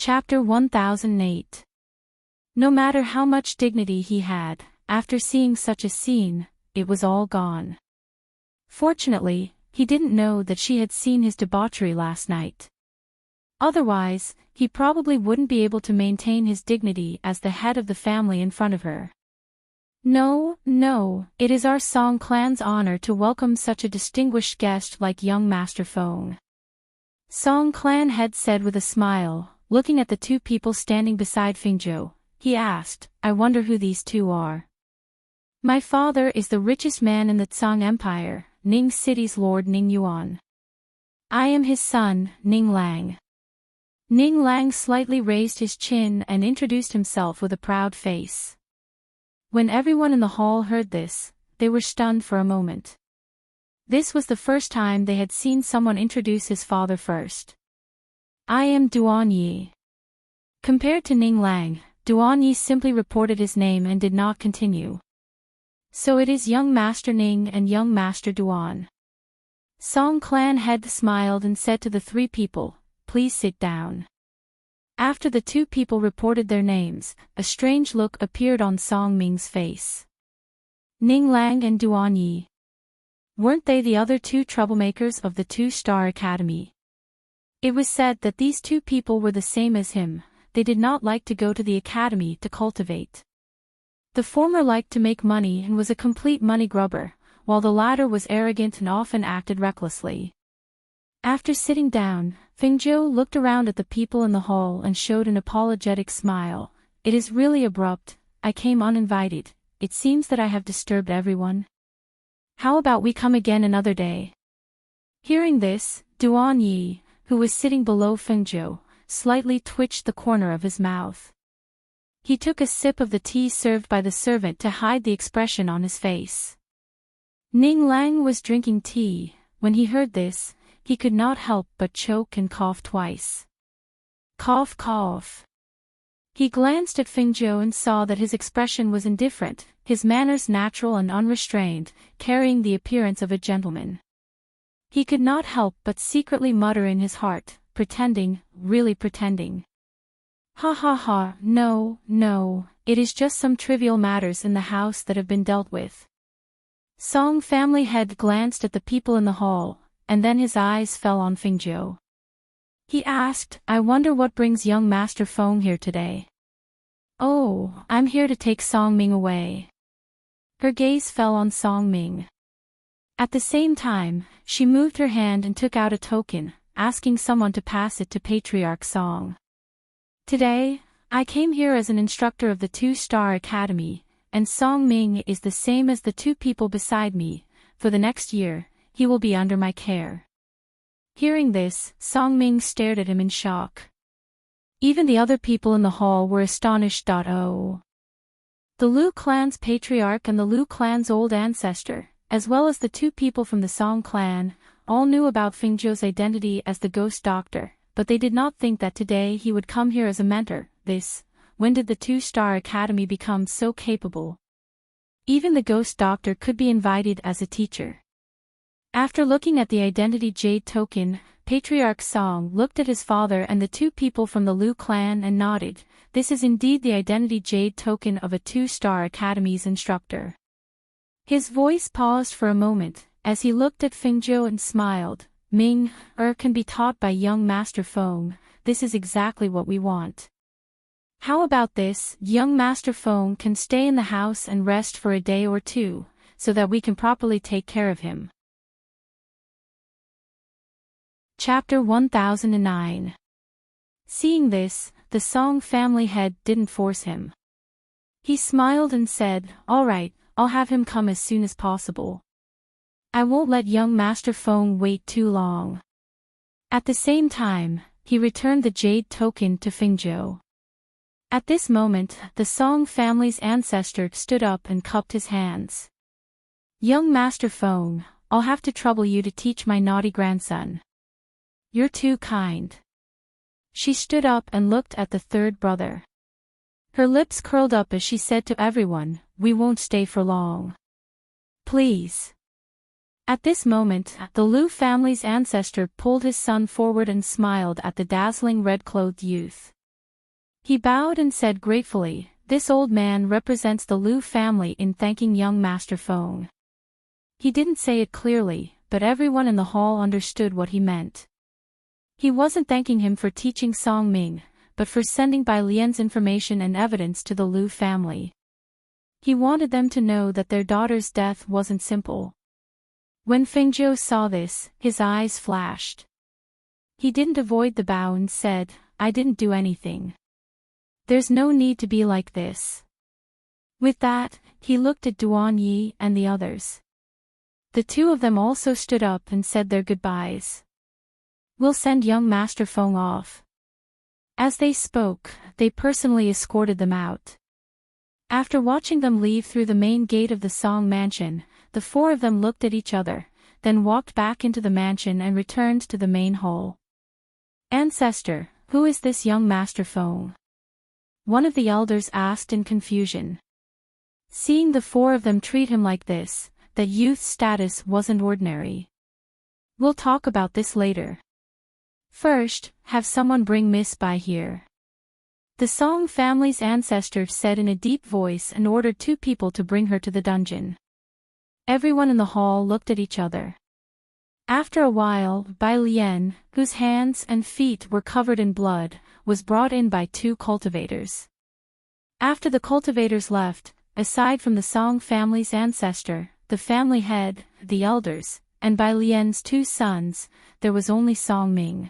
Chapter 1008. No matter how much dignity he had, after seeing such a scene, it was all gone. Fortunately, he didn't know that she had seen his debauchery last night. Otherwise, he probably wouldn't be able to maintain his dignity as the head of the family in front of her. No, no, it is our Song clan's honor to welcome such a distinguished guest like young Master Feng. Song clan head said with a smile, looking at the two people standing beside Fengzhou. He asked, I wonder who these two are. My father is the richest man in the Tsang Empire, Ning City's Lord Ning Yuan. I am his son, Ning Lang. Ning Lang slightly raised his chin and introduced himself with a proud face. When everyone in the hall heard this, they were stunned for a moment. This was the first time they had seen someone introduce his father first. I am Duan Yi. Compared to Ning Lang, Duan Yi simply reported his name and did not continue. So it is young Master Ning and young Master Duan. Song clan head smiled and said to the three people, please sit down. After the two people reported their names, a strange look appeared on Song Ming's face. Ning Lang and Duan Yi. Weren't they the other two troublemakers of the Two-Star Academy? It was said that these two people were the same as him. They did not like to go to the academy to cultivate. The former liked to make money and was a complete money grubber, while the latter was arrogant and often acted recklessly. After sitting down, Fengzhou looked around at the people in the hall and showed an apologetic smile. It is really abrupt, I came uninvited, it seems that I have disturbed everyone. How about we come again another day? Hearing this, Duan Yi, who was sitting below Fengzhou, slightly twitched the corner of his mouth. He took a sip of the tea served by the servant to hide the expression on his face. Ning Lang was drinking tea. When he heard this, he could not help but choke and cough twice. Cough, cough. He glanced at Fengzhou and saw that his expression was indifferent, his manners natural and unrestrained, carrying the appearance of a gentleman. He could not help but secretly mutter in his heart, pretending, really pretending. Ha ha ha, no, no, it is just some trivial matters in the house that have been dealt with. Song family head glanced at the people in the hall, and then his eyes fell on Fengzhou. He asked, I wonder what brings young Master Feng here today. Oh, I'm here to take Song Ming away. Her gaze fell on Song Ming. At the same time, she moved her hand and took out a token, asking someone to pass it to Patriarch Song. Today, I came here as an instructor of the Two-Star Academy, and Song Ming is the same as the two people beside me. For the next year, he will be under my care. Hearing this, Song Ming stared at him in shock. Even the other people in the hall were astonished. Oh. The Lu clan's patriarch and the Lu clan's old ancestor, as well as the two people from the Song clan, all knew about Fengzhou's identity as the ghost doctor, but they did not think that today he would come here as a mentor. When did the Two-Star Academy become so capable? Even the ghost doctor could be invited as a teacher. After looking at the identity jade token, Patriarch Song looked at his father and the two people from the Lu clan and nodded. This is indeed the identity jade token of a Two-Star Academy's instructor. His voice paused for a moment, as he looked at Fengzhou and smiled. Ming, can be taught by young Master Feng. This is exactly what we want. How about this? Young Master Feng can stay in the house and rest for a day or two, so that we can properly take care of him. Chapter 1009. Seeing this, the Song family head didn't force him. He smiled and said, all right, I'll have him come as soon as possible. I won't let young Master Feng wait too long. At the same time, he returned the jade token to Fengzhou. At this moment, the Song family's ancestor stood up and cupped his hands. Young Master Feng, I'll have to trouble you to teach my naughty grandson. You're too kind. She stood up and looked at the third brother. Her lips curled up as she said to everyone, we won't stay for long. Please. At this moment, the Lu family's ancestor pulled his son forward and smiled at the dazzling red-clothed youth. He bowed and said gratefully, "This old man represents the Liu family in thanking young Master Feng." He didn't say it clearly, but everyone in the hall understood what he meant. He wasn't thanking him for teaching Song Ming, but for sending Bai Lian's information and evidence to the Liu family. He wanted them to know that their daughter's death wasn't simple. When Feng Zhou saw this, his eyes flashed. He didn't avoid the bow and said, "I didn't do anything. There's no need to be like this." With that, he looked at Duan Yi and the others. The two of them also stood up and said their goodbyes. "We'll send young Master Feng off." As they spoke, they personally escorted them out. After watching them leave through the main gate of the Song mansion, the four of them looked at each other, then walked back into the mansion and returned to the main hall. "Ancestor, who is this young Master Feng?" one of the elders asked in confusion. Seeing the four of them treat him like this, that youth's status wasn't ordinary. "We'll talk about this later. First, have someone bring Miss Bai here." The Song family's ancestor said in a deep voice and ordered two people to bring her to the dungeon. Everyone in the hall looked at each other. After a while, Bai Lian, whose hands and feet were covered in blood, was brought in by two cultivators. After the cultivators left, aside from the Song family's ancestor, the family head, the elders, and Bai Lian's two sons, there was only Song Ming.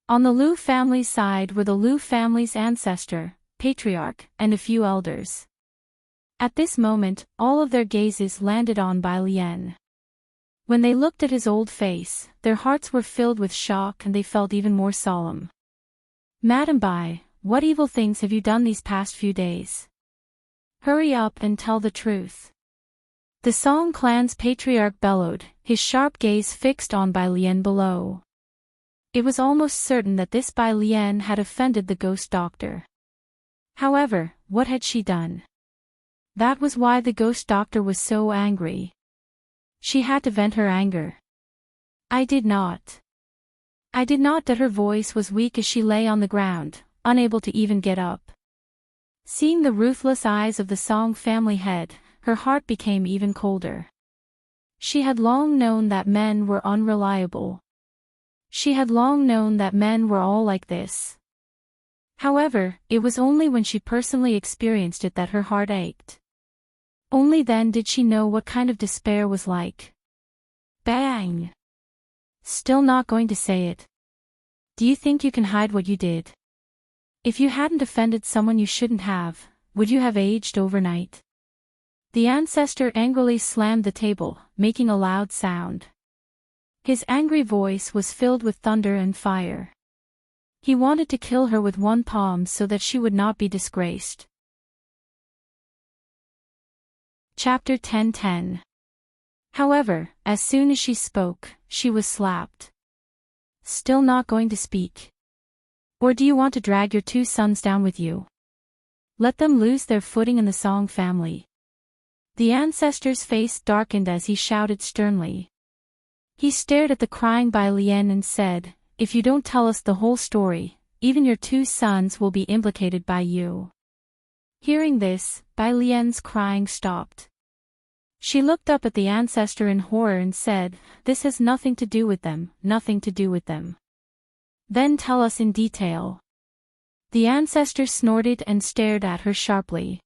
On the Liu family's side were the Liu family's ancestor, patriarch, and a few elders. At this moment, all of their gazes landed on Bai Lian. When they looked at his old face, their hearts were filled with shock and they felt even more solemn. "Madam Bai, what evil things have you done these past few days? Hurry up and tell the truth." The Song clan's patriarch bellowed, his sharp gaze fixed on Bai Lian below. It was almost certain that this Bai Lian had offended the ghost doctor. However, what had she done? That was why the ghost doctor was so angry. She had to vent her anger. I did not. That her voice was weak as she lay on the ground, unable to even get up. Seeing the ruthless eyes of the Song family head, her heart became even colder. She had long known that men were unreliable. She had long known that men were all like this. However, it was only when she personally experienced it that her heart ached. Only then did she know what kind of despair was like. Bang! Still not going to say it? Do you think you can hide what you did? If you hadn't offended someone you shouldn't have, would you have aged overnight? The ancestor angrily slammed the table, making a loud sound. His angry voice was filled with thunder and fire. He wanted to kill her with one palm so that she would not be disgraced. Chapter 10:10. However, as soon as she spoke, she was slapped. Still not going to speak? Or do you want to drag your two sons down with you? Let them lose their footing in the Song family. The ancestor's face darkened as he shouted sternly. He stared at the crying Bai Lian and said, "If you don't tell us the whole story, even your two sons will be implicated by you." Hearing this, Bai Lian's crying stopped. She looked up at the ancestor in horror and said, "This has nothing to do with them, nothing to do with them." "Then tell us in detail." The ancestor snorted and stared at her sharply.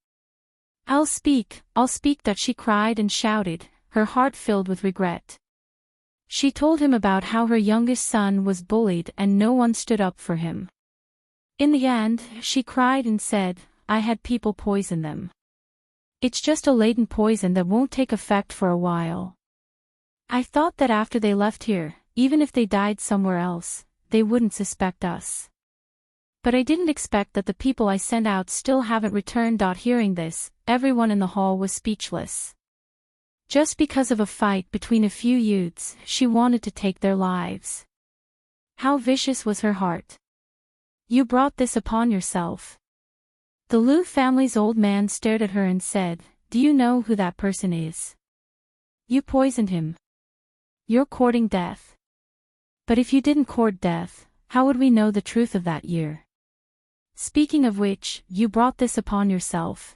I'll speak, that she cried and shouted, her heart filled with regret. She told him about how her youngest son was bullied and no one stood up for him. In the end, she cried and said, "I had people poison them. It's just a latent poison that won't take effect for a while. I thought that after they left here, even if they died somewhere else, they wouldn't suspect us. But I didn't expect that the people I sent out still haven't returned." Hearing this, everyone in the hall was speechless. Just because of a fight between a few youths, she wanted to take their lives. How vicious was her heart. You brought this upon yourself. The Liu family's old man stared at her and said, "Do you know who that person is? You poisoned him. You're courting death. But if you didn't court death, how would we know the truth of that year? Speaking of which, you brought this upon yourself.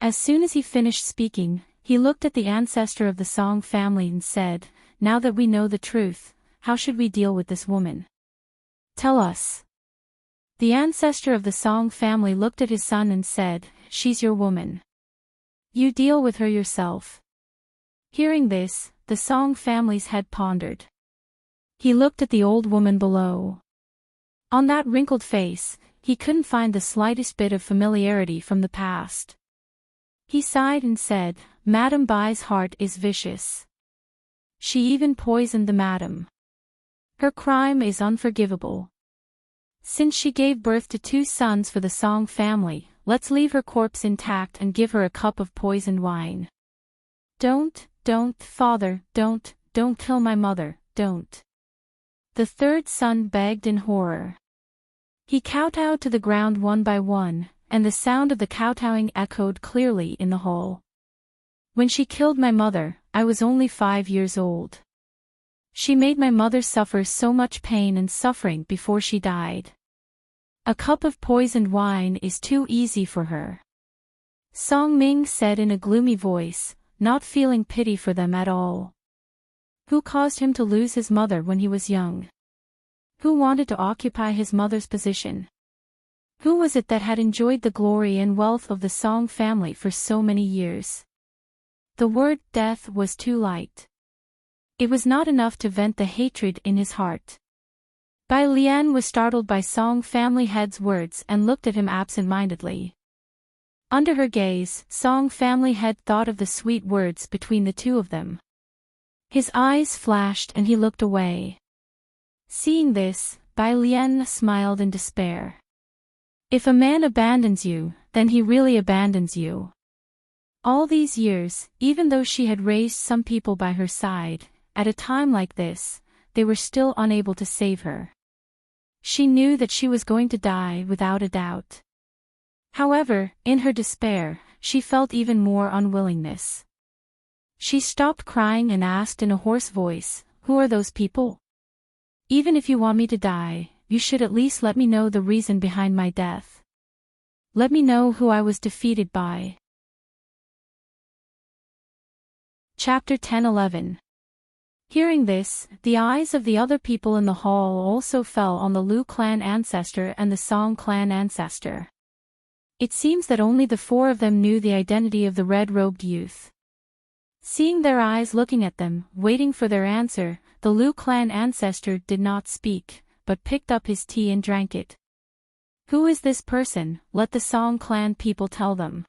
As soon as he finished speaking, he looked at the ancestor of the Song family and said, "Now that we know the truth, how should we deal with this woman? Tell us." The ancestor of the Song family looked at his son and said, "She's your woman. You deal with her yourself." Hearing this, the Song family's head pondered. He looked at the old woman below. On that wrinkled face, he couldn't find the slightest bit of familiarity from the past. He sighed and said, "Madame Bai's heart is vicious. She even poisoned the madam. Her crime is unforgivable. Since she gave birth to 2 sons for the Song family, let's leave her corpse intact and give her a cup of poisoned wine. Don't, father, don't kill my mother, don't." The 3rd son begged in horror. He kowtowed to the ground one by one, and the sound of the kowtowing echoed clearly in the hall. "When she killed my mother, I was only 5 years old. She made my mother suffer so much pain and suffering before she died. A cup of poisoned wine is too easy for her." Song Ming said in a gloomy voice, not feeling pity for them at all. Who caused him to lose his mother when he was young? Who wanted to occupy his mother's position? Who was it that had enjoyed the glory and wealth of the Song family for so many years? The word death was too light. It was not enough to vent the hatred in his heart. Bai Lian was startled by Song family head's words and looked at him absent-mindedly. Under her gaze, Song family head thought of the sweet words between the two of them. His eyes flashed and he looked away. Seeing this, Bai Lian smiled in despair. If a man abandons you, then he really abandons you. All these years, even though she had raised some people by her side, at a time like this, they were still unable to save her. She knew that she was going to die without a doubt. However, in her despair, she felt even more unwillingness. She stopped crying and asked in a hoarse voice, "Who are those people? Even if you want me to die, you should at least let me know the reason behind my death. Let me know who I was defeated by." Chapter 10-11. Hearing this, the eyes of the other people in the hall also fell on the Lu clan ancestor and the Song clan ancestor. It seems that only the 4 of them knew the identity of the red-robed youth. Seeing their eyes looking at them, waiting for their answer, the Lu clan ancestor did not speak, but picked up his tea and drank it. "Who is this person? Let the Song clan people tell them.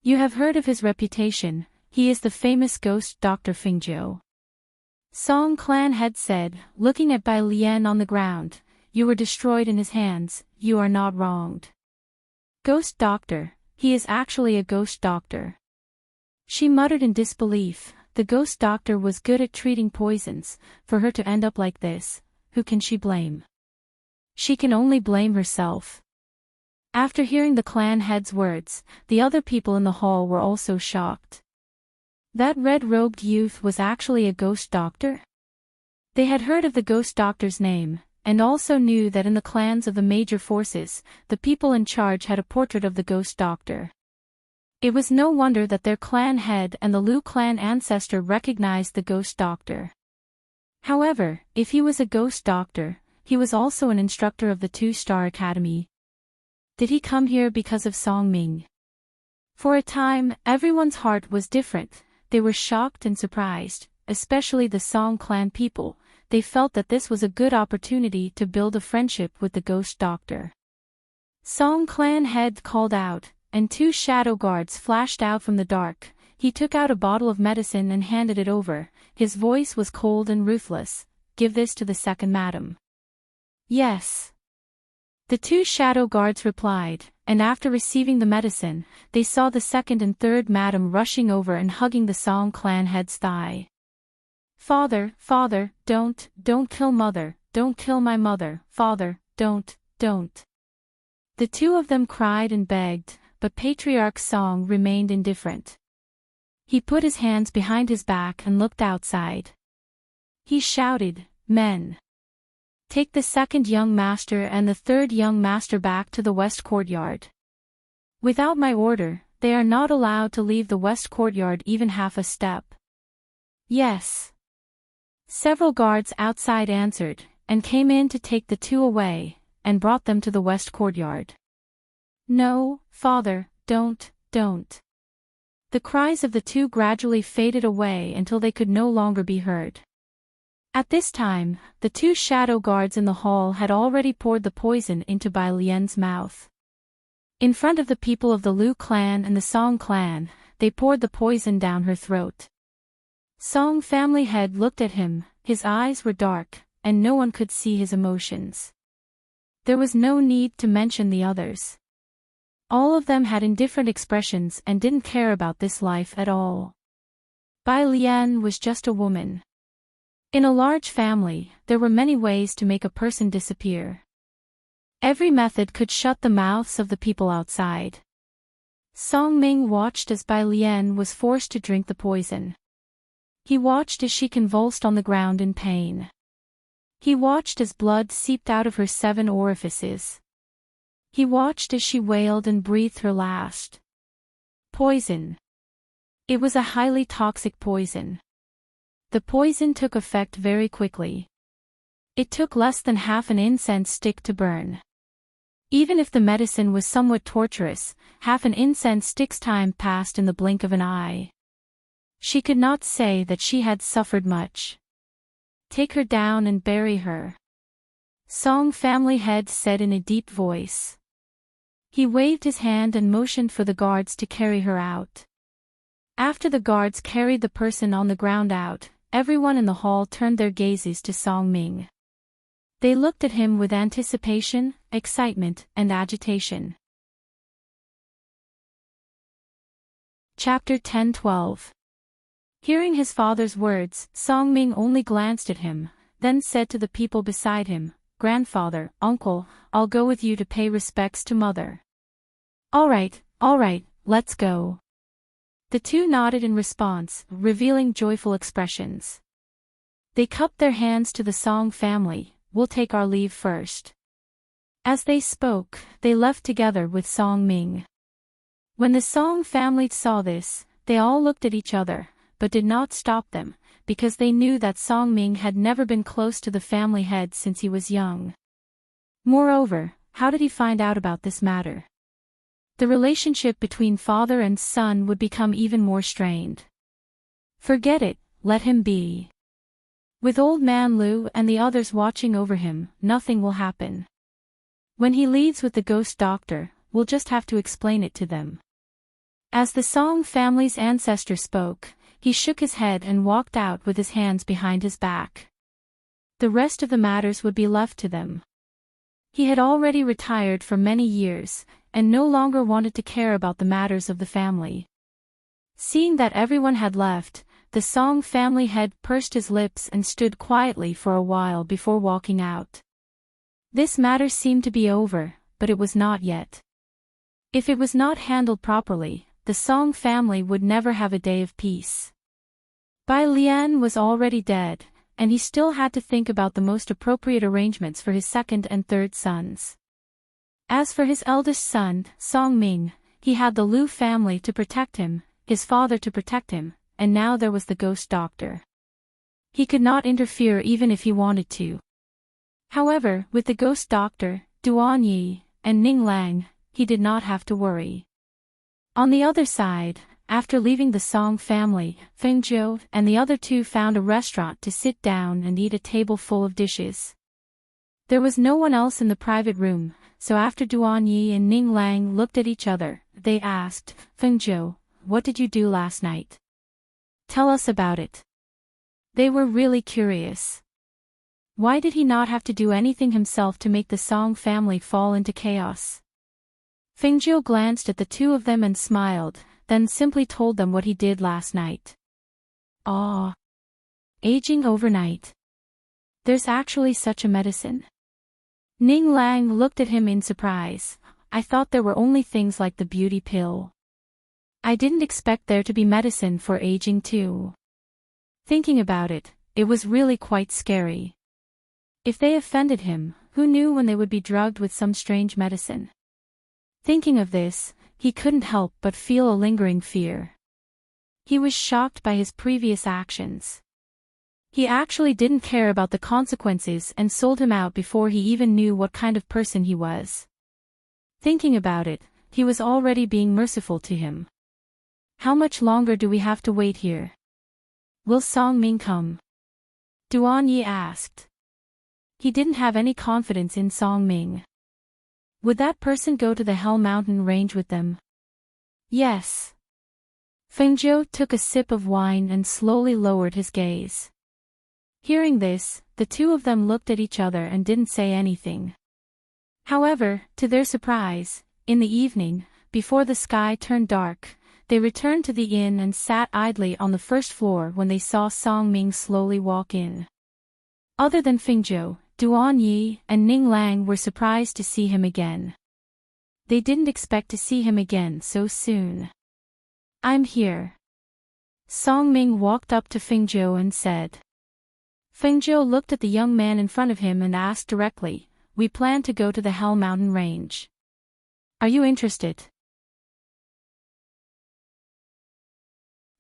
You have heard of his reputation, he is the famous ghost Dr. Fingzhou." Song clan head said, looking at Bai Lian on the ground, "You were destroyed in his hands, you are not wronged." "Ghost doctor, he is actually a ghost doctor." She muttered in disbelief. The ghost doctor was good at treating poisons. For her to end up like this, who can she blame? She can only blame herself. After hearing the clan head's words, the other people in the hall were also shocked. That red-robed youth was actually a ghost doctor? They had heard of the ghost doctor's name, and also knew that in the clans of the major forces, the people in charge had a portrait of the ghost doctor. It was no wonder that their clan head and the Lu clan ancestor recognized the ghost doctor. However, if he was a ghost doctor, he was also an instructor of the 2-star academy. Did he come here because of Song Ming? For a time, everyone's heart was different. They were shocked and surprised, especially the Song clan people. They felt that this was a good opportunity to build a friendship with the ghost doctor. Song clan head called out, and 2 shadow guards flashed out from the dark. He took out a bottle of medicine and handed it over. His voice was cold and ruthless. "Give this to the 2nd madam." "Yes." The 2 shadow guards replied, and after receiving the medicine, they saw the 2nd and 3rd madam rushing over and hugging the Song clan head's thigh. Father, don't kill mother, don't kill my mother, father, don't. The 2 of them cried and begged, but Patriarch Song remained indifferent. He put his hands behind his back and looked outside. He shouted, "Men! Take the second young master and the third young master back to the west courtyard. Without my order, they are not allowed to leave the west courtyard even half a step. Yes. Several guards outside answered, and came in to take the two away, and brought them to the west courtyard. No, father, don't. The cries of the two gradually faded away until they could no longer be heard. At this time, the two shadow guards in the hall had already poured the poison into Bai Lian's mouth. In front of the people of the Lu clan and the Song clan, they poured the poison down her throat. Song family head looked at him, his eyes were dark, and no one could see his emotions. There was no need to mention the others. All of them had indifferent expressions and didn't care about this life at all. Bai Lian was just a woman. In a large family, there were many ways to make a person disappear. Every method could shut the mouths of the people outside. Song Ming watched as Bai Lian was forced to drink the poison. He watched as she convulsed on the ground in pain. He watched as blood seeped out of her 7 orifices. He watched as she wailed and breathed her last. Poison. It was a highly toxic poison. The poison took effect very quickly. It took less than half an incense stick to burn. Even if the medicine was somewhat torturous, half an incense stick's time passed in the blink of an eye. She could not say that she had suffered much. Take her down and bury her. Song family head said in a deep voice. He waved his hand and motioned for the guards to carry her out. After the guards carried the person on the ground out, everyone in the hall turned their gazes to Song Ming. They looked at him with anticipation, excitement, and agitation. Chapter 10-12. Hearing his father's words, Song Ming only glanced at him, then said to the people beside him, "Grandfather, uncle, I'll go with you to pay respects to mother." All right, let's go." The two nodded in response, revealing joyful expressions. They cupped their hands to the Song family. "We'll take our leave first." As they spoke, they left together with Song Ming. When the Song family saw this, they all looked at each other, but did not stop them, because they knew that Song Ming had never been close to the family head since he was young. Moreover, how did he find out about this matter? The relationship between father and son would become even more strained. Forget it, let him be. With old man Lu and the others watching over him, nothing will happen. When he leaves with the ghost doctor, we'll just have to explain it to them. As the Song family's ancestor spoke, he shook his head and walked out with his hands behind his back. The rest of the matters would be left to them. He had already retired for many years, and no longer wanted to care about the matters of the family. Seeing that everyone had left, the Song family head pursed his lips and stood quietly for a while before walking out. This matter seemed to be over, but it was not yet. If it was not handled properly, the Song family would never have a day of peace. Bai Lian was already dead, and he still had to think about the most appropriate arrangements for his second and third sons. As for his eldest son, Song Ming, he had the Lu family to protect him, his father to protect him, and now there was the ghost doctor. He could not interfere even if he wanted to. However, with the ghost doctor, Duan Yi, and Ning Lang, he did not have to worry. On the other side, after leaving the Song family, Feng Zhou and the other two found a restaurant to sit down and eat a table full of dishes. There was no one else in the private room, so after Duan Yi and Ning Lang looked at each other, they asked, "Feng Zhou, what did you do last night? Tell us about it." They were really curious. Why did he not have to do anything himself to make the Song family fall into chaos? Feng Zhou glanced at the two of them and smiled, then simply told them what he did last night. "Ah. Aging overnight. There's actually such a medicine?" Ning Lang looked at him in surprise. "I thought there were only things like the beauty pill. I didn't expect there to be medicine for aging too." Thinking about it, it was really quite scary. If they offended him, who knew when they would be drugged with some strange medicine? Thinking of this, he couldn't help but feel a lingering fear. He was shocked by his previous actions. He actually didn't care about the consequences and sold him out before he even knew what kind of person he was. Thinking about it, he was already being merciful to him. How much longer do we have to wait here? Will Song-Ming come? Duan Yi asked. He didn't have any confidence in Song-Ming. Would that person go to the Hell Mountain range with them? Yes. Feng Zhou took a sip of wine and slowly lowered his gaze. Hearing this, the two of them looked at each other and didn't say anything. However, to their surprise, in the evening, before the sky turned dark, they returned to the inn and sat idly on the first floor when they saw Song-Ming slowly walk in. Other than Feng Zhou, Duan Yi and Ning Lang were surprised to see him again. They didn't expect to see him again so soon. I'm here. Song-Ming walked up to Feng Zhou and said. Feng Zhou looked at the young man in front of him and asked directly, We plan to go to the Hell Mountain range. Are you interested?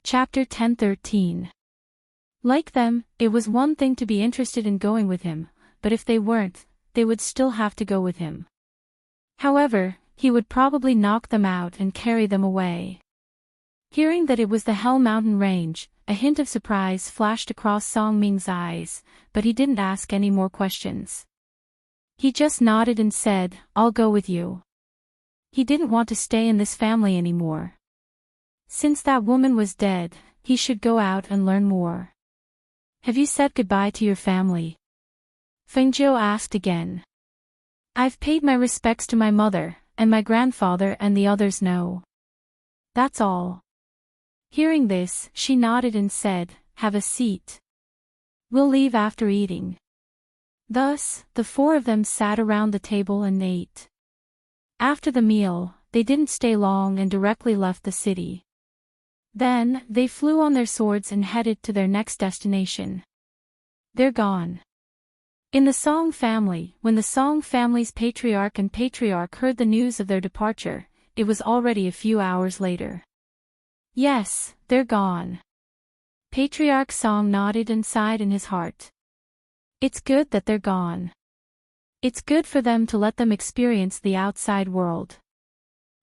Chapter 10:13. Like them, it was one thing to be interested in going with him, but if they weren't, they would still have to go with him. However, he would probably knock them out and carry them away. Hearing that it was the Hell Mountain range, a hint of surprise flashed across Song-Ming's eyes, but he didn't ask any more questions. He just nodded and said, I'll go with you. He didn't want to stay in this family anymore. Since that woman was dead, he should go out and learn more. Have you said goodbye to your family? Feng Zhou asked again. I've paid my respects to my mother, and my grandfather and the others know. That's all. Hearing this, she nodded and said, Have a seat. We'll leave after eating. Thus, the four of them sat around the table and ate. After the meal, they didn't stay long and directly left the city. Then, they flew on their swords and headed to their next destination. They're gone. In the Song family, when the Song family's patriarch and patriarch heard the news of their departure, it was already a few hours later. Yes, they're gone. Patriarch Song nodded and sighed in his heart. It's good that they're gone. It's good for them to let them experience the outside world.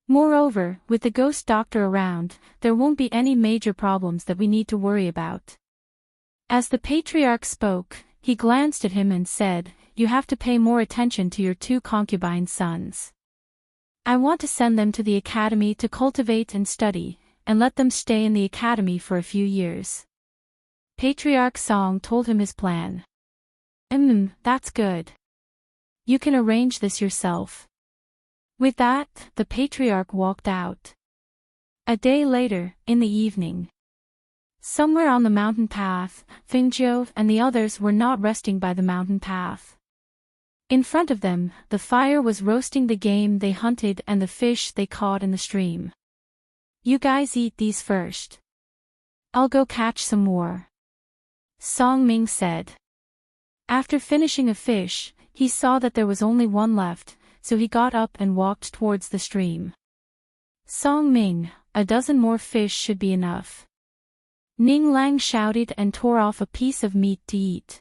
Moreover, with the ghost doctor around, there won't be any major problems that we need to worry about. As the patriarch spoke, he glanced at him and said, You have to pay more attention to your two concubine sons. I want to send them to the academy to cultivate and study, and let them stay in the academy for a few years. Patriarch Song told him his plan. That's good. You can arrange this yourself. With that, the patriarch walked out. A day later, in the evening. Somewhere on the mountain path, Feng Zhou and the others were not resting by the mountain path. In front of them, the fire was roasting the game they hunted and the fish they caught in the stream. You guys eat these first. I'll go catch some more. Song-Ming said. After finishing a fish, he saw that there was only one left, so he got up and walked towards the stream. Song-Ming, a dozen more fish should be enough. Ning Lang shouted and tore off a piece of meat to eat.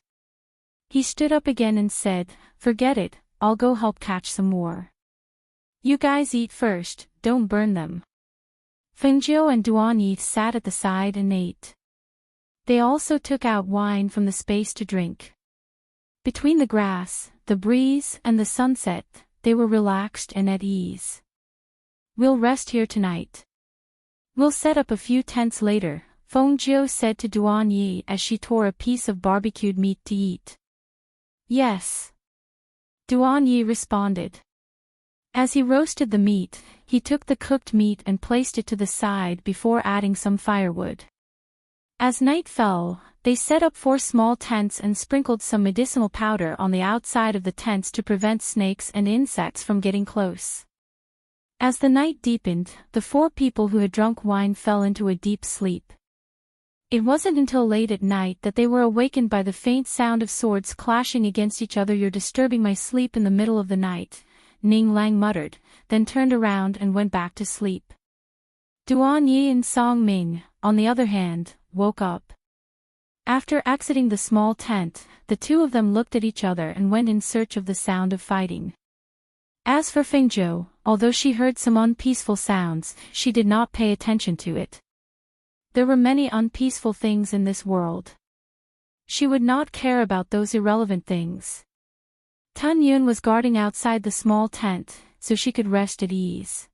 He stood up again and said, Forget it, I'll go help catch some more. You guys eat first, don't burn them. Feng Zhou and Duan Yi sat at the side and ate. They also took out wine from the space to drink. Between the grass, the breeze, and the sunset, they were relaxed and at ease. We'll rest here tonight. We'll set up a few tents later, Feng Zhou said to Duan Yi as she tore a piece of barbecued meat to eat. Yes. Duan Yi responded. As he roasted the meat, he took the cooked meat and placed it to the side before adding some firewood. As night fell, they set up 4 small tents and sprinkled some medicinal powder on the outside of the tents to prevent snakes and insects from getting close. As the night deepened, the 4 people who had drunk wine fell into a deep sleep. It wasn't until late at night that they were awakened by the faint sound of swords clashing against each other. "You're disturbing my sleep in the middle of the night," Ning Lang muttered, then turned around and went back to sleep. Duan Yi and Song Ming, on the other hand, woke up. After exiting the small tent, the two of them looked at each other and went in search of the sound of fighting. As for Fengzhou, although she heard some unpeaceful sounds, she did not pay attention to it. There were many unpeaceful things in this world. She would not care about those irrelevant things. Tun Yun was guarding outside the small tent, so she could rest at ease.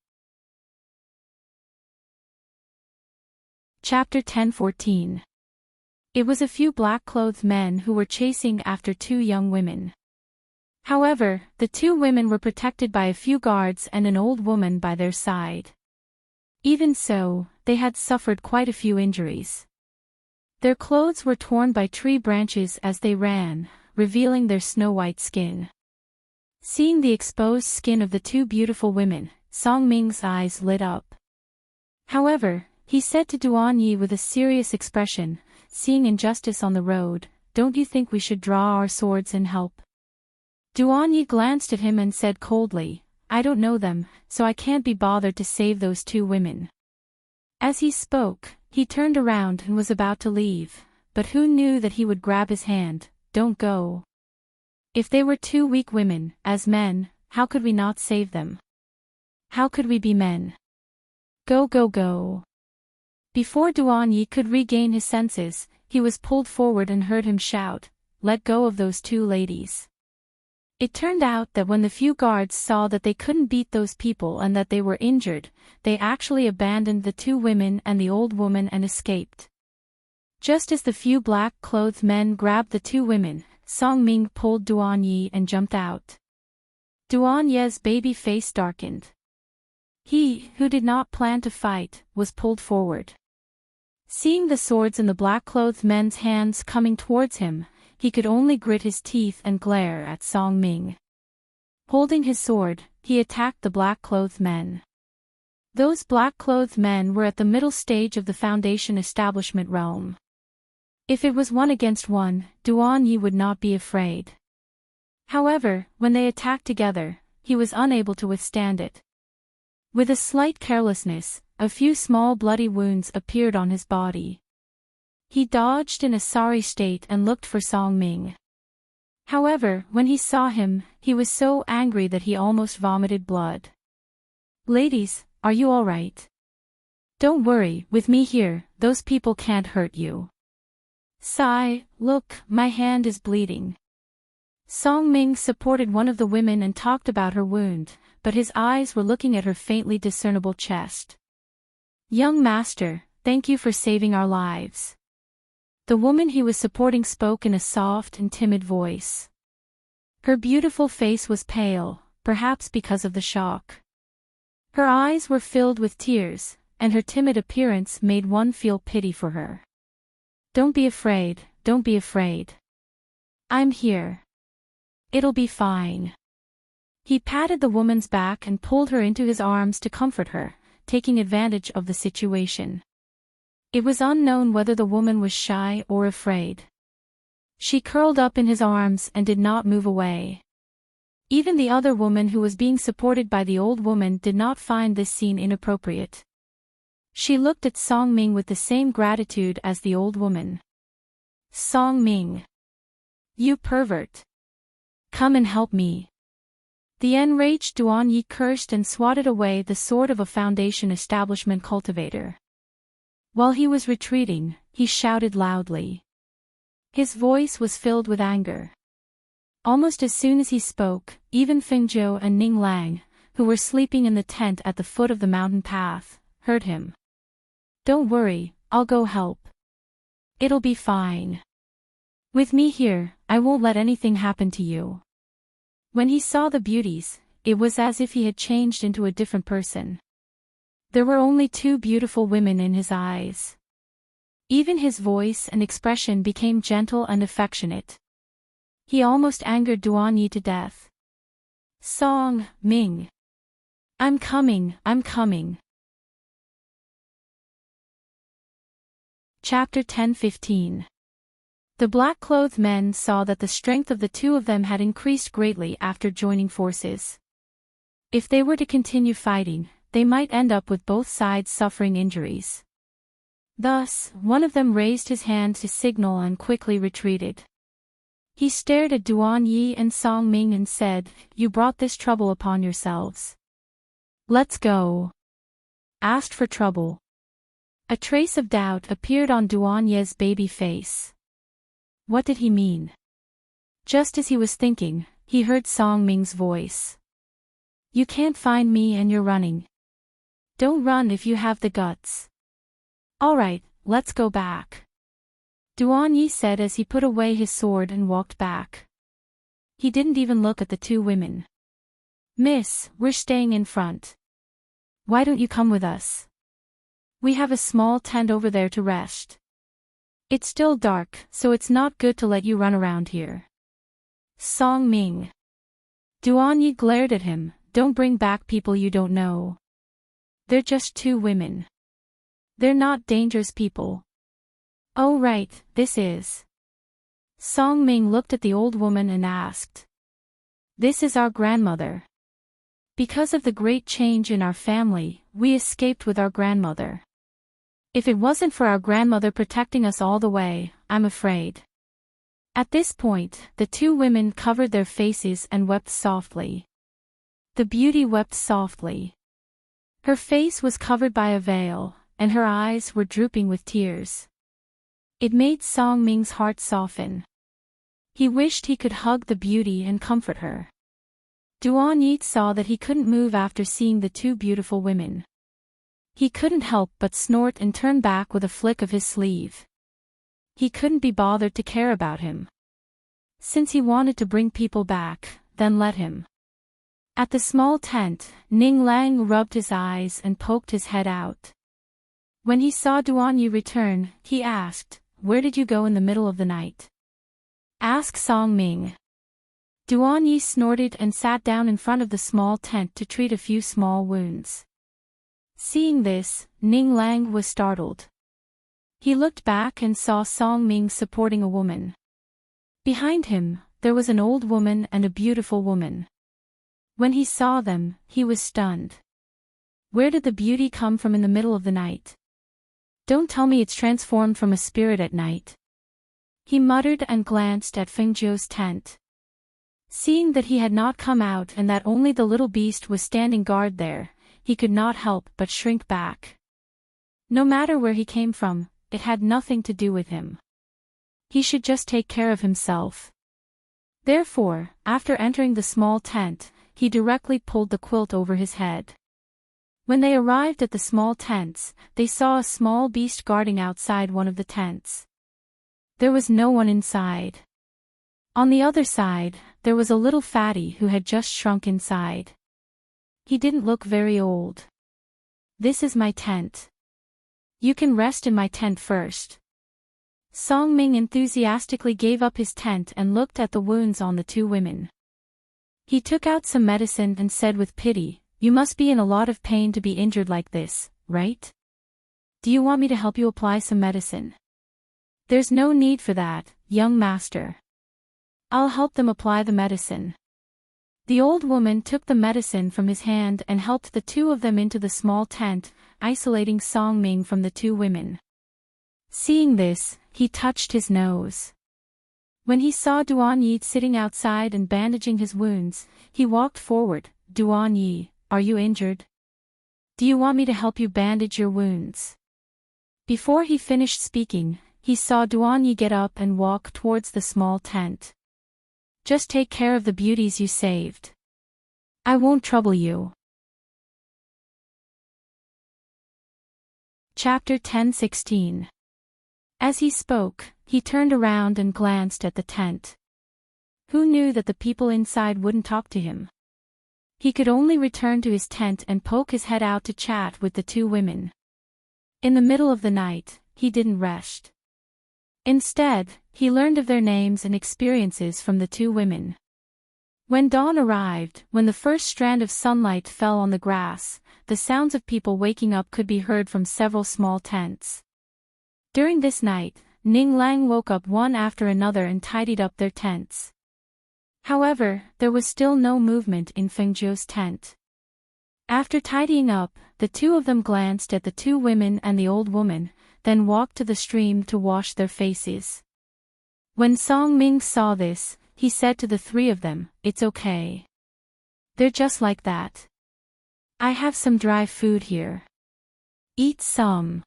Chapter 10:14. It was a few black-clothed men who were chasing after two young women. However, the two women were protected by a few guards and an old woman by their side. Even so, they had suffered quite a few injuries. Their clothes were torn by tree branches as they ran, revealing their snow-white skin. Seeing the exposed skin of the two beautiful women, Song Ming's eyes lit up. However, he said to Duan Yi with a serious expression, "Seeing injustice on the road, don't you think we should draw our swords and help?" Duan Yi glanced at him and said coldly, "I don't know them, so I can't be bothered to save those two women." As he spoke, he turned around and was about to leave, but who knew that he would grab his hand. "Don't go. If they were two weak women, as men, how could we not save them? How could we be men? Go, go, go." Before Duan Yi could regain his senses, he was pulled forward and heard him shout, "Let go of those two ladies." It turned out that when the few guards saw that they couldn't beat those people and that they were injured, they actually abandoned the two women and the old woman and escaped. Just as the few black-clothed men grabbed the two women, Song Ming pulled Duan Yi and jumped out. Duan Yi's baby face darkened. He, who did not plan to fight, was pulled forward. Seeing the swords in the black-clothed men's hands coming towards him, he could only grit his teeth and glare at Song Ming. Holding his sword, he attacked the black-clothed men. Those black-clothed men were at the middle stage of the Foundation establishment realm. If it was 1 against 1, Duan Yi would not be afraid. However, when they attacked together, he was unable to withstand it. With a slight carelessness, a few small bloody wounds appeared on his body. He dodged in a sorry state and looked for Song Ming. However, when he saw him, he was so angry that he almost vomited blood. "Ladies, are you all right? Don't worry, with me here, those people can't hurt you." "Sigh, look, my hand is bleeding." Song Ming supported one of the women and talked about her wound, but his eyes were looking at her faintly discernible chest. "Young master, thank you for saving our lives." The woman he was supporting spoke in a soft and timid voice. Her beautiful face was pale, perhaps because of the shock. Her eyes were filled with tears, and her timid appearance made one feel pity for her. "Don't be afraid, don't be afraid. I'm here. It'll be fine." He patted the woman's back and pulled her into his arms to comfort her, taking advantage of the situation. It was unknown whether the woman was shy or afraid. She curled up in his arms and did not move away. Even the other woman who was being supported by the old woman did not find this scene inappropriate. She looked at Song Ming with the same gratitude as the old woman. "Song Ming. You pervert. Come and help me." The enraged Duan Yi cursed and swatted away the sword of a Foundation establishment cultivator. While he was retreating, he shouted loudly. His voice was filled with anger. Almost as soon as he spoke, even Fengzhou and Ning Lang, who were sleeping in the tent at the foot of the mountain path, heard him. "Don't worry, I'll go help. It'll be fine. With me here, I won't let anything happen to you." When he saw the beauties, it was as if he had changed into a different person. There were only two beautiful women in his eyes. Even his voice and expression became gentle and affectionate. He almost angered Duan Yi to death. "Song Ming. I'm coming, I'm coming." Chapter 10:15. The black-clothed men saw that the strength of the two of them had increased greatly after joining forces. If they were to continue fighting, they might end up with both sides suffering injuries. Thus, one of them raised his hand to signal and quickly retreated. He stared at Duan Yi and Song Ming and said, "You brought this trouble upon yourselves. Let's go." Asked for trouble. A trace of doubt appeared on Duan Yi's baby face. What did he mean? Just as he was thinking, he heard Song Ming's voice. "You can't find me and you're running. Don't run if you have the guts." "Alright, let's go back," Duan Yi said as he put away his sword and walked back. He didn't even look at the two women. "Miss, we're staying in front. Why don't you come with us? We have a small tent over there to rest. It's still dark, so it's not good to let you run around here." Song Ming. Duan Yi glared at him. "Don't bring back people you don't know. They're just two women. They're not dangerous people." "Oh right, this is." Song Ming looked at the old woman and asked. "This is our grandmother. Because of the great change in our family, we escaped with our grandmother. If it wasn't for our grandmother protecting us all the way, I'm afraid." At this point, the two women covered their faces and wept softly. The beauty wept softly. Her face was covered by a veil, and her eyes were drooping with tears. It made Song Ming's heart soften. He wished he could hug the beauty and comfort her. Duan Yi saw that he couldn't move after seeing the two beautiful women. He couldn't help but snort and turn back with a flick of his sleeve. He couldn't be bothered to care about him. Since he wanted to bring people back, then let him. At the small tent, Ning Lang rubbed his eyes and poked his head out. When he saw Duan Yi return, he asked, "Where did you go in the middle of the night?" Asked Song Ming. Duan Yi snorted and sat down in front of the small tent to treat a few small wounds. Seeing this, Ning Lang was startled. He looked back and saw Song Ming supporting a woman. Behind him, there was an old woman and a beautiful woman. When he saw them, he was stunned. Where did the beauty come from in the middle of the night? Don't tell me it's transformed from a spirit at night. He muttered and glanced at Feng Zhou's tent. Seeing that he had not come out and that only the little beast was standing guard there, he could not help but shrink back. No matter where he came from, it had nothing to do with him. He should just take care of himself. Therefore, after entering the small tent, he directly pulled the quilt over his head. When they arrived at the small tents, they saw a small beast guarding outside one of the tents. There was no one inside. On the other side, there was a little fatty who had just shrunk inside. He didn't look very old. "This is my tent. You can rest in my tent first." Song Ming enthusiastically gave up his tent and looked at the wounds on the two women. He took out some medicine and said with pity, "You must be in a lot of pain to be injured like this, right? Do you want me to help you apply some medicine?" "There's no need for that, young master. I'll help them apply the medicine." The old woman took the medicine from his hand and helped the two of them into the small tent, isolating Song Ming from the two women. Seeing this, he touched his nose. When he saw Duan Yi sitting outside and bandaging his wounds, he walked forward. "Duan Yi, are you injured? Do you want me to help you bandage your wounds?" Before he finished speaking, he saw Duan Yi get up and walk towards the small tent. "Just take care of the beauties you saved. I won't trouble you." Chapter 10:16. As he spoke, he turned around and glanced at the tent. Who knew that the people inside wouldn't talk to him? He could only return to his tent and poke his head out to chat with the two women. In the middle of the night, he didn't rest. Instead, he learned of their names and experiences from the two women. When dawn arrived, when the first strand of sunlight fell on the grass, the sounds of people waking up could be heard from several small tents. During this night, Ning Lang woke up one after another and tidied up their tents. However, there was still no movement in Fengzhou's tent. After tidying up, the two of them glanced at the two women and the old woman, then walked to the stream to wash their faces. When Song Ming saw this, he said to the three of them, "It's okay. They're just like that. I have some dry food here. Eat some."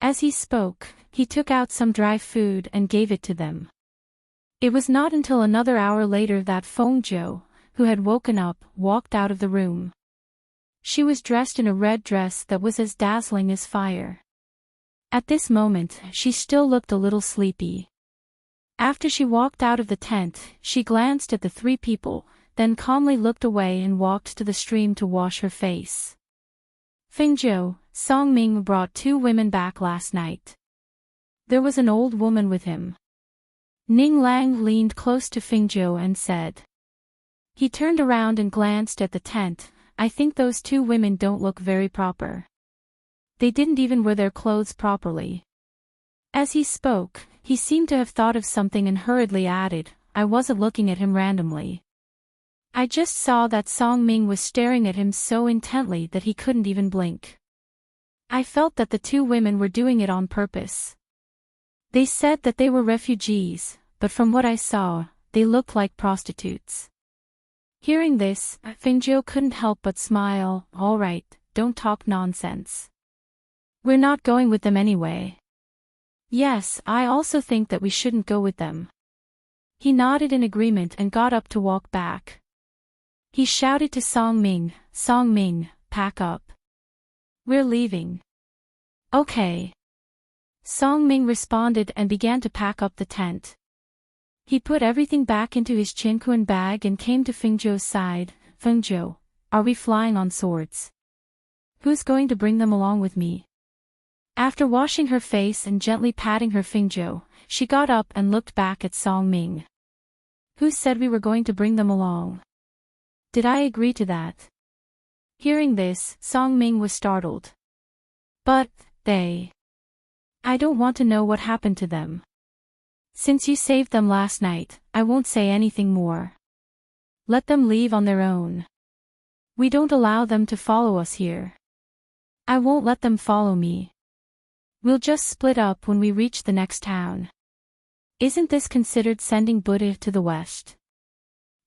As he spoke, he took out some dry food and gave it to them. It was not until another hour later that Fengzhou, who had woken up, walked out of the room. She was dressed in a red dress that was as dazzling as fire. At this moment, she still looked a little sleepy. After she walked out of the tent, she glanced at the three people, then calmly looked away and walked to the stream to wash her face. "Fengzhou, Song Ming brought two women back last night. There was an old woman with him." Ning Lang leaned close to Fengzhou and said. He turned around and glanced at the tent. "I think those two women don't look very proper. They didn't even wear their clothes properly." As he spoke, he seemed to have thought of something and hurriedly added, "I wasn't looking at him randomly. I just saw that Song Ming was staring at him so intently that he couldn't even blink. I felt that the two women were doing it on purpose. They said that they were refugees, but from what I saw, they looked like prostitutes." Hearing this, Fengzhou couldn't help but smile. "All right, don't talk nonsense. We're not going with them anyway." "Yes, I also think that we shouldn't go with them." He nodded in agreement and got up to walk back. He shouted to Song Ming, "Song Ming, pack up. We're leaving." "Okay." Song Ming responded and began to pack up the tent. He put everything back into his chinquan bag and came to Fengzhou's side. "Fengzhou, are we flying on swords? Who's going to bring them along with me?" After washing her face and gently patting her Fengzhou, she got up and looked back at Song Ming. "Who said we were going to bring them along? Did I agree to that?" Hearing this, Song Ming was startled. "But, I don't want to know what happened to them. Since you saved them last night, I won't say anything more. Let them leave on their own. We don't allow them to follow us here. I won't let them follow me. We'll just split up when we reach the next town. Isn't this considered sending Buddha to the west?"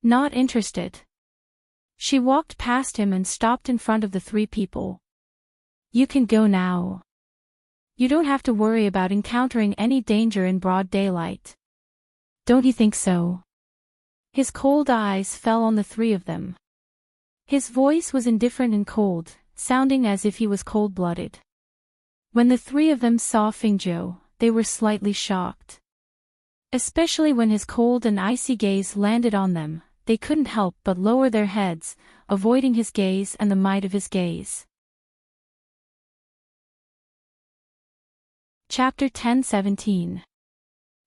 "Not interested." She walked past him and stopped in front of the three people. "You can go now. You don't have to worry about encountering any danger in broad daylight. Don't you think so?" His cold eyes fell on the three of them. His voice was indifferent and cold, sounding as if he was cold-blooded. When the three of them saw Fengzhou, they were slightly shocked. Especially when his cold and icy gaze landed on them, they couldn't help but lower their heads, avoiding his gaze and the might of his gaze. Chapter 10:17.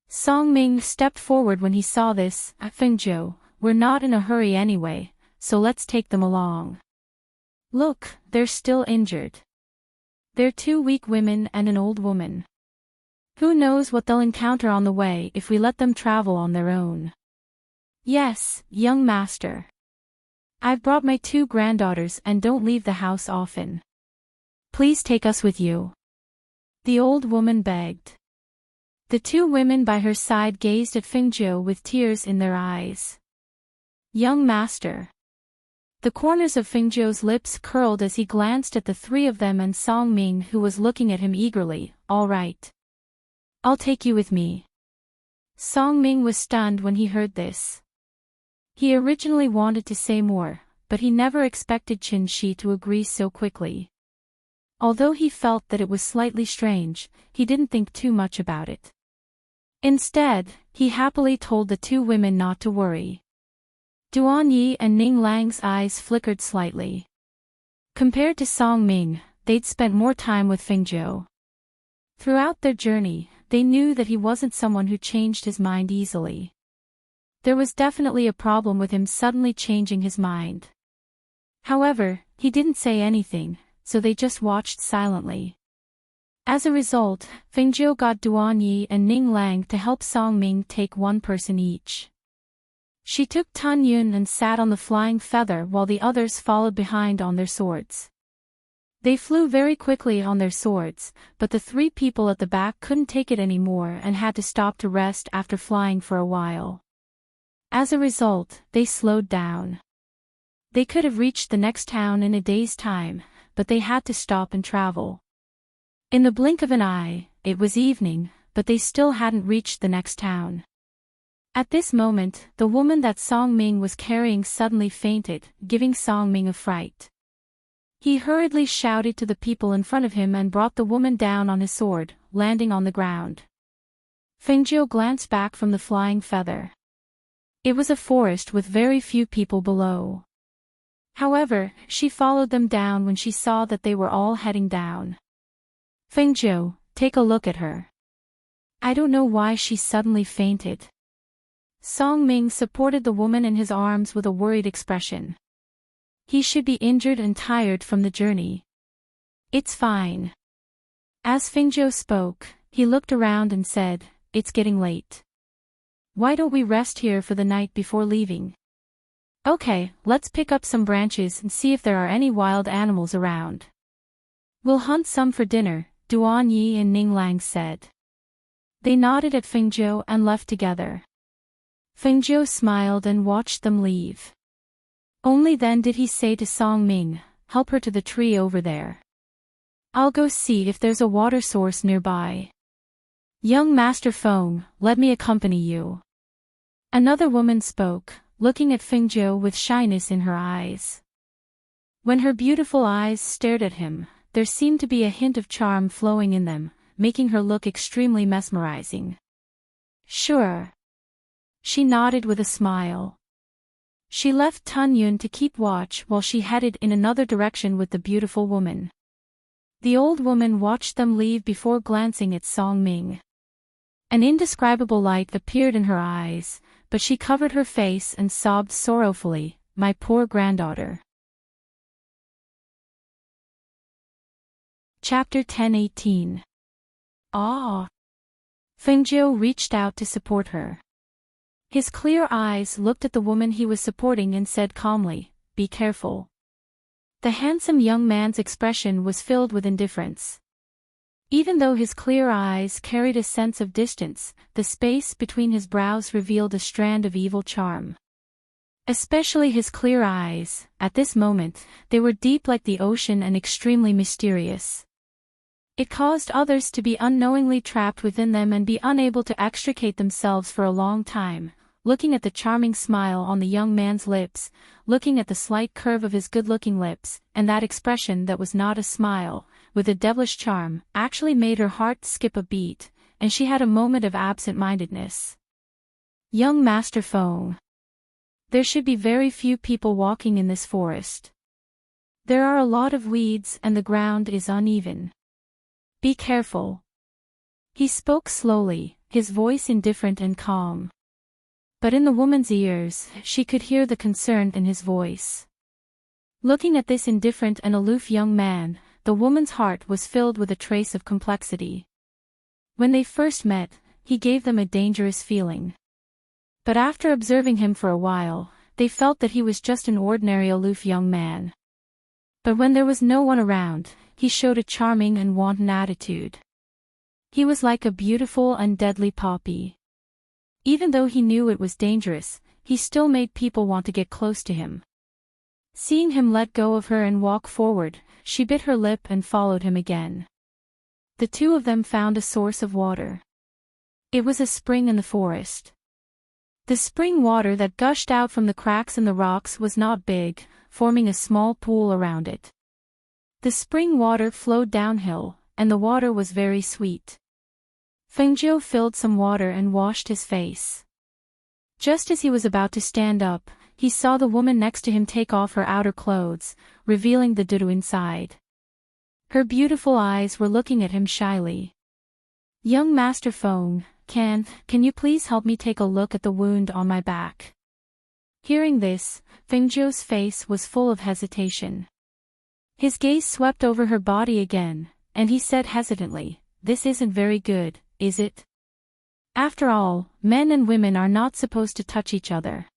Song Ming stepped forward when he saw this. "Fengzhou, we're not in a hurry anyway, so let's take them along. Look, they're still injured. They're two weak women and an old woman. Who knows what they'll encounter on the way if we let them travel on their own." "Yes, young master. I've brought my two granddaughters and don't leave the house often. Please take us with you," the old woman begged. The two women by her side gazed at Fengzhou with tears in their eyes. "Young master." The corners of Fengzhou's lips curled as he glanced at the three of them and Song Ming, who was looking at him eagerly. "All right. I'll take you with me." Song Ming was stunned when he heard this. He originally wanted to say more, but he never expected Qin Shi to agree so quickly. Although he felt that it was slightly strange, he didn't think too much about it. Instead, he happily told the two women not to worry. Duan Yi and Ning Lang's eyes flickered slightly. Compared to Song Ming, they'd spent more time with Fengzhou. Throughout their journey, they knew that he wasn't someone who changed his mind easily. There was definitely a problem with him suddenly changing his mind. However, he didn't say anything, so they just watched silently. As a result, Fengjiu got Duan Yi and Ning Lang to help Song Ming take one person each. She took Tun Yun and sat on the flying feather while the others followed behind on their swords. They flew very quickly on their swords, but the three people at the back couldn't take it anymore and had to stop to rest after flying for a while. As a result, they slowed down. They could have reached the next town in a day's time, but they had to stop and travel. In the blink of an eye, it was evening, but they still hadn't reached the next town. At this moment, the woman that Song Ming was carrying suddenly fainted, giving Song Ming a fright. He hurriedly shouted to the people in front of him and brought the woman down on his sword, landing on the ground. Fengjiu glanced back from the flying feather. It was a forest with very few people below. However, she followed them down when she saw that they were all heading down. Fengjiu, take a look at her. I don't know why she suddenly fainted. Song Ming supported the woman in his arms with a worried expression. He should be injured and tired from the journey. It's fine. As Fengjiu spoke, he looked around and said, it's getting late. Why don't we rest here for the night before leaving? Okay, let's pick up some branches and see if there are any wild animals around. We'll hunt some for dinner, Duan Yi and Ning Lang said. They nodded at Fengjiu and left together. Fengjiu smiled and watched them leave. Only then did he say to Song Ming, help her to the tree over there. I'll go see if there's a water source nearby. Young Master Feng, let me accompany you. Another woman spoke, looking at Fengjiu with shyness in her eyes. When her beautiful eyes stared at him, there seemed to be a hint of charm flowing in them, making her look extremely mesmerizing. Sure. She nodded with a smile. She left Tun Yun to keep watch while she headed in another direction with the beautiful woman. The old woman watched them leave before glancing at Song Ming. An indescribable light appeared in her eyes, but she covered her face and sobbed sorrowfully, my poor granddaughter. Chapter 10:18. Ah! Fengjiu reached out to support her. His clear eyes looked at the woman he was supporting and said calmly, be careful. The handsome young man's expression was filled with indifference. Even though his clear eyes carried a sense of distance, the space between his brows revealed a strand of evil charm. Especially his clear eyes, at this moment, they were deep like the ocean and extremely mysterious. It caused others to be unknowingly trapped within them and be unable to extricate themselves for a long time. Looking at the charming smile on the young man's lips, looking at the slight curve of his good-looking lips, and that expression that was not a smile, with a devilish charm, actually made her heart skip a beat, and she had a moment of absent-mindedness. Young Master Feng. There should be very few people walking in this forest. There are a lot of weeds and the ground is uneven. Be careful. He spoke slowly, his voice indifferent and calm. But in the woman's ears, she could hear the concern in his voice. Looking at this indifferent and aloof young man, the woman's heart was filled with a trace of complexity. When they first met, he gave them a dangerous feeling. But after observing him for a while, they felt that he was just an ordinary aloof young man. But when there was no one around, he showed a charming and wanton attitude. He was like a beautiful and deadly poppy. Even though he knew it was dangerous, he still made people want to get close to him. Seeing him let go of her and walk forward, she bit her lip and followed him again. The two of them found a source of water. It was a spring in the forest. The spring water that gushed out from the cracks in the rocks was not big, forming a small pool around it. The spring water flowed downhill, and the water was very sweet. Fengjiu filled some water and washed his face. Just as he was about to stand up, he saw the woman next to him take off her outer clothes, revealing the dudu inside. Her beautiful eyes were looking at him shyly. Young Master Feng, can you please help me take a look at the wound on my back? Hearing this, Fengjiu's face was full of hesitation. His gaze swept over her body again, and he said hesitantly, "This isn't very good, is it? After all, men and women are not supposed to touch each other.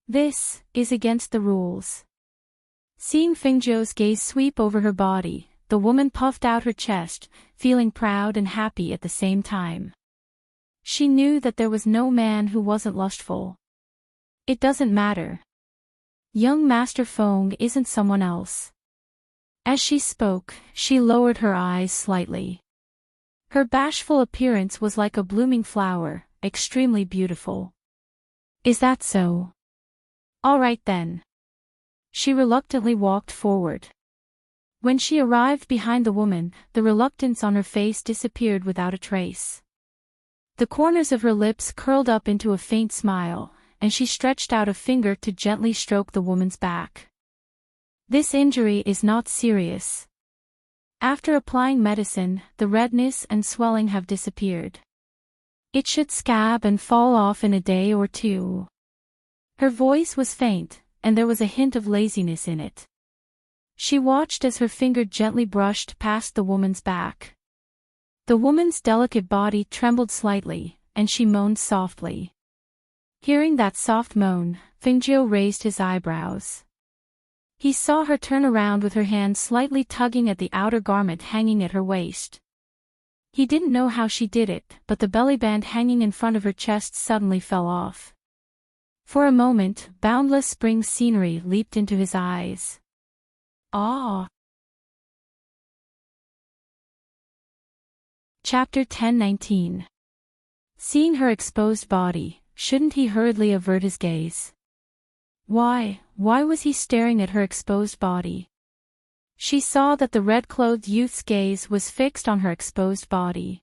This is against the rules." Seeing Fengzhou's gaze sweep over her body, the woman puffed out her chest, feeling proud and happy at the same time. She knew that there was no man who wasn't lustful. It doesn't matter. Young Master Feng isn't someone else. As she spoke, she lowered her eyes slightly. Her bashful appearance was like a blooming flower, extremely beautiful. "Is that so? All right then." She reluctantly walked forward. When she arrived behind the woman, the reluctance on her face disappeared without a trace. The corners of her lips curled up into a faint smile, and she stretched out a finger to gently stroke the woman's back. "This injury is not serious. After applying medicine, the redness and swelling have disappeared. It should scab and fall off in a day or two." Her voice was faint, and there was a hint of laziness in it. She watched as her finger gently brushed past the woman's back. The woman's delicate body trembled slightly, and she moaned softly. Hearing that soft moan, Fengzhou raised his eyebrows. He saw her turn around with her hand slightly tugging at the outer garment hanging at her waist. He didn't know how she did it, but the bellyband hanging in front of her chest suddenly fell off. For a moment, boundless spring scenery leaped into his eyes. Awe! Chapter 10:19. Seeing her exposed body, shouldn't he hurriedly avert his gaze? Why was he staring at her exposed body? She saw that the red-clothed youth's gaze was fixed on her exposed body.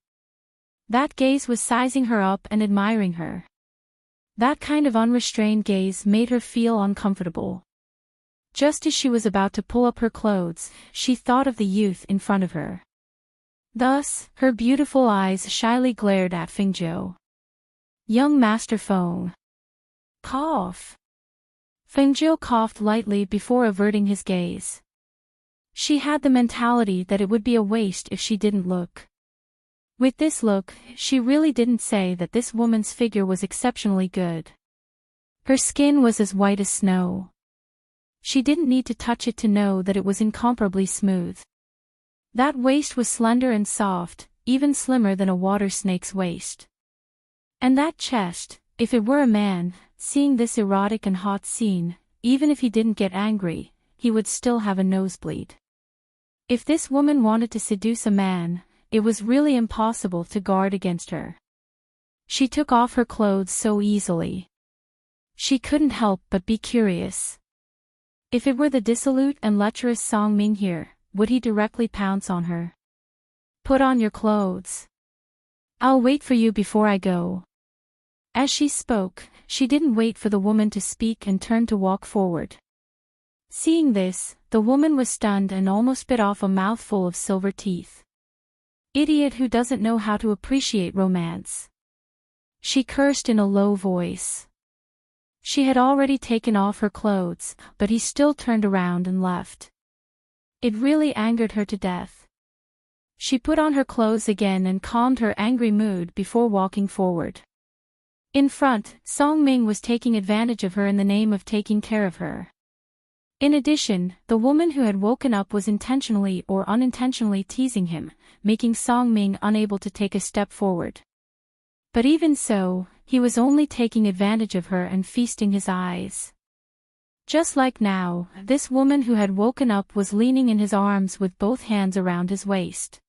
That gaze was sizing her up and admiring her. That kind of unrestrained gaze made her feel uncomfortable. Just as she was about to pull up her clothes, she thought of the youth in front of her. Thus, her beautiful eyes shyly glared at Fengzhou. "Young Master Feng." Cough. Fengzhou coughed lightly before averting his gaze. She had the mentality that it would be a waste if she didn't look. With this look, she really didn't say that this woman's figure was exceptionally good. Her skin was as white as snow. She didn't need to touch it to know that it was incomparably smooth. That waist was slender and soft, even slimmer than a water snake's waist. And that chest, if it were a man, seeing this erotic and hot scene, even if he didn't get angry, he would still have a nosebleed. If this woman wanted to seduce a man, it was really impossible to guard against her. She took off her clothes so easily. She couldn't help but be curious. If it were the dissolute and lecherous Song Ming here, would he directly pounce on her? "Put on your clothes. I'll wait for you before I go." As she spoke, she didn't wait for the woman to speak and turned to walk forward. Seeing this, the woman was stunned and almost bit off a mouthful of silver teeth. Idiot who doesn't know how to appreciate romance. She cursed in a low voice. She had already taken off her clothes, but he still turned around and left. It really angered her to death. She put on her clothes again and calmed her angry mood before walking forward. In front, Song Ming was taking advantage of her in the name of taking care of her. In addition, the woman who had woken up was intentionally or unintentionally teasing him, making Song Ming unable to take a step forward. But even so, he was only taking advantage of her and feasting his eyes. Just like now, this woman who had woken up was leaning in his arms with both hands around his waist.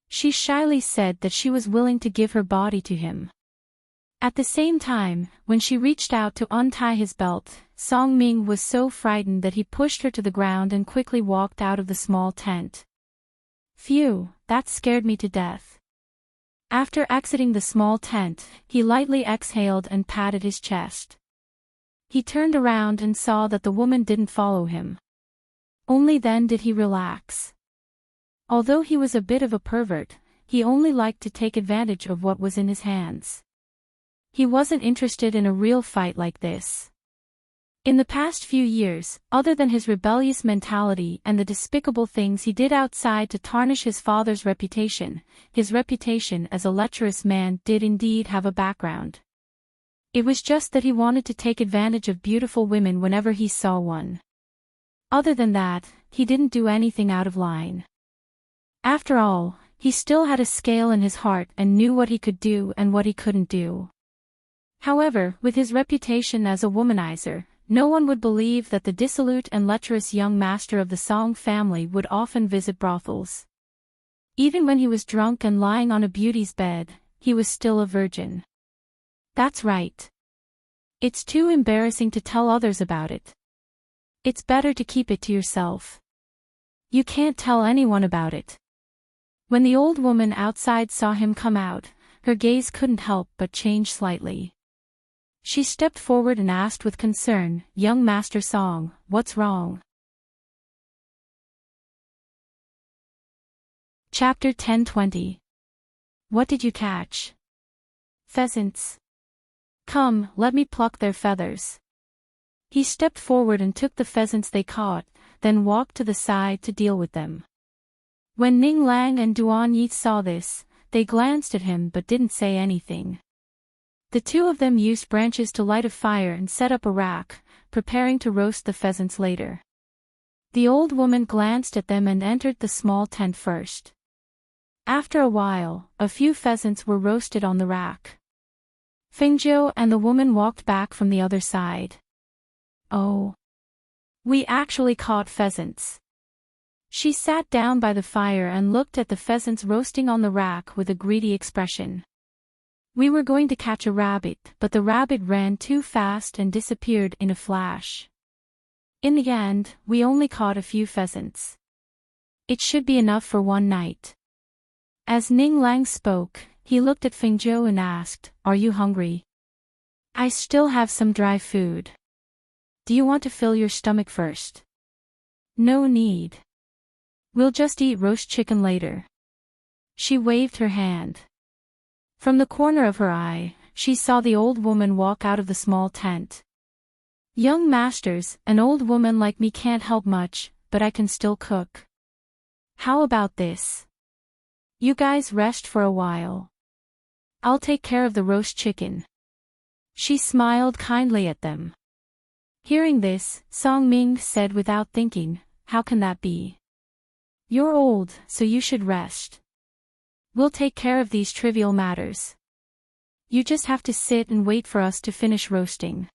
She shyly said that she was willing to give her body to him. At the same time, when she reached out to untie his belt, Song Ming was so frightened that he pushed her to the ground and quickly walked out of the small tent. Phew, that scared me to death. After exiting the small tent, he lightly exhaled and patted his chest. He turned around and saw that the woman didn't follow him. Only then did he relax. Although he was a bit of a pervert, he only liked to take advantage of what was in his hands. He wasn't interested in a real fight like this. In the past few years, other than his rebellious mentality and the despicable things he did outside to tarnish his father's reputation, his reputation as a lecherous man did indeed have a background. It was just that he wanted to take advantage of beautiful women whenever he saw one. Other than that, he didn't do anything out of line. After all, he still had a scale in his heart and knew what he could do and what he couldn't do. However, with his reputation as a womanizer, no one would believe that the dissolute and lecherous young master of the Song family would often visit brothels. Even when he was drunk and lying on a beauty's bed, he was still a virgin. That's right. It's too embarrassing to tell others about it. It's better to keep it to yourself. You can't tell anyone about it. When the old woman outside saw him come out, her gaze couldn't help but change slightly. She stepped forward and asked with concern, "Young Master Song, what's wrong?" Chapter 10:20. What did you catch? Pheasants. Come, let me pluck their feathers. He stepped forward and took the pheasants they caught, then walked to the side to deal with them. When Ning Lang and Duan Yi saw this, they glanced at him but didn't say anything. The two of them used branches to light a fire and set up a rack, preparing to roast the pheasants later. The old woman glanced at them and entered the small tent first. After a while, a few pheasants were roasted on the rack. Fengzhou and the woman walked back from the other side. Oh. We actually caught pheasants. She sat down by the fire and looked at the pheasants roasting on the rack with a greedy expression. We were going to catch a rabbit, but the rabbit ran too fast and disappeared in a flash. In the end, we only caught a few pheasants. It should be enough for one night. As Ning Lang spoke, he looked at Fengzhou and asked, "Are you hungry? I still have some dry food. Do you want to fill your stomach first?" "No need. We'll just eat roast chicken later." She waved her hand. From the corner of her eye, she saw the old woman walk out of the small tent. "Young masters, an old woman like me can't help much, but I can still cook. How about this? You guys rest for a while. I'll take care of the roast chicken." She smiled kindly at them. Hearing this, Song Ming said without thinking, "How can that be? You're old, so you should rest. We'll take care of these trivial matters. You just have to sit and wait for us to finish roasting."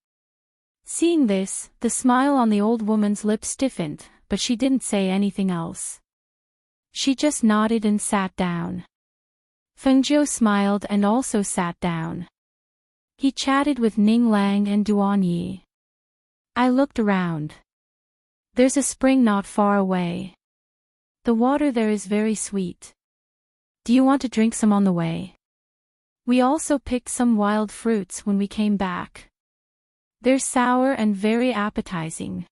Seeing this, the smile on the old woman's lips stiffened, but she didn't say anything else. She just nodded and sat down. Fengzhou smiled and also sat down. He chatted with Ning Lang and Duan Yi. I looked around. There's a spring not far away. The water there is very sweet. Do you want to drink some on the way? We also picked some wild fruits when we came back. They're sour and very appetizing.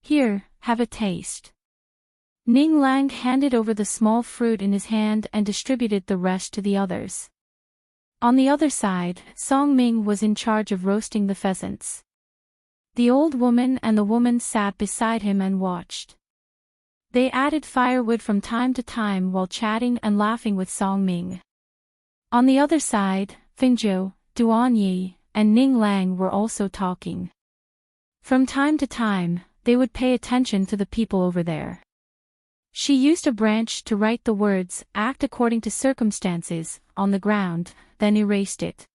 Here, have a taste. Ning Lang handed over the small fruit in his hand and distributed the rest to the others. On the other side, Song Ming was in charge of roasting the pheasants. The old woman and the woman sat beside him and watched. They added firewood from time to time while chatting and laughing with Song Ming. On the other side, Fengzhou, Duan Yi, and Ning Lang were also talking. From time to time, they would pay attention to the people over there. She used a branch to write the words, "Act according to circumstances," on the ground, then erased it.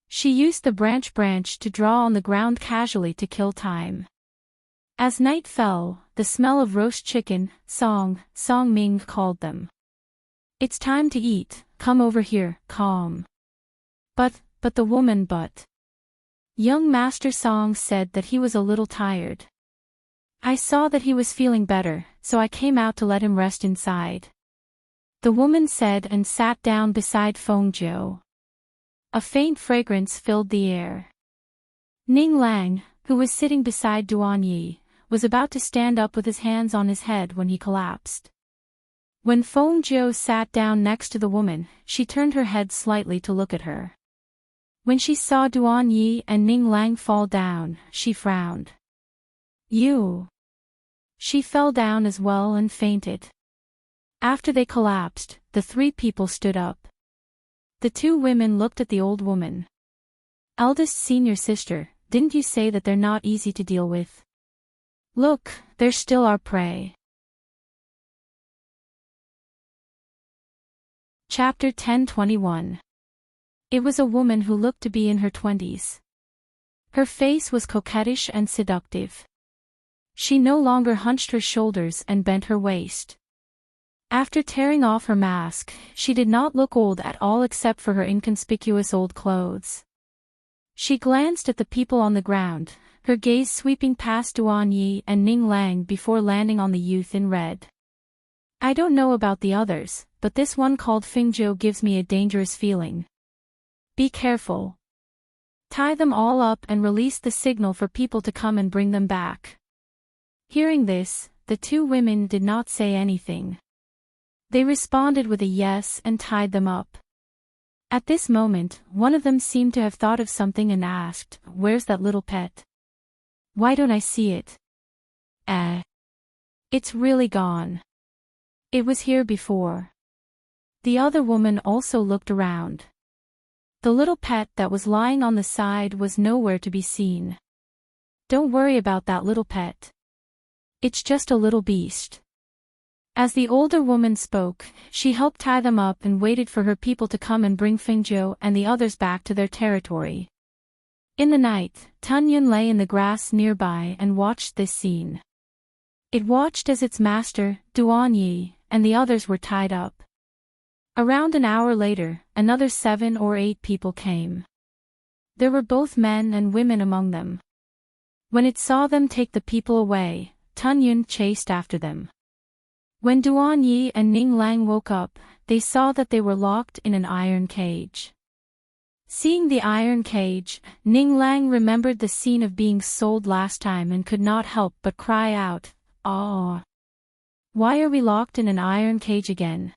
She used the branch to draw on the ground casually to kill time. As night fell, the smell of roast chicken, Song Ming called them. "It's time to eat, come over here, calm." But the woman Young Master Song said that he was a little tired. I saw that he was feeling better, so I came out to let him rest inside. The woman said and sat down beside Fengzhou. A faint fragrance filled the air. Ning Lang, who was sitting beside Duan Yi, was about to stand up with his hands on his head when he collapsed. When Fengzhou sat down next to the woman, she turned her head slightly to look at her. When she saw Duan Yi and Ning Lang fall down, she frowned. You. She fell down as well and fainted. After they collapsed, the three people stood up. The two women looked at the old woman. Eldest senior sister, didn't you say that they're not easy to deal with? Look, they're still our prey. Chapter 10:21. It was a woman who looked to be in her 20s. Her face was coquettish and seductive. She no longer hunched her shoulders and bent her waist. After tearing off her mask, she did not look old at all except for her inconspicuous old clothes. She glanced at the people on the ground, her gaze sweeping past Duan Yi and Ning Lang before landing on the youth in red. I don't know about the others, but this one called Fingzhou gives me a dangerous feeling. Be careful. Tie them all up and release the signal for people to come and bring them back. Hearing this, the two women did not say anything. They responded with a yes and tied them up. At this moment, one of them seemed to have thought of something and asked, "Where's that little pet? Why don't I see it?" It's really gone. It was here before. The other woman also looked around. The little pet that was lying on the side was nowhere to be seen. Don't worry about that little pet. It's just a little beast. As the older woman spoke, she helped tie them up and waited for her people to come and bring Fingzhou and the others back to their territory. In the night, Tunyun lay in the grass nearby and watched this scene. It watched as its master, Duan Yi, and the others were tied up. Around an hour later, another 7 or 8 people came. There were both men and women among them. When it saw them take the people away, Tunyun chased after them. When Duan Yi and Ning Lang woke up, they saw that they were locked in an iron cage. Seeing the iron cage, Ning Lang remembered the scene of being sold last time and could not help but cry out, "Ah! Why are we locked in an iron cage again?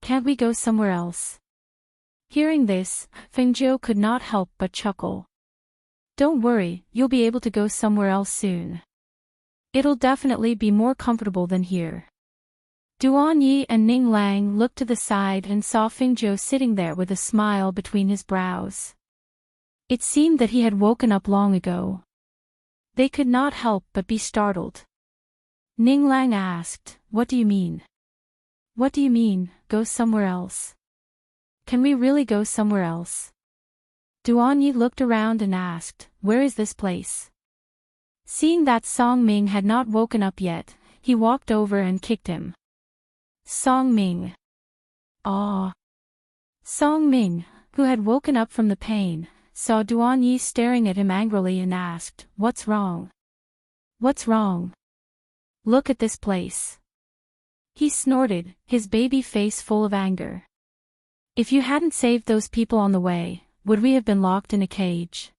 Can't we go somewhere else?" Hearing this, Fengzhou could not help but chuckle. "Don't worry, you'll be able to go somewhere else soon. It'll definitely be more comfortable than here." Duan Yi and Ning Lang looked to the side and saw Fengzhou sitting there with a smile between his brows. It seemed that he had woken up long ago. They could not help but be startled. Ning Lang asked, "What do you mean? What do you mean, go somewhere else? Can we really go somewhere else?" Duan Yi looked around and asked, "Where is this place?" Seeing that Song Ming had not woken up yet, he walked over and kicked him. Song Ming. Ah. Song Ming, who had woken up from the pain, saw Duan Yi staring at him angrily and asked, "What's wrong? What's wrong? Look at this place." He snorted, his baby face full of anger. "If you hadn't saved those people on the way, would we have been locked in a cage?"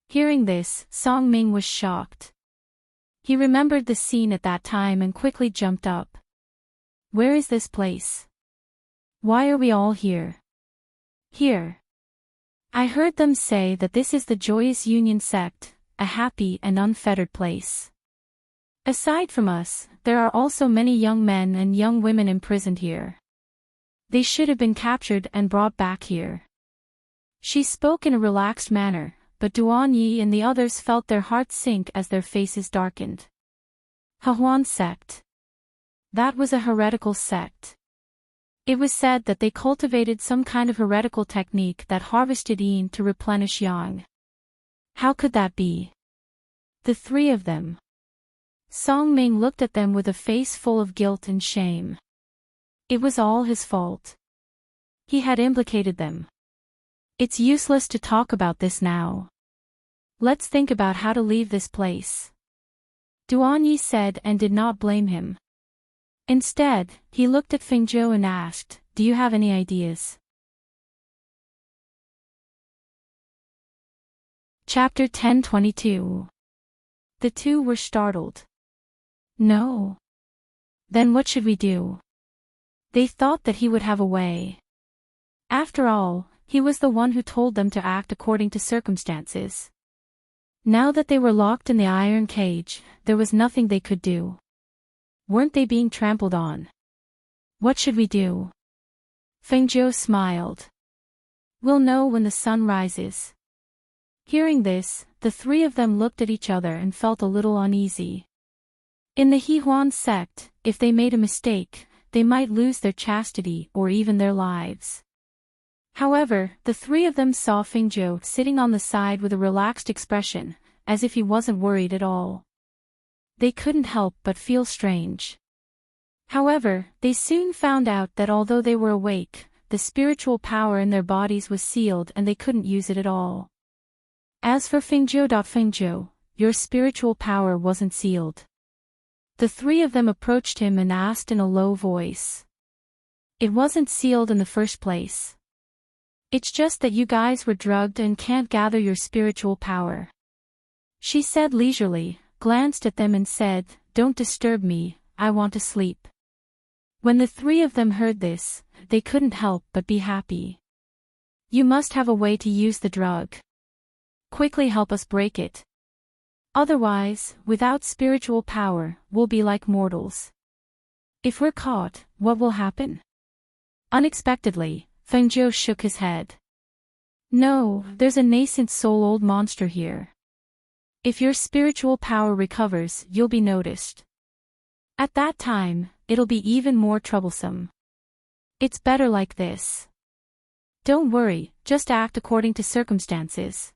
Hearing this, Song Ming was shocked. He remembered the scene at that time and quickly jumped up. "Where is this place? Why are we all here?" "Here. I heard them say that this is the Joyous Union sect, a happy and unfettered place. Aside from us, there are also many young men and young women imprisoned here. They should have been captured and brought back here." She spoke in a relaxed manner, but Duan Yi and the others felt their hearts sink as their faces darkened. Hehuan sect. That was a heretical sect. It was said that they cultivated some kind of heretical technique that harvested yin to replenish yang. How could that be? The three of them. Song Ming looked at them with a face full of guilt and shame. It was all his fault. He had implicated them. It's useless to talk about this now. Let's think about how to leave this place. Duan Yi said and did not blame him. Instead, he looked at Fengzhou and asked, "Do you have any ideas?" Chapter 10:22. The two were startled. "No. Then what should we do?" They thought that he would have a way. After all, he was the one who told them to act according to circumstances. Now that they were locked in the iron cage, there was nothing they could do. Weren't they being trampled on? What should we do? Fengzhou smiled. We'll know when the sun rises. Hearing this, the three of them looked at each other and felt a little uneasy. In the Hehuan sect, if they made a mistake, they might lose their chastity or even their lives. However, the three of them saw Fengzhou sitting on the side with a relaxed expression, as if he wasn't worried at all. They couldn't help but feel strange. However, they soon found out that although they were awake, the spiritual power in their bodies was sealed and they couldn't use it at all. As for Fengzhou, your spiritual power wasn't sealed. The three of them approached him and asked in a low voice. It wasn't sealed in the first place. It's just that you guys were drugged and can't gather your spiritual power. She said leisurely, glanced at them and said, Don't disturb me, I want to sleep. When the three of them heard this, they couldn't help but be happy. You must have a way to use the drug. Quickly help us break it. Otherwise, without spiritual power, we'll be like mortals. If we're caught, what will happen? Unexpectedly, Fengzhou shook his head. No, there's a nascent soul-old monster here. If your spiritual power recovers, you'll be noticed. At that time, it'll be even more troublesome. It's better like this. Don't worry, just act according to circumstances.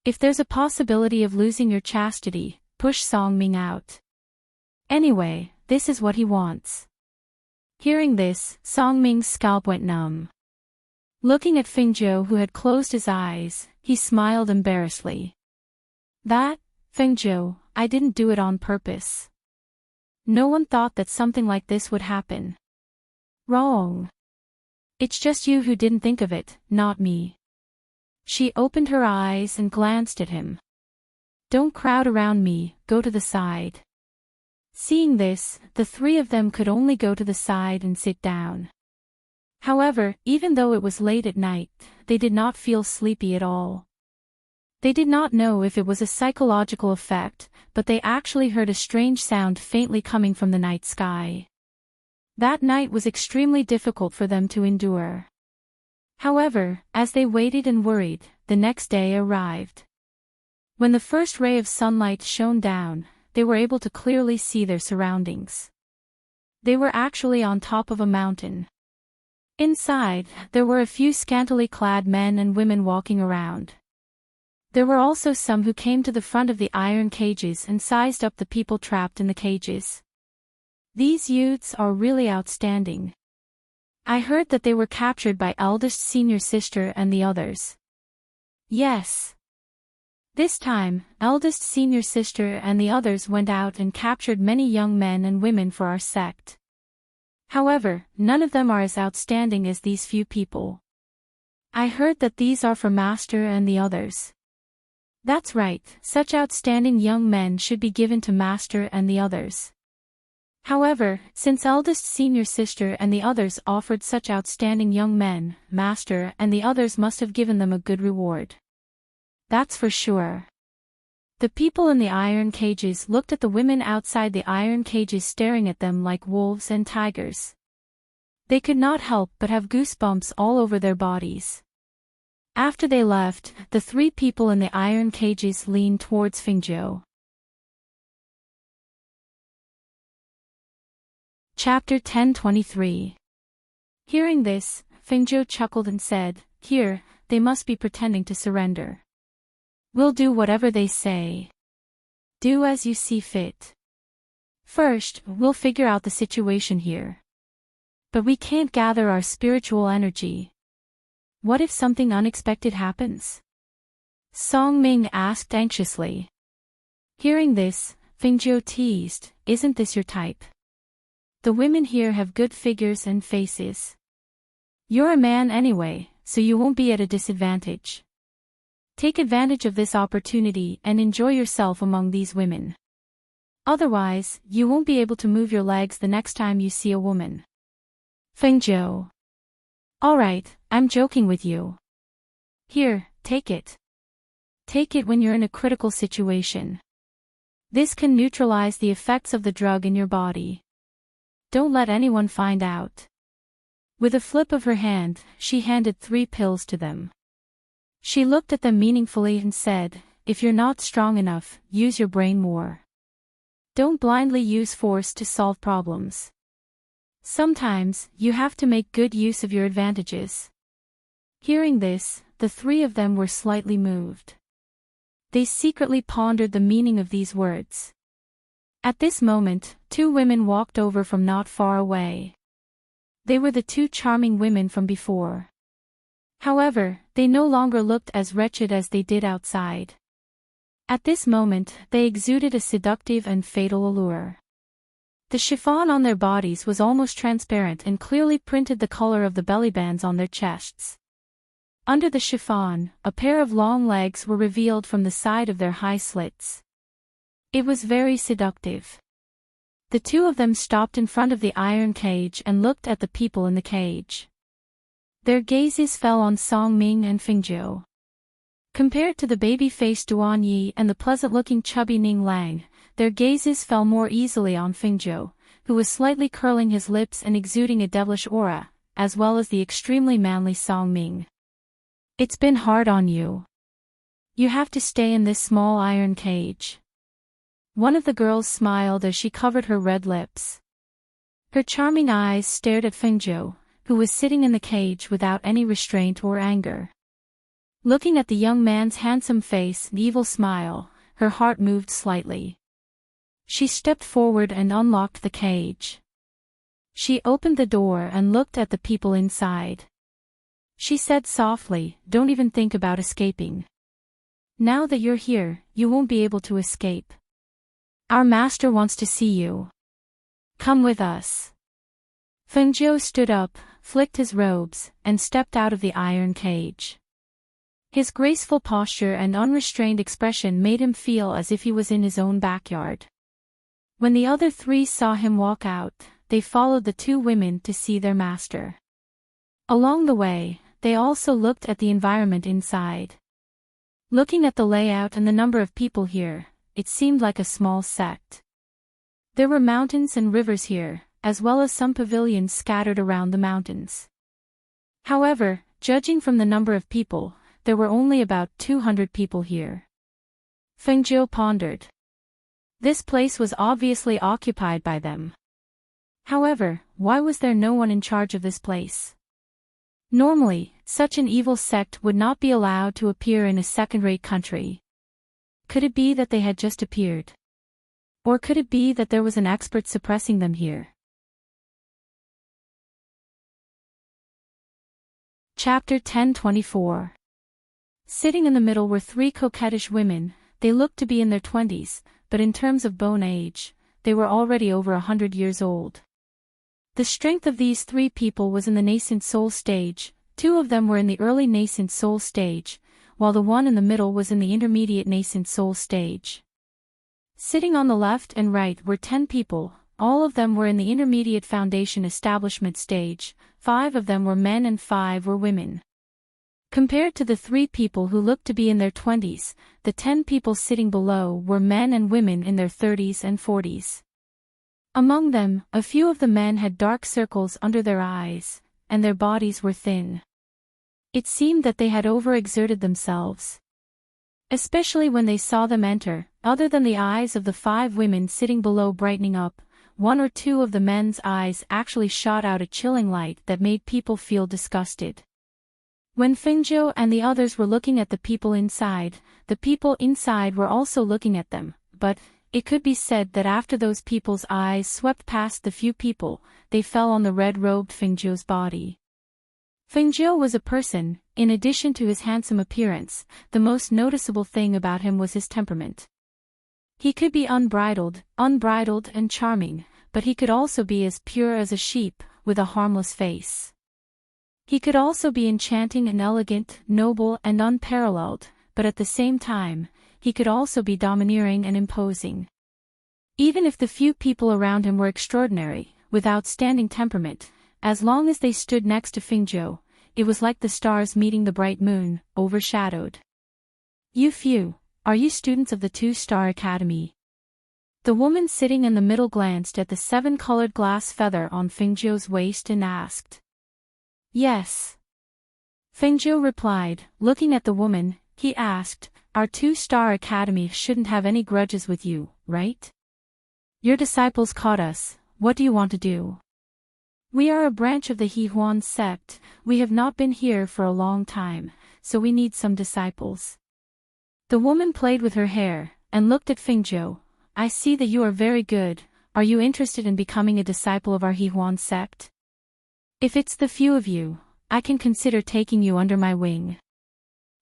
If there's a possibility of losing your chastity, push Songming out. Anyway, this is what he wants. Hearing this, Songming's scalp went numb. Looking at Fengzhou, who had closed his eyes, he smiled embarrassedly. Fengzhou, I didn't do it on purpose. No one thought that something like this would happen. Wrong. It's just you who didn't think of it, not me. She opened her eyes and glanced at him. Don't crowd around me, go to the side. Seeing this, the three of them could only go to the side and sit down. However, even though it was late at night, they did not feel sleepy at all. They did not know if it was a psychological effect, but they actually heard a strange sound faintly coming from the night sky. That night was extremely difficult for them to endure. However, as they waited and worried, the next day arrived. When the first ray of sunlight shone down, they were able to clearly see their surroundings. They were actually on top of a mountain. Inside, there were a few scantily clad men and women walking around. There were also some who came to the front of the iron cages and sized up the people trapped in the cages. These youths are really outstanding. I heard that they were captured by eldest senior sister and the others. Yes. This time, eldest senior sister and the others went out and captured many young men and women for our sect. However, none of them are as outstanding as these few people. I heard that these are for Master and the others. That's right, such outstanding young men should be given to Master and the others. However, since eldest senior sister and the others offered such outstanding young men, Master and the others must have given them a good reward. That's for sure. The people in the iron cages looked at the women outside the iron cages staring at them like wolves and tigers. They could not help but have goosebumps all over their bodies. After they left, the three people in the iron cages leaned towards Fengzhou. Chapter 10:23. Hearing this, Fengzhou chuckled and said, Here, they must be pretending to surrender. We'll do whatever they say. Do as you see fit. First, we'll figure out the situation here. But we can't gather our spiritual energy. What if something unexpected happens? Songming asked anxiously. Hearing this, Fengzhou teased, Isn't this your type? The women here have good figures and faces. You're a man anyway, so you won't be at a disadvantage. Take advantage of this opportunity and enjoy yourself among these women. Otherwise, you won't be able to move your legs the next time you see a woman. Fengzhou. Alright, I'm joking with you. Here, take it. Take it when you're in a critical situation. This can neutralize the effects of the drug in your body. Don't let anyone find out. With a flip of her hand, she handed 3 pills to them. She looked at them meaningfully and said, if you're not strong enough, use your brain more. Don't blindly use force to solve problems. Sometimes, you have to make good use of your advantages. Hearing this, the 3 of them were slightly moved. They secretly pondered the meaning of these words. At this moment, 2 women walked over from not far away. They were the 2 charming women from before. However, they no longer looked as wretched as they did outside. At this moment, they exuded a seductive and fatal allure. The chiffon on their bodies was almost transparent and clearly printed the color of the belly bands on their chests. Under the chiffon, a pair of long legs were revealed from the side of their high slits. It was very seductive. The 2 of them stopped in front of the iron cage and looked at the people in the cage. Their gazes fell on Song Ming and Fingzhou. Compared to the baby-faced Duan Yi and the pleasant-looking chubby Ning Lang, their gazes fell more easily on Fingzhou, who was slightly curling his lips and exuding a devilish aura, as well as the extremely manly Song Ming. It's been hard on you. You have to stay in this small iron cage. One of the girls smiled as she covered her red lips. Her charming eyes stared at Fingzhou, who was sitting in the cage without any restraint or anger. Looking at the young man's handsome face and evil smile, her heart moved slightly. She stepped forward and unlocked the cage. She opened the door and looked at the people inside. She said softly, don't even think about escaping. Now that you're here, you won't be able to escape. Our master wants to see you. Come with us. Fengzhou stood up, flicked his robes, and stepped out of the iron cage. His graceful posture and unrestrained expression made him feel as if he was in his own backyard. When the other 3 saw him walk out, they followed the 2 women to see their master. Along the way, they also looked at the environment inside. Looking at the layout and the number of people here, it seemed like a small sect. There were mountains and rivers here, as well as some pavilions scattered around the mountains. However, judging from the number of people, there were only about 200 people here. Fengzhou pondered. This place was obviously occupied by them. However, why was there no one in charge of this place? Normally, such an evil sect would not be allowed to appear in a second-rate country. Could it be that they had just appeared? Or could it be that there was an expert suppressing them here? Chapter 10:24. Sitting in the middle were 3 coquettish women. They looked to be in their 20s, but in terms of bone age, they were already over 100 years old. The strength of these 3 people was in the nascent soul stage. 2 of them were in the early nascent soul stage, while the one in the middle was in the intermediate nascent soul stage. Sitting on the left and right were 10 people, all of them were in the intermediate foundation establishment stage. 5 of them were men and 5 were women. Compared to the 3 people who looked to be in their 20s, the 10 people sitting below were men and women in their 30s and 40s. Among them, a few of the men had dark circles under their eyes, and their bodies were thin. It seemed that they had overexerted themselves. Especially when they saw them enter, other than the eyes of the 5 women sitting below brightening up, 1 or 2 of the men's eyes actually shot out a chilling light that made people feel disgusted. When Fengzhou and the others were looking at the people inside, the people inside were also looking at them, but it could be said that after those people's eyes swept past the few people, they fell on the red-robed Fengzhou's body. Fengzhou was a person. In addition to his handsome appearance, the most noticeable thing about him was his temperament. He could be unbridled and charming, but he could also be as pure as a sheep, with a harmless face. He could also be enchanting and elegant, noble and unparalleled, but at the same time, he could also be domineering and imposing. Even if the few people around him were extraordinary, with outstanding temperament, as long as they stood next to Fengzhou, it was like the stars meeting the bright moon, overshadowed. You few, are you students of the 2-Star Academy? The woman sitting in the middle glanced at the 7-colored glass feather on Fengjiu's waist and asked. Yes. Fengjiu replied, looking at the woman. He asked, our 2-Star Academy shouldn't have any grudges with you, right? Your disciples caught us, what do you want to do? We are a branch of the Hehuan sect, we have not been here for a long time, so we need some disciples. The woman played with her hair, and looked at Fengjiu. I see that you are very good, are you interested in becoming a disciple of our Hehuan sect? If it's the few of you, I can consider taking you under my wing.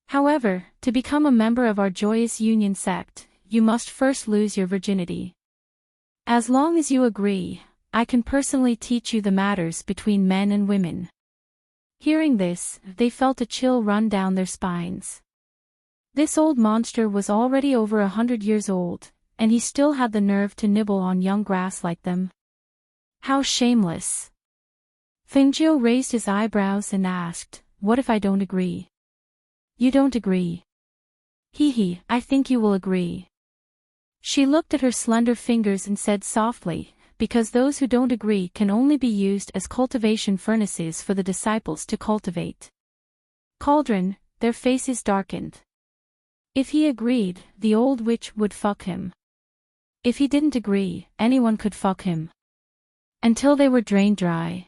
However, to become a member of our Joyous Union sect, you must first lose your virginity. As long as you agree, I can personally teach you the matters between men and women. Hearing this, they felt a chill run down their spines. This old monster was already over 100 years old, and he still had the nerve to nibble on young grass like them. How shameless! Fengjiu raised his eyebrows and asked, what if I don't agree? You don't agree? Hee, I think you will agree. She looked at her slender fingers and said softly, because those who don't agree can only be used as cultivation furnaces for the disciples to cultivate. Cauldron, their faces darkened. If he agreed, the old witch would fuck him. If he didn't agree, anyone could fuck him. Until they were drained dry.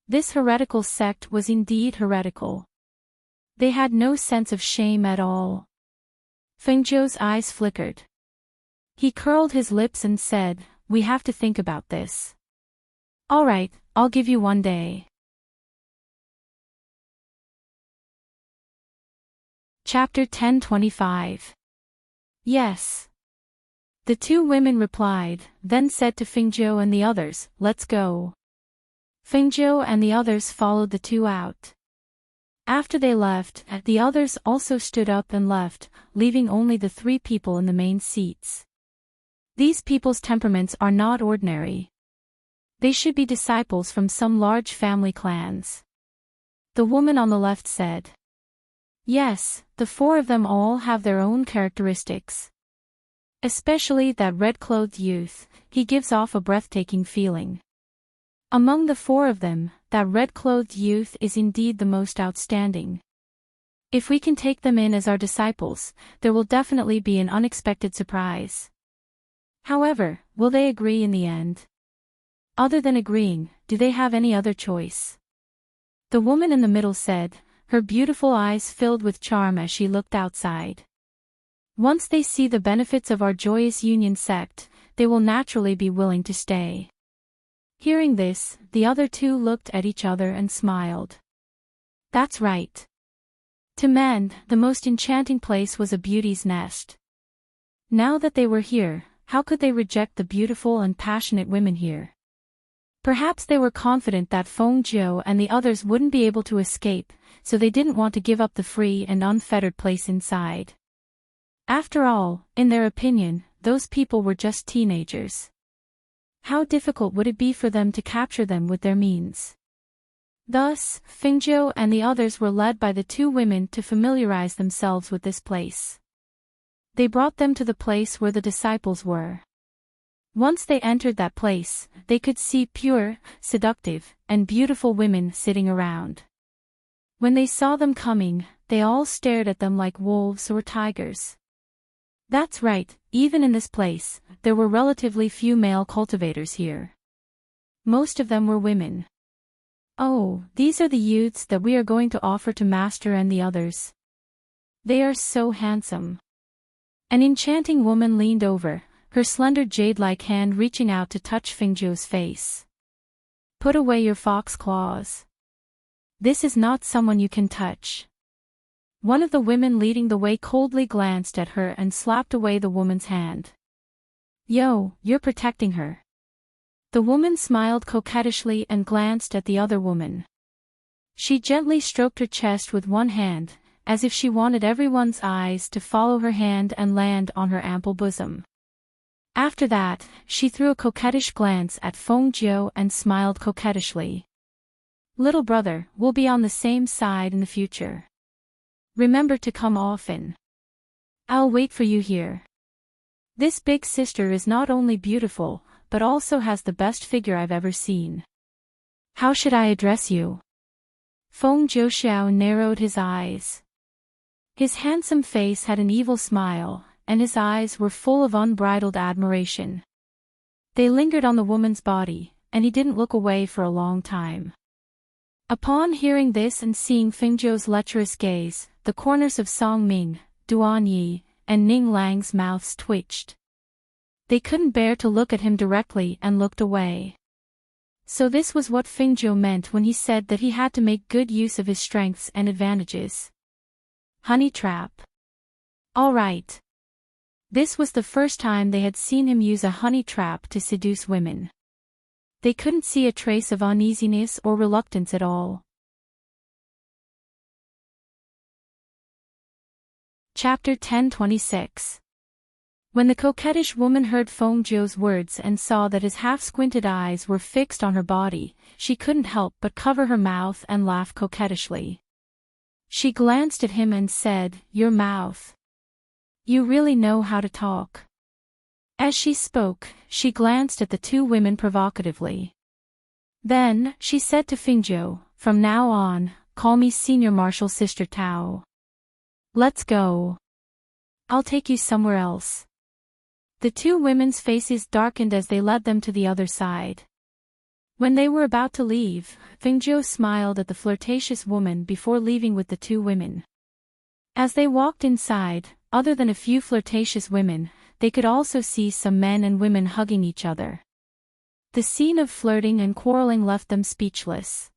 This heretical sect was indeed heretical. They had no sense of shame at all. Fengjiu's eyes flickered. He curled his lips and said, we have to think about this. All right, I'll give you one day. Chapter 1025. Yes. The two women replied, then said to Fengjiu and the others, let's go. Fengjiu and the others followed the two out. After they left, the others also stood up and left, leaving only the 3 people in the main seats. These people's temperaments are not ordinary. They should be disciples from some large family clans. The woman on the left said. Yes, the 4 of them all have their own characteristics. Especially that red-clothed youth, he gives off a breathtaking feeling. Among the 4 of them, that red-clothed youth is indeed the most outstanding. If we can take them in as our disciples, there will definitely be an unexpected surprise. However, will they agree in the end? Other than agreeing, do they have any other choice? The woman in the middle said, her beautiful eyes filled with charm as she looked outside. Once they see the benefits of our Joyous Union sect, they will naturally be willing to stay. Hearing this, the other 2 looked at each other and smiled. That's right. To men, the most enchanting place was a beauty's nest. Now that they were here, how could they reject the beautiful and passionate women here? Perhaps they were confident that Fengjiu and the others wouldn't be able to escape, so they didn't want to give up the free and unfettered place inside. After all, in their opinion, those people were just teenagers. How difficult would it be for them to capture them with their means? Thus, Fengjiu and the others were led by the 2 women to familiarize themselves with this place. They brought them to the place where the disciples were. Once they entered that place, they could see pure, seductive, and beautiful women sitting around. When they saw them coming, they all stared at them like wolves or tigers. That's right, even in this place, there were relatively few male cultivators here. Most of them were women. Oh, these are the youths that we are going to offer to Master and the others. They are so handsome. An enchanting woman leaned over, her slender jade-like hand reaching out to touch Fengjiu's face. Put away your fox claws. This is not someone you can touch. One of the women leading the way coldly glanced at her and slapped away the woman's hand. Yo, you're protecting her. The woman smiled coquettishly and glanced at the other woman. She gently stroked her chest with one hand, as if she wanted everyone's eyes to follow her hand and land on her ample bosom. After that, she threw a coquettish glance at Fengjiu and smiled coquettishly. Little brother, we'll be on the same side in the future. Remember to come often. I'll wait for you here. This big sister is not only beautiful, but also has the best figure I've ever seen. How should I address you? Feng Zhouxiao narrowed his eyes. His handsome face had an evil smile, and his eyes were full of unbridled admiration. They lingered on the woman's body, and he didn't look away for a long time. Upon hearing this and seeing Fengzhou's lecherous gaze, the corners of Song Ming, Duan Yi, and Ning Lang's mouths twitched. They couldn't bear to look at him directly and looked away. So this was what Fengzhou meant when he said that he had to make good use of his strengths and advantages. Honey trap. All right. This was the first time they had seen him use a honey trap to seduce women. They couldn't see a trace of uneasiness or reluctance at all. Chapter 10:26. When the coquettish woman heard Feng Zhou's words and saw that his half-squinted eyes were fixed on her body, she couldn't help but cover her mouth and laugh coquettishly. She glanced at him and said, "Your mouth. You really know how to talk." As she spoke, she glanced at the two women provocatively. Then, she said to Fengzhou, "From now on, call me Senior Marshal Sister Tao. Let's go. I'll take you somewhere else." The two women's faces darkened as they led them to the other side. When they were about to leave, Fengzhou smiled at the flirtatious woman before leaving with the two women. As they walked inside, other than a few flirtatious women, they could also see some men and women hugging each other. The scene of flirting and quarreling left them speechless.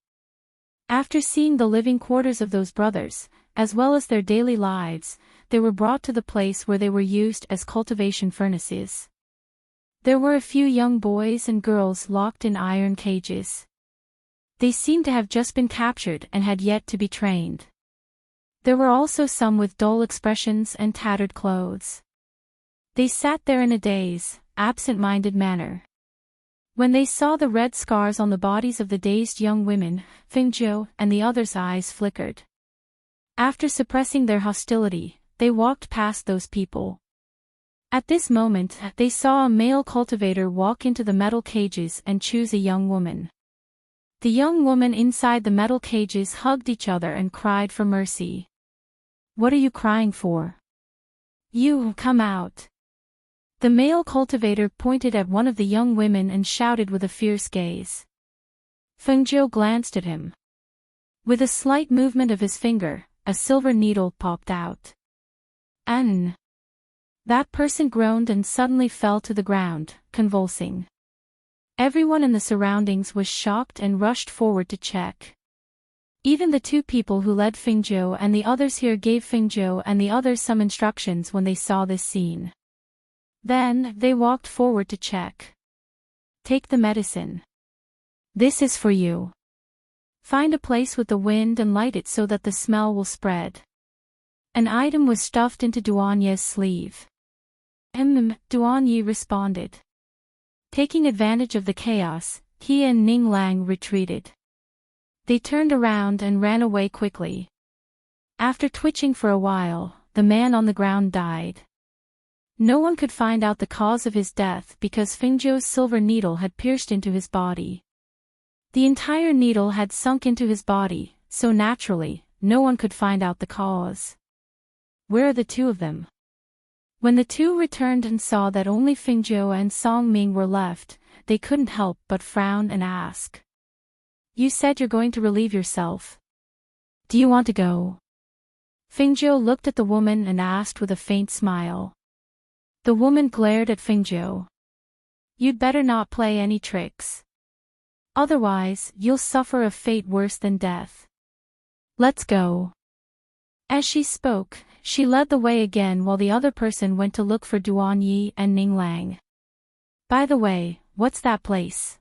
After seeing the living quarters of those brothers, as well as their daily lives, they were brought to the place where they were used as cultivation furnaces. There were a few young boys and girls locked in iron cages. They seemed to have just been captured and had yet to be trained. There were also some with dull expressions and tattered clothes. They sat there in a dazed, absent-minded manner. When they saw the red scars on the bodies of the dazed young women, Fengzhou and the others' eyes flickered. After suppressing their hostility, they walked past those people. At this moment, they saw a male cultivator walk into the metal cages and choose a young woman. The young woman inside the metal cages hugged each other and cried for mercy. "What are you crying for? You, come out." The male cultivator pointed at one of the young women and shouted with a fierce gaze. Fengzhou glanced at him. With a slight movement of his finger, a silver needle popped out. "An." That person groaned and suddenly fell to the ground, convulsing. Everyone in the surroundings was shocked and rushed forward to check. Even the two people who led Fengzhou and the others here gave Fengzhou and the others some instructions when they saw this scene. Then, they walked forward to check. "Take the medicine. This is for you. Find a place with the wind and light it so that the smell will spread." An item was stuffed into Duan Yi's sleeve. Duan Yi responded. Taking advantage of the chaos, he and Ning Lang retreated. They turned around and ran away quickly. After twitching for a while, the man on the ground died. No one could find out the cause of his death because Fengzhou's silver needle had pierced into his body. The entire needle had sunk into his body, so naturally, no one could find out the cause. Where are the two of them? When the two returned and saw that only Fengzhou and Song Ming were left, they couldn't help but frown and ask. "You said you're going to relieve yourself. Do you want to go?" Fengzhou looked at the woman and asked with a faint smile. The woman glared at Fengzhou. "You'd better not play any tricks. Otherwise, you'll suffer a fate worse than death. Let's go." As she spoke, she led the way again while the other person went to look for Duan Yi and Ning Lang. "By the way, what's that place?"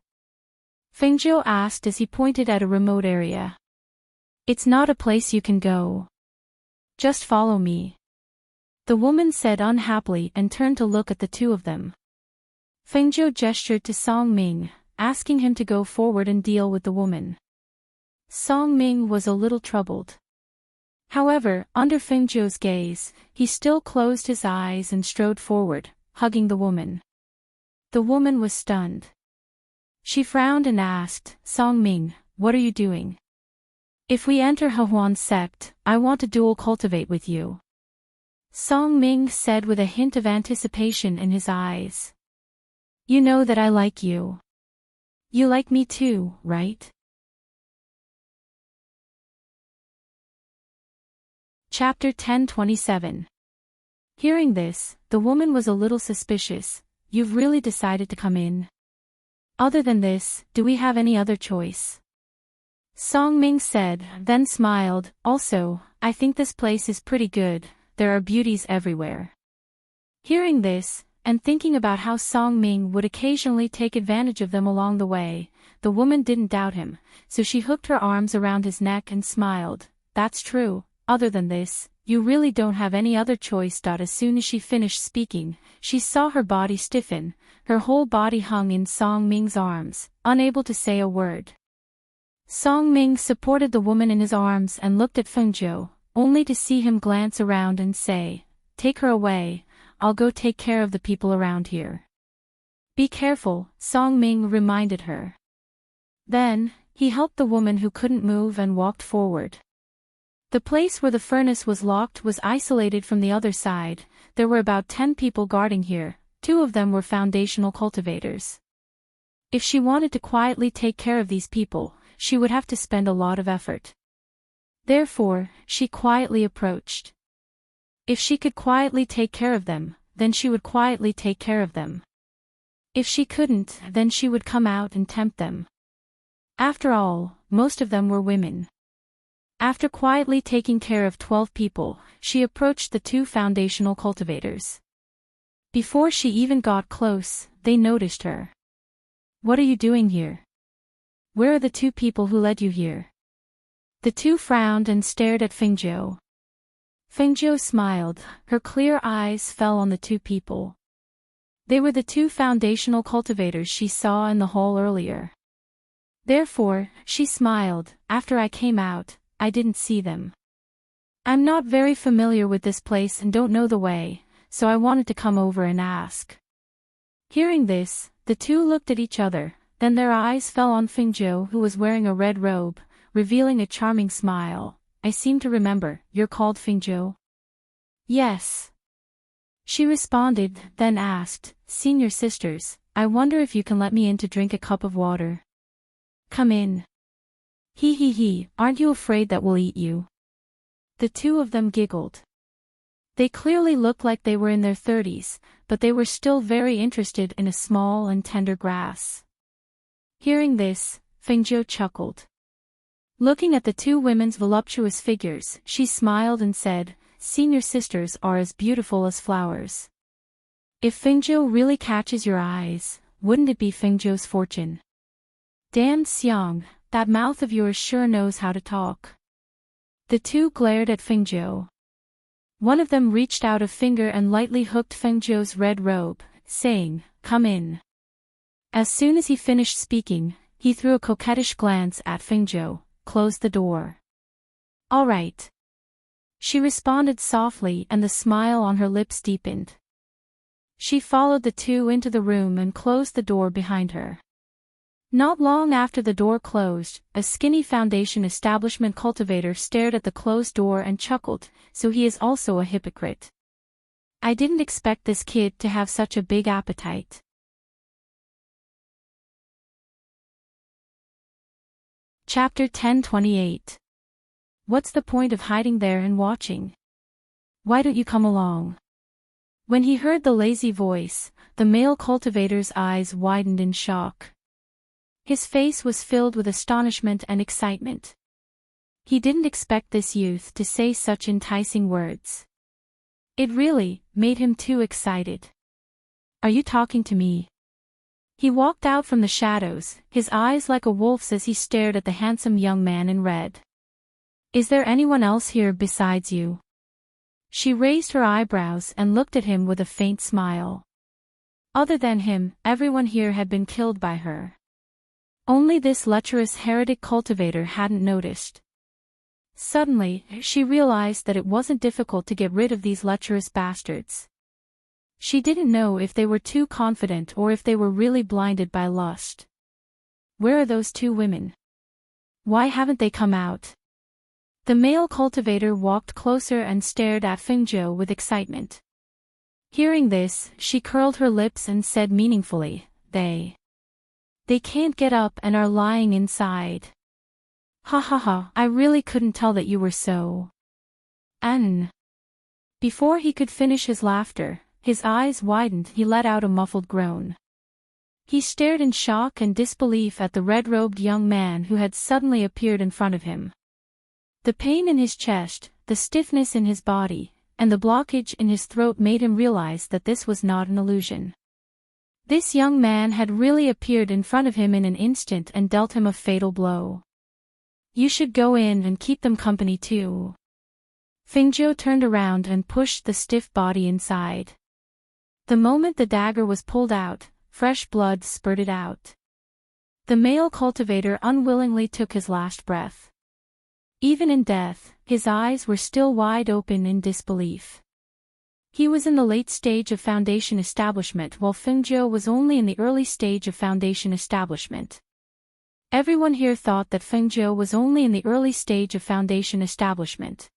Fengzhou asked as he pointed at a remote area. "It's not a place you can go. Just follow me." The woman said unhappily and turned to look at the two of them. Fengzhou gestured to Song Ming, asking him to go forward and deal with the woman. Song Ming was a little troubled. However, under Feng Zhou's gaze, he still closed his eyes and strode forward, hugging the woman. The woman was stunned. She frowned and asked, Song Ming, what are you doing? If we enter Hehuan's sect, I want to dual cultivate with you. Song Ming said with a hint of anticipation in his eyes. You know that I like you. You like me too, right? Chapter 10:27. Hearing this, the woman was a little suspicious. You've really decided to come in? Other than this, do we have any other choice? Song Ming said, then smiled, also, I think this place is pretty good, there are beauties everywhere. Hearing this, and thinking about how Song Ming would occasionally take advantage of them along the way, the woman didn't doubt him, so she hooked her arms around his neck and smiled. That's true, other than this, you really don't have any other choice. As soon as she finished speaking, she saw her body stiffen, her whole body hung in Song Ming's arms, unable to say a word. Song Ming supported the woman in his arms and looked at Feng Zhou, only to see him glance around and say, Take her away, I'll go take care of the people around here. Be careful, Song Ming reminded her. Then, he helped the woman who couldn't move and walked forward. The place where the furnace was locked was isolated from the other side. There were about 10 people guarding here, 2 of them were foundational cultivators. If she wanted to quietly take care of these people, she would have to spend a lot of effort. Therefore, she quietly approached. If she could quietly take care of them, then she would quietly take care of them. If she couldn't, then she would come out and tempt them. After all, most of them were women. After quietly taking care of 12 people, she approached the 2 foundational cultivators. Before she even got close, they noticed her. What are you doing here? Where are the 2 people who led you here? The 2 frowned and stared at Feng Zhou. Feng Zhou smiled, her clear eyes fell on the 2 people. They were the 2 foundational cultivators she saw in the hall earlier. Therefore, she smiled, after I came out, I didn't see them. I'm not very familiar with this place and don't know the way, so I wanted to come over and ask. Hearing this, the 2 looked at each other, then their eyes fell on Feng Zhou, who was wearing a red robe, revealing a charming smile. I seem to remember, you're called Feng Zhou? Yes. She responded, then asked, Senior sisters, I wonder if you can let me in to drink a cup of water. Come in. He, aren't you afraid that we'll eat you? The 2 of them giggled. They clearly looked like they were in their 30s, but they were still very interested in a small and tender grass. Hearing this, Feng Zhou chuckled. Looking at the 2 women's voluptuous figures, she smiled and said, Senior sisters are as beautiful as flowers. If Feng Zhou really catches your eyes, wouldn't it be Feng Zhou's fortune? Dan Xiang, that mouth of yours sure knows how to talk. The 2 glared at Feng Zhou. One of them reached out a finger and lightly hooked Feng Zhou's red robe, saying, Come in. As soon as he finished speaking, he threw a coquettish glance at Feng Zhou, closed the door. All right. She responded softly and the smile on her lips deepened. She followed the 2 into the room and closed the door behind her. Not long after the door closed, a skinny foundation establishment cultivator stared at the closed door and chuckled, so he is also a hypocrite. I didn't expect this kid to have such a big appetite. Chapter 10:28. What's the point of hiding there and watching? Why don't you come along? When he heard the lazy voice, the male cultivator's eyes widened in shock. His face was filled with astonishment and excitement. He didn't expect this youth to say such enticing words. It really made him too excited. Are you talking to me? He walked out from the shadows, his eyes like a wolf's as he stared at the handsome young man in red. Is there anyone else here besides you? She raised her eyebrows and looked at him with a faint smile. Other than him, everyone here had been killed by her. Only this lecherous heretic cultivator hadn't noticed. Suddenly, she realized that it wasn't difficult to get rid of these lecherous bastards. She didn't know if they were too confident or if they were really blinded by lust. Where are those two women? Why haven't they come out? The male cultivator walked closer and stared at Fengzhou with excitement. Hearing this, she curled her lips and said meaningfully, They can't get up and are lying inside. Ha ha ha, I really couldn't tell that you were so. Before he could finish his laughter, his eyes widened. He let out a muffled groan. He stared in shock and disbelief at the red-robed young man who had suddenly appeared in front of him. The pain in his chest, the stiffness in his body, and the blockage in his throat made him realize that this was not an illusion. This young man had really appeared in front of him in an instant and dealt him a fatal blow. You should go in and keep them company too. Fengzhou turned around and pushed the stiff body inside. The moment the dagger was pulled out, fresh blood spurted out. The male cultivator unwillingly took his last breath. Even in death, his eyes were still wide open in disbelief. He was in the late stage of foundation establishment while Fengzhou was only in the early stage of foundation establishment. Everyone here thought that Fengzhou was only in the early stage of foundation establishment.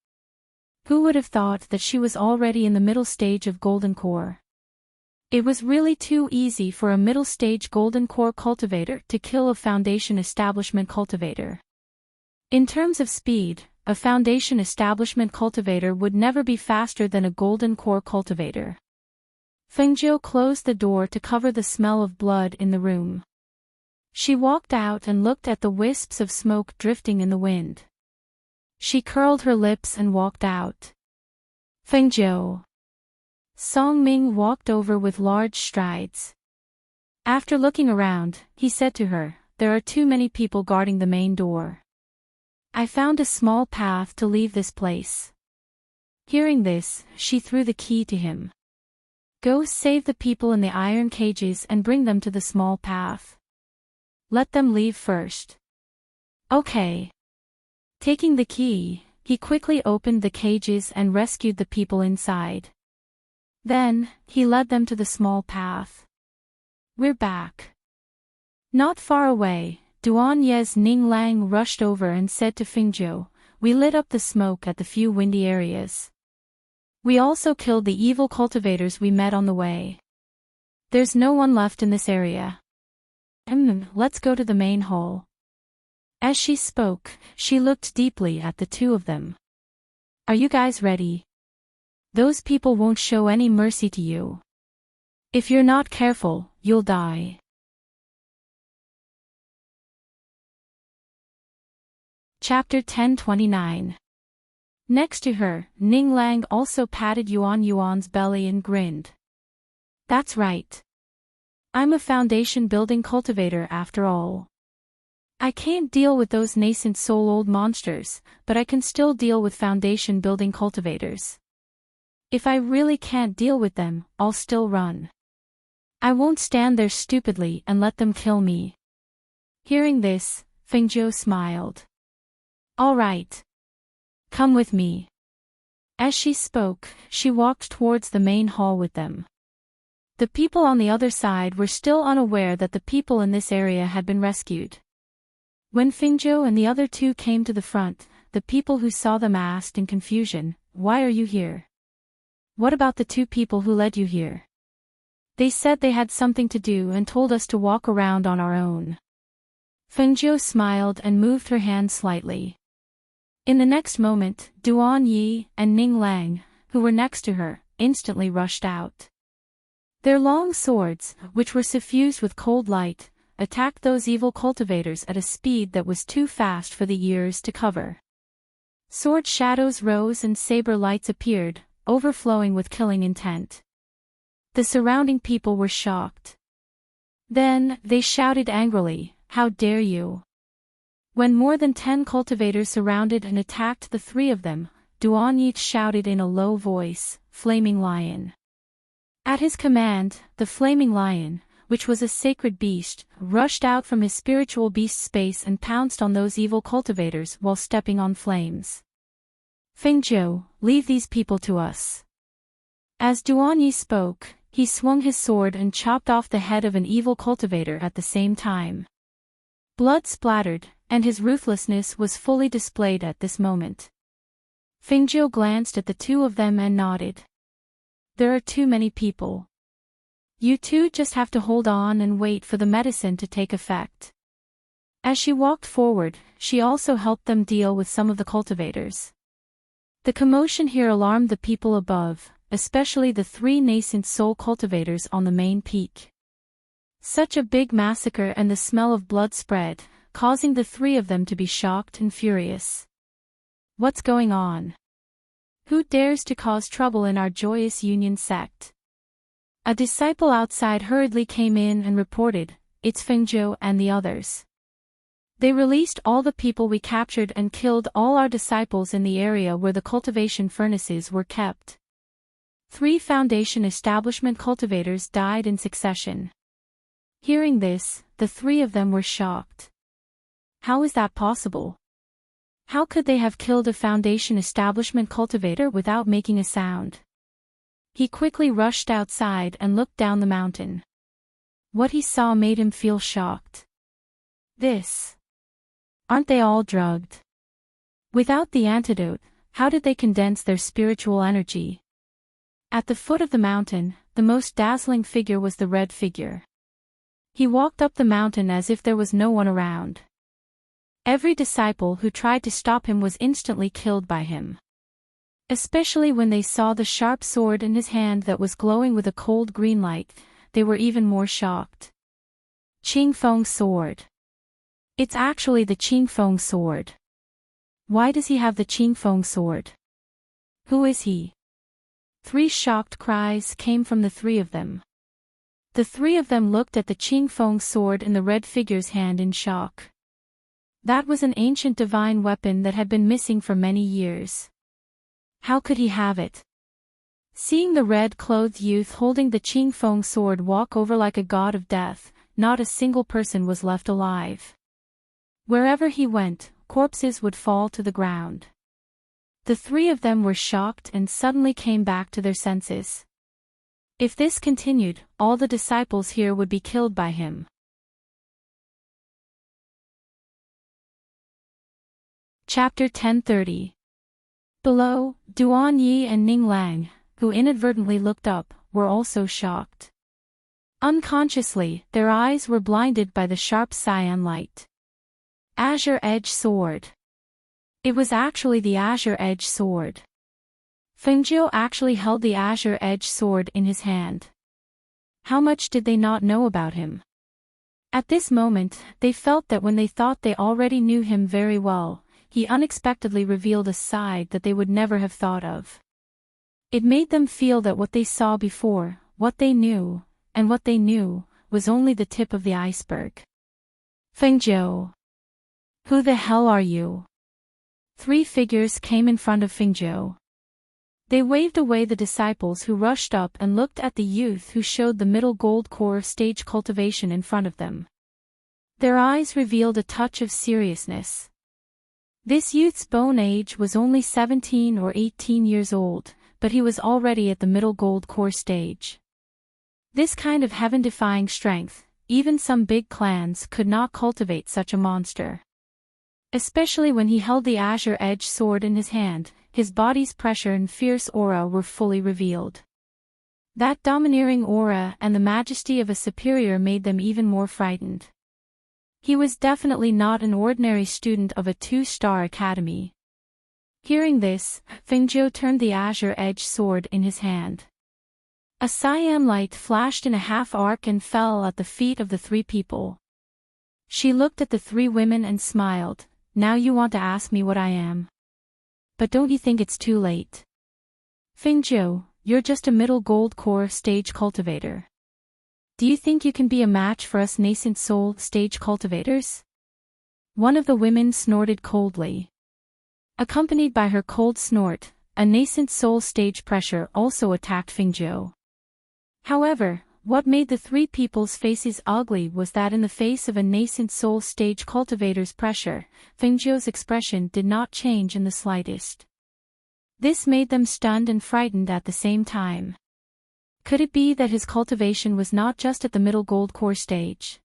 Who would have thought that she was already in the middle stage of golden core? It was really too easy for a middle stage golden core cultivator to kill a foundation establishment cultivator. In terms of speed, a foundation establishment cultivator would never be faster than a golden core cultivator. Fengzhou closed the door to cover the smell of blood in the room. She walked out and looked at the wisps of smoke drifting in the wind. She curled her lips and walked out. Fengzhou. Song Ming walked over with large strides. After looking around, he said to her, There are too many people guarding the main door. I found a small path to leave this place. Hearing this, she threw the key to him. Go save the people in the iron cages and bring them to the small path. Let them leave first. Okay. Taking the key, he quickly opened the cages and rescued the people inside. Then, he led them to the small path. We're back. Not far away, Duan Ye's Ning Lang rushed over and said to Fengzhou, We lit up the smoke at the few windy areas. We also killed the evil cultivators we met on the way. There's no one left in this area. Let's go to the main hall. As she spoke, she looked deeply at the two of them. Are you guys ready? Those people won't show any mercy to you. If you're not careful, you'll die. Chapter 1029. Next to her, Ning Lang also patted Yuan's belly and grinned. That's right. I'm a foundation building cultivator after all. I can't deal with those nascent soul-old monsters, but I can still deal with foundation building cultivators. If I really can't deal with them, I'll still run. I won't stand there stupidly and let them kill me. Hearing this, Fengzhou smiled. All right. Come with me. As she spoke, she walked towards the main hall with them. The people on the other side were still unaware that the people in this area had been rescued. When Fengzhou and the other two came to the front, the people who saw them asked in confusion, Why are you here? What about the two people who led you here? They said they had something to do and told us to walk around on our own. Fengzhou smiled and moved her hand slightly. In the next moment, Duan Yi and Ning Lang, who were next to her, instantly rushed out. Their long swords, which were suffused with cold light, attacked those evil cultivators at a speed that was too fast for the ears to cover. Sword shadows rose and saber lights appeared, overflowing with killing intent. The surrounding people were shocked. Then, they shouted angrily, How dare you! When more than 10 cultivators surrounded and attacked the three of them, Duan Yi shouted in a low voice, Flaming Lion. At his command, the Flaming Lion, which was a sacred beast, rushed out from his spiritual beast space and pounced on those evil cultivators while stepping on flames. Fengzhou, leave these people to us. As Duanyi spoke, he swung his sword and chopped off the head of an evil cultivator at the same time. Blood splattered, and his ruthlessness was fully displayed at this moment. Fengzhou glanced at the two of them and nodded. There are too many people. You two just have to hold on and wait for the medicine to take effect. As she walked forward, she also helped them deal with some of the cultivators. The commotion here alarmed the people above, especially the three nascent soul cultivators on the main peak. Such a big massacre and the smell of blood spread, causing the three of them to be shocked and furious. What's going on? Who dares to cause trouble in our joyous union sect? A disciple outside hurriedly came in and reported, it's Fengzhou and the others. They released all the people we captured and killed all our disciples in the area where the cultivation furnaces were kept. 3 Foundation establishment cultivators died in succession. Hearing this, the 3 of them were shocked. How is that possible? How could they have killed a Foundation establishment cultivator without making a sound? He quickly rushed outside and looked down the mountain. What he saw made him feel shocked. Aren't they all drugged? Without the antidote, how did they condense their spiritual energy? At the foot of the mountain, the most dazzling figure was the red figure. He walked up the mountain as if there was no one around. Every disciple who tried to stop him was instantly killed by him. Especially when they saw the sharp sword in his hand that was glowing with a cold green light, they were even more shocked. Qingfeng sword. It's actually the Qingfeng sword. Why does he have the Qingfeng sword? Who is he? 3 shocked cries came from the 3 of them. The 3 of them looked at the Qingfeng sword in the red figure's hand in shock. That was an ancient divine weapon that had been missing for many years. How could he have it? Seeing the red-clothed youth holding the Qingfeng sword walk over like a god of death, not a single person was left alive. Wherever he went, corpses would fall to the ground. The 3 of them were shocked and suddenly came back to their senses. If this continued, all the disciples here would be killed by him. Chapter 1030. Below, Duan Yi and Ning Lang, who inadvertently looked up, were also shocked. Unconsciously, their eyes were blinded by the sharp cyan light. Azure Edge Sword. It was actually the Azure Edge Sword. Fengzhou actually held the Azure Edge Sword in his hand. How much did they not know about him? At this moment, they felt that when they thought they already knew him very well, he unexpectedly revealed a side that they would never have thought of. It made them feel that what they saw before, what they knew, was only the tip of the iceberg. Fengzhou. Who the hell are you? 3 figures came in front of Fengzhou. They waved away the disciples who rushed up and looked at the youth who showed the middle gold core stage cultivation in front of them. Their eyes revealed a touch of seriousness. This youth's bone age was only 17 or 18 years old, but he was already at the middle gold core stage. This kind of heaven-defying strength, even some big clans could not cultivate such a monster. Especially when he held the Azure Edge sword in his hand, his body's pressure and fierce aura were fully revealed. That domineering aura and the majesty of a superior made them even more frightened. He was definitely not an ordinary student of a 2-star academy. Hearing this, Fengzhou turned the Azure Edge sword in his hand. A cyan light flashed in a half-arc and fell at the feet of the 3 people. She looked at the 3 women and smiled. Now you want to ask me what I am? But don't you think it's too late? Fengzhou, you're just a middle gold core stage cultivator. Do you think you can be a match for us nascent soul stage cultivators? One of the women snorted coldly. Accompanied by her cold snort, a nascent soul stage pressure also attacked Fengzhou. However, what made the three people's faces ugly was that in the face of a nascent soul stage cultivator's pressure, Fengjiu's expression did not change in the slightest. This made them stunned and frightened at the same time. Could it be that his cultivation was not just at the middle gold core stage?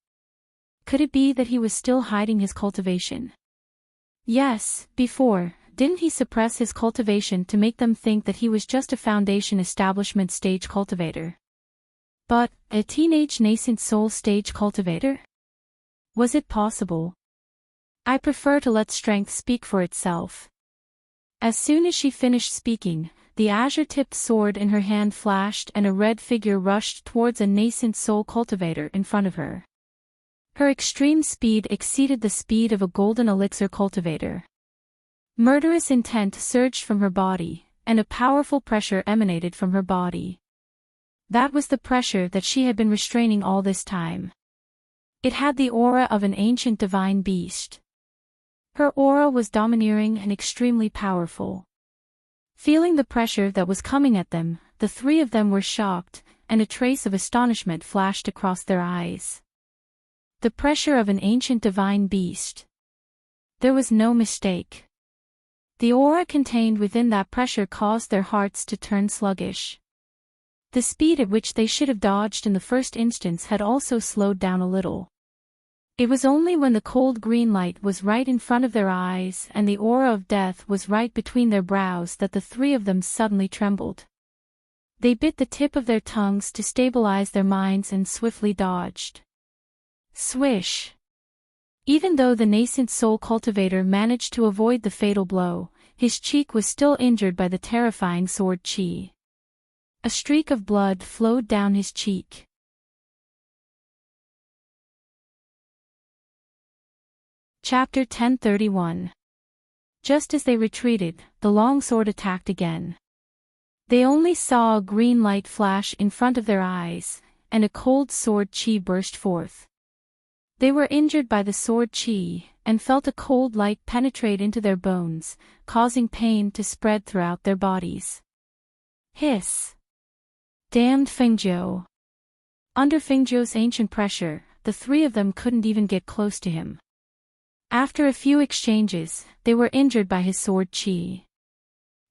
Could it be that he was still hiding his cultivation? Yes, before, didn't he suppress his cultivation to make them think that he was just a foundation establishment stage cultivator? But, a teenage nascent soul stage cultivator? Was it possible? I prefer to let strength speak for itself. As soon as she finished speaking, the azure-tipped sword in her hand flashed and a red figure rushed towards a nascent soul cultivator in front of her. Her extreme speed exceeded the speed of a golden elixir cultivator. Murderous intent surged from her body, and a powerful pressure emanated from her body. That was the pressure that she had been restraining all this time. It had the aura of an ancient divine beast. Her aura was domineering and extremely powerful. Feeling the pressure that was coming at them, the three of them were shocked, and a trace of astonishment flashed across their eyes. The pressure of an ancient divine beast. There was no mistake. The aura contained within that pressure caused their hearts to turn sluggish. The speed at which they should have dodged in the first instance had also slowed down a little. It was only when the cold green light was right in front of their eyes and the aura of death was right between their brows that the three of them suddenly trembled. They bit the tip of their tongues to stabilize their minds and swiftly dodged. Swish! Even though the nascent soul cultivator managed to avoid the fatal blow, his cheek was still injured by the terrifying sword chi. A streak of blood flowed down his cheek. Chapter 1031. Just as they retreated, the longsword attacked again. They only saw a green light flash in front of their eyes, and a cold sword chi burst forth. They were injured by the sword chi, and felt a cold light penetrate into their bones, causing pain to spread throughout their bodies. Hiss! Damned Fengjiu! Under Fengjiu's ancient pressure, the three of them couldn't even get close to him. After a few exchanges, they were injured by his sword chi.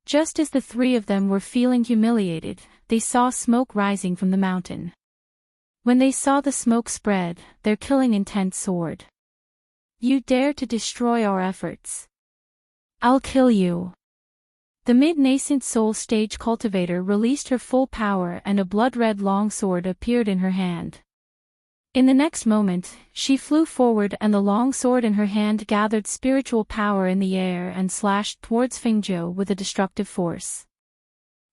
Just as the three of them were feeling humiliated, they saw smoke rising from the mountain. When they saw the smoke spread, their killing intent soared. You dare to destroy our efforts? I'll kill you! The mid-nascent soul stage cultivator released her full power and a blood-red longsword appeared in her hand. In the next moment, she flew forward and the longsword in her hand gathered spiritual power in the air and slashed towards Fengjiu with a destructive force.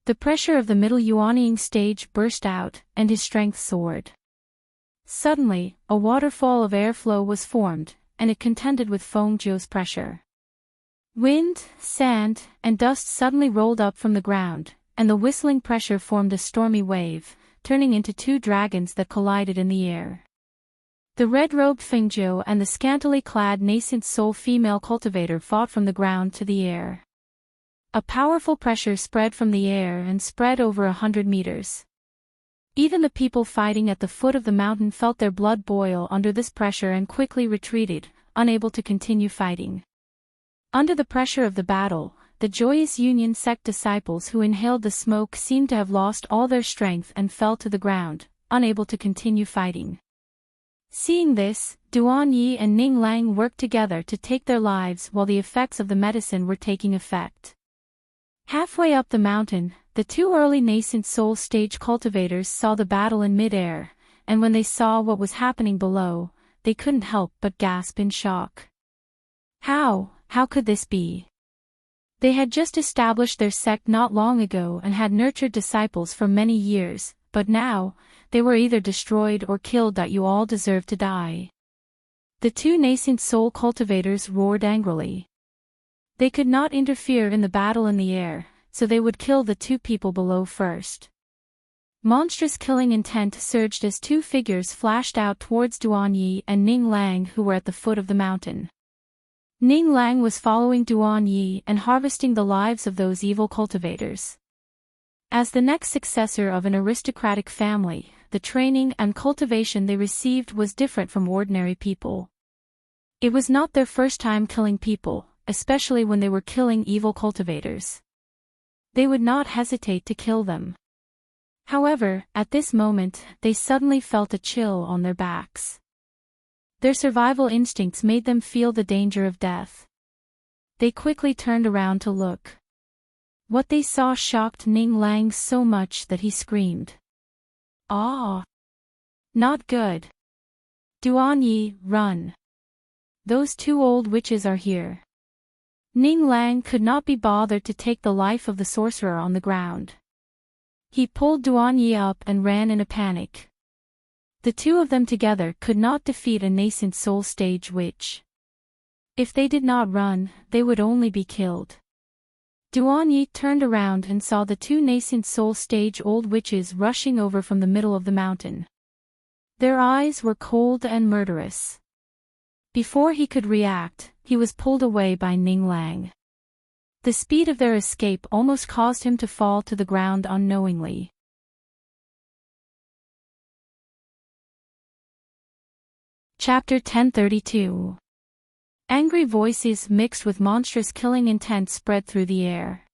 The pressure of the middle Yuanying stage burst out, and his strength soared. Suddenly, a waterfall of airflow was formed, and it contended with Fengjiu's pressure. Wind, sand, and dust suddenly rolled up from the ground, and the whistling pressure formed a stormy wave, turning into two dragons that collided in the air. The red-robed Fengjiu and the scantily clad nascent soul female cultivator fought from the ground to the air. A powerful pressure spread from the air and spread over 100 meters. Even the people fighting at the foot of the mountain felt their blood boil under this pressure and quickly retreated, unable to continue fighting. Under the pressure of the battle, the Joyous Union sect disciples who inhaled the smoke seemed to have lost all their strength and fell to the ground, unable to continue fighting. Seeing this, Duan Yi and Ning Lang worked together to take their lives while the effects of the medicine were taking effect. Halfway up the mountain, the two early nascent soul stage cultivators saw the battle in mid-air, and when they saw what was happening below, they couldn't help but gasp in shock. How could this be? They had just established their sect not long ago and had nurtured disciples for many years, but now, they were either destroyed or killed. You all deserve to die. The two nascent soul cultivators roared angrily. They could not interfere in the battle in the air, so they would kill the two people below first. Monstrous killing intent surged as two figures flashed out towards Duan Yi and Ning Lang who were at the foot of the mountain. Ning Lang was following Duan Yi and harvesting the lives of those evil cultivators. As the next successor of an aristocratic family, the training and cultivation they received was different from ordinary people. It was not their first time killing people, especially when they were killing evil cultivators. They would not hesitate to kill them. However, at this moment, they suddenly felt a chill on their backs. Their survival instincts made them feel the danger of death. They quickly turned around to look. What they saw shocked Ning Lang so much that he screamed. "Ah! Not good! Duan Yi, run! Those two old witches are here." Ning Lang could not be bothered to take the life of the sorcerer on the ground. He pulled Duan Yi up and ran in a panic. The two of them together could not defeat a nascent soul stage witch. If they did not run, they would only be killed. Duan Yi turned around and saw the two nascent soul stage old witches rushing over from the middle of the mountain. Their eyes were cold and murderous. Before he could react, he was pulled away by Ning Lang. The speed of their escape almost caused him to fall to the ground unknowingly. Chapter 1032. Angry voices mixed with monstrous killing intent spread through the air.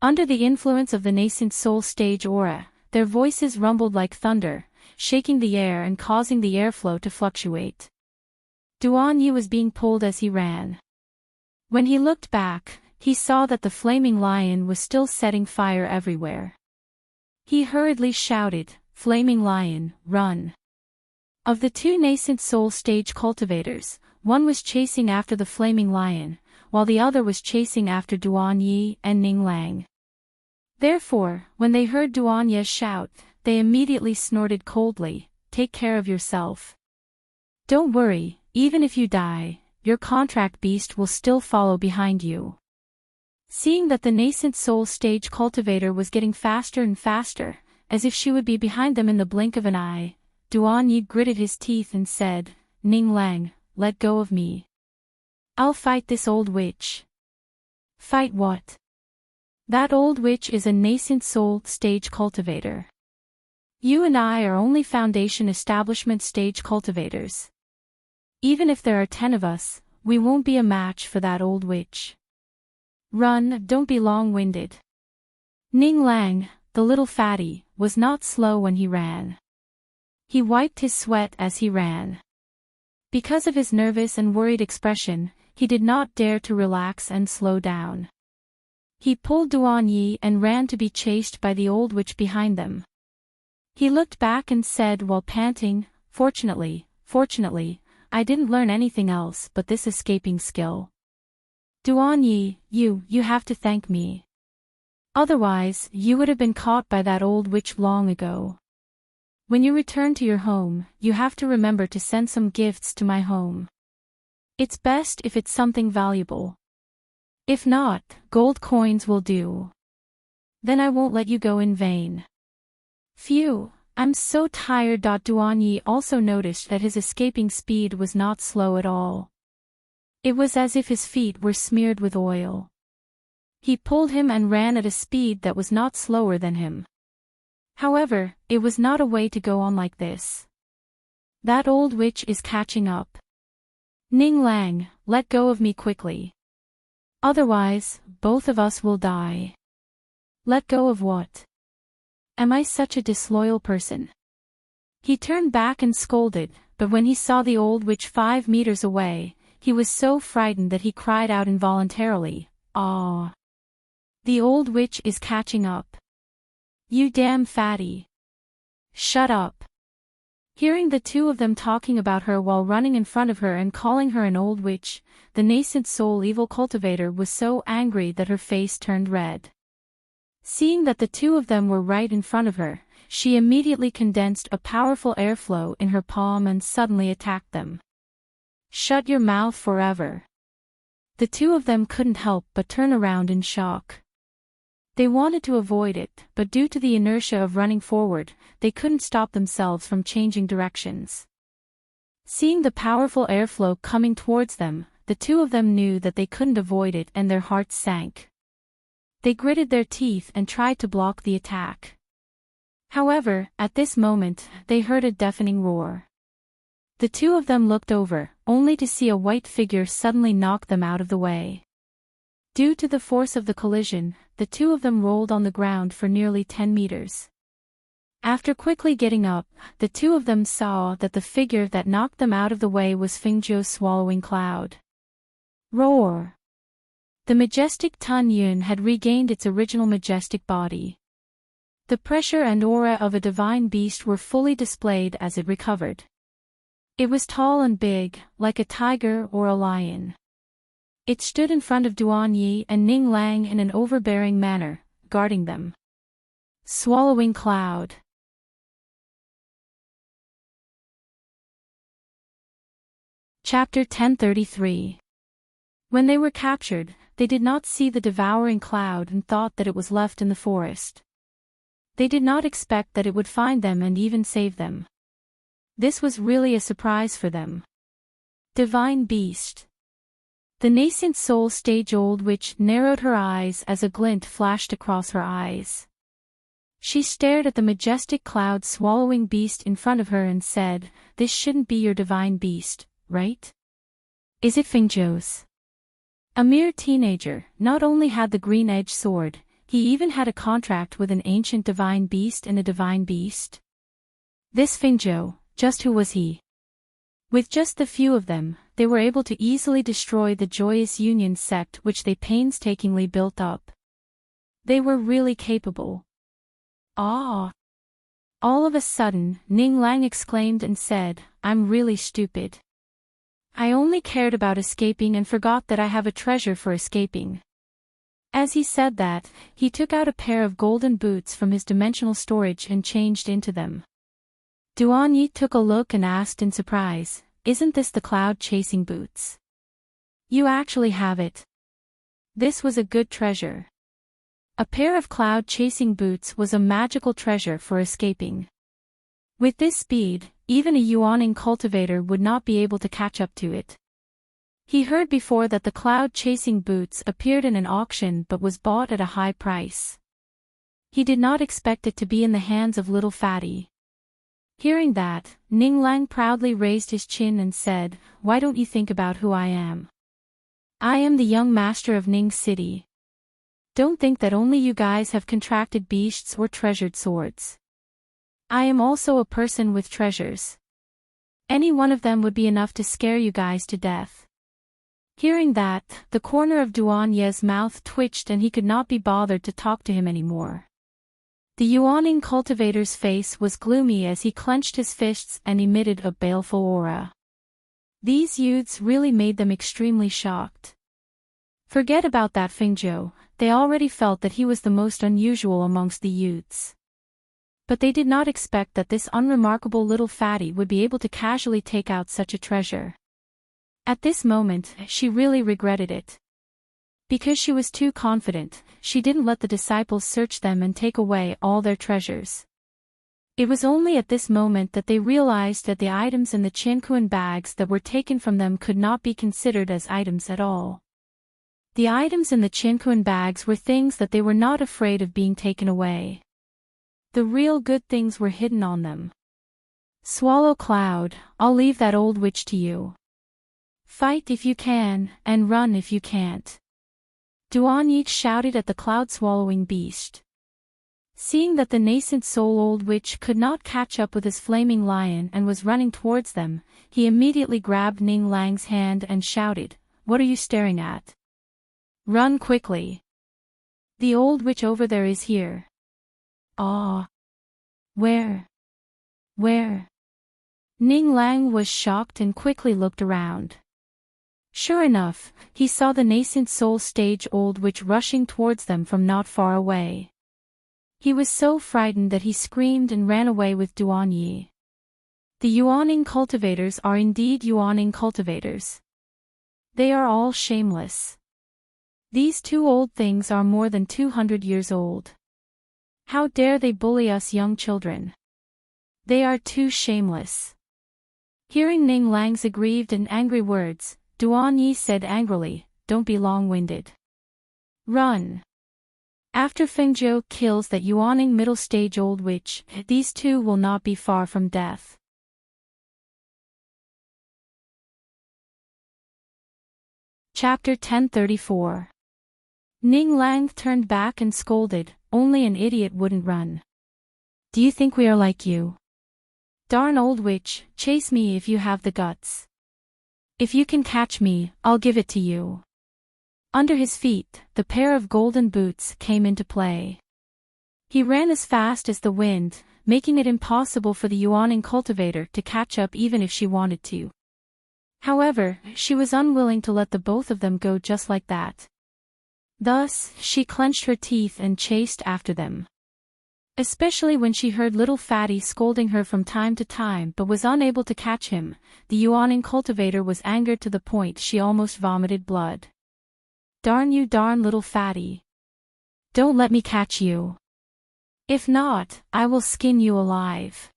Under the influence of the nascent soul stage aura, their voices rumbled like thunder, shaking the air and causing the airflow to fluctuate. Duan Yi was being pulled as he ran. When he looked back, he saw that the flaming lion was still setting fire everywhere. He hurriedly shouted, "Flaming lion, run!" Of the two nascent soul stage cultivators, one was chasing after the flaming lion, while the other was chasing after Duan Yi and Ning Lang. Therefore, when they heard Duan Yi shout, they immediately snorted coldly, "Take care of yourself. Don't worry, even if you die, your contract beast will still follow behind you." Seeing that the nascent soul stage cultivator was getting faster and faster, as if she would be behind them in the blink of an eye, Duan Yi gritted his teeth and said, "Ning Lang, let go of me. I'll fight this old witch." "Fight what?" "That old witch is a nascent soul stage cultivator. You and I are only foundation establishment stage cultivators. Even if there are 10 of us, we won't be a match for that old witch. Run, don't be long-winded." Ning Lang, the little fatty, was not slow when he ran. He wiped his sweat as he ran. Because of his nervous and worried expression, he did not dare to relax and slow down. He pulled Duan Yi and ran to be chased by the old witch behind them. He looked back and said while panting, Fortunately, I didn't learn anything else but this escaping skill. Duan Yi, you have to thank me. Otherwise, you would have been caught by that old witch long ago. When you return to your home, you have to remember to send some gifts to my home. It's best if it's something valuable. If not, gold coins will do. Then I won't let you go in vain. Phew, I'm so tired. Duan Yi also noticed that his escaping speed was not slow at all. It was as if his feet were smeared with oil. He pulled him and ran at a speed that was not slower than him. However, it was not a way to go on like this. That old witch is catching up. Ning Lang, let go of me quickly. Otherwise, both of us will die. Let go of what? Am I such a disloyal person? He turned back and scolded, but when he saw the old witch 5 meters away, he was so frightened that he cried out involuntarily, "Ah! The old witch is catching up. You damn fatty. Shut up." Hearing the two of them talking about her while running in front of her and calling her an old witch, the nascent soul evil cultivator was so angry that her face turned red. Seeing that the two of them were right in front of her, she immediately condensed a powerful airflow in her palm and suddenly attacked them. "Shut your mouth forever." The two of them couldn't help but turn around in shock. They wanted to avoid it, but due to the inertia of running forward, they couldn't stop themselves from changing directions. Seeing the powerful airflow coming towards them, the two of them knew that they couldn't avoid it and their hearts sank. They gritted their teeth and tried to block the attack. However, at this moment, they heard a deafening roar. The two of them looked over, only to see a white figure suddenly knock them out of the way. Due to the force of the collision, the two of them rolled on the ground for nearly 10 meters. After quickly getting up, the two of them saw that the figure that knocked them out of the way was Fingzhou's swallowing cloud. Roar! The majestic Tun Yun had regained its original majestic body. The pressure and aura of a divine beast were fully displayed as it recovered. It was tall and big, like a tiger or a lion. It stood in front of Duan Yi and Ning Lang in an overbearing manner, guarding them. Swallowing cloud. Chapter 1033. When they were captured, they did not see the devouring cloud and thought that it was left in the forest. They did not expect that it would find them and even save them. This was really a surprise for them. Divine Beast. The nascent soul stage old witch narrowed her eyes as a glint flashed across her eyes. She stared at the majestic cloud swallowing beast in front of her and said, "This shouldn't be your divine beast, right? Is it Fingzhou's?" A mere teenager, not only had the green-edged sword, he even had a contract with an ancient divine beast and a divine beast. This Fingzhou, just who was he? With just the few of them, they were able to easily destroy the Joyous Union sect which they painstakingly built up. They were really capable. Ah! All of a sudden, Ning Lang exclaimed and said, "I'm really stupid. I only cared about escaping and forgot that I have a treasure for escaping." As he said that, he took out a pair of golden boots from his dimensional storage and changed into them. Duan Yi took a look and asked in surprise, "Isn't this the cloud-chasing boots?" "You actually have it." This was a good treasure. A pair of cloud-chasing boots was a magical treasure for escaping. With this speed, even a Yuaning cultivator would not be able to catch up to it. He heard before that the cloud-chasing boots appeared in an auction but was bought at a high price. He did not expect it to be in the hands of little Fatty. Hearing that, Ning Lang proudly raised his chin and said, "Why don't you think about who I am? I am the young master of Ning City. Don't think that only you guys have contracted beasts or treasured swords. I am also a person with treasures. Any one of them would be enough to scare you guys to death." Hearing that, the corner of Duan Ye's mouth twitched and he could not be bothered to talk to him anymore. The Yuaning cultivator's face was gloomy as he clenched his fists and emitted a baleful aura. These youths really made them extremely shocked. Forget about that Fingzhou, they already felt that he was the most unusual amongst the youths. But they did not expect that this unremarkable little fatty would be able to casually take out such a treasure. At this moment, she really regretted it. Because she was too confident, she didn't let the disciples search them and take away all their treasures. It was only at this moment that they realized that the items in the Qianquan bags that were taken from them could not be considered as items at all. The items in the Qianquan bags were things that they were not afraid of being taken away. The real good things were hidden on them. "Swallow Cloud, I'll leave that old witch to you. Fight if you can, and run if you can't." Duan Yi shouted at the cloud-swallowing beast. Seeing that the nascent soul old witch could not catch up with his flaming lion and was running towards them, he immediately grabbed Ning Lang's hand and shouted, "What are you staring at? Run quickly. The old witch over there is here." "Ah. Where? Where?" Ning Lang was shocked and quickly looked around. Sure enough, he saw the nascent soul stage old witch rushing towards them from not far away. He was so frightened that he screamed and ran away with Duan Yi. The Yuaning cultivators are indeed Yuaning cultivators. They are all shameless. These two old things are more than 200 years old. How dare they bully us young children? They are too shameless. Hearing Ning Lang's aggrieved and angry words, Duan Yi said angrily, "Don't be long-winded. Run." After Fengzhou kills that yawning middle-stage old witch, these two will not be far from death. Chapter 1034. Ning Lang turned back and scolded, "Only an idiot wouldn't run. Do you think we are like you? Darn old witch, chase me if you have the guts. If you can catch me, I'll give it to you." Under his feet, the pair of golden boots came into play. He ran as fast as the wind, making it impossible for the yawning cultivator to catch up even if she wanted to. However, she was unwilling to let the both of them go just like that. Thus, she clenched her teeth and chased after them. Especially when she heard little Fatty scolding her from time to time but was unable to catch him, the yawning cultivator was angered to the point she almost vomited blood. "Darn you, darn little Fatty. Don't let me catch you. If not, I will skin you alive."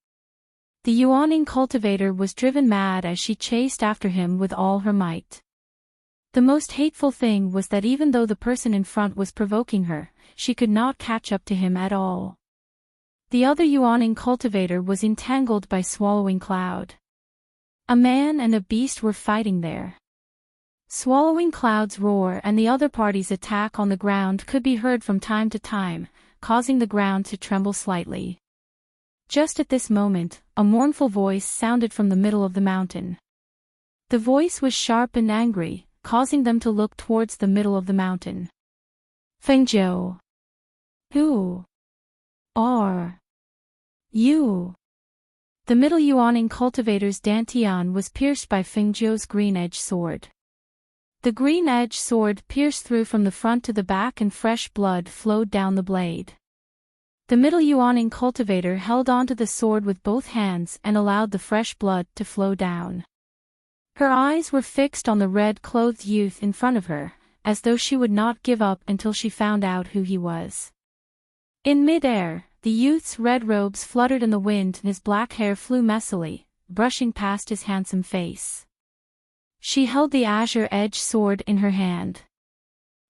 The yawning cultivator was driven mad as she chased after him with all her might. The most hateful thing was that even though the person in front was provoking her, she could not catch up to him at all. The other yawning cultivator was entangled by Swallowing Cloud. A man and a beast were fighting there. Swallowing Cloud's roar and the other party's attack on the ground could be heard from time to time, causing the ground to tremble slightly. Just at this moment, a mournful voice sounded from the middle of the mountain. The voice was sharp and angry, causing them to look towards the middle of the mountain. "Fengzhou. Who are you?" The middle yawning cultivator's dantian was pierced by Fengzhou's green-edged sword. The green-edged sword pierced through from the front to the back and fresh blood flowed down the blade. The middle yawning cultivator held onto the sword with both hands and allowed the fresh blood to flow down. Her eyes were fixed on the red-clothed youth in front of her, as though she would not give up until she found out who he was. In mid-air, the youth's red robes fluttered in the wind and his black hair flew messily, brushing past his handsome face. She held the azure-edged sword in her hand.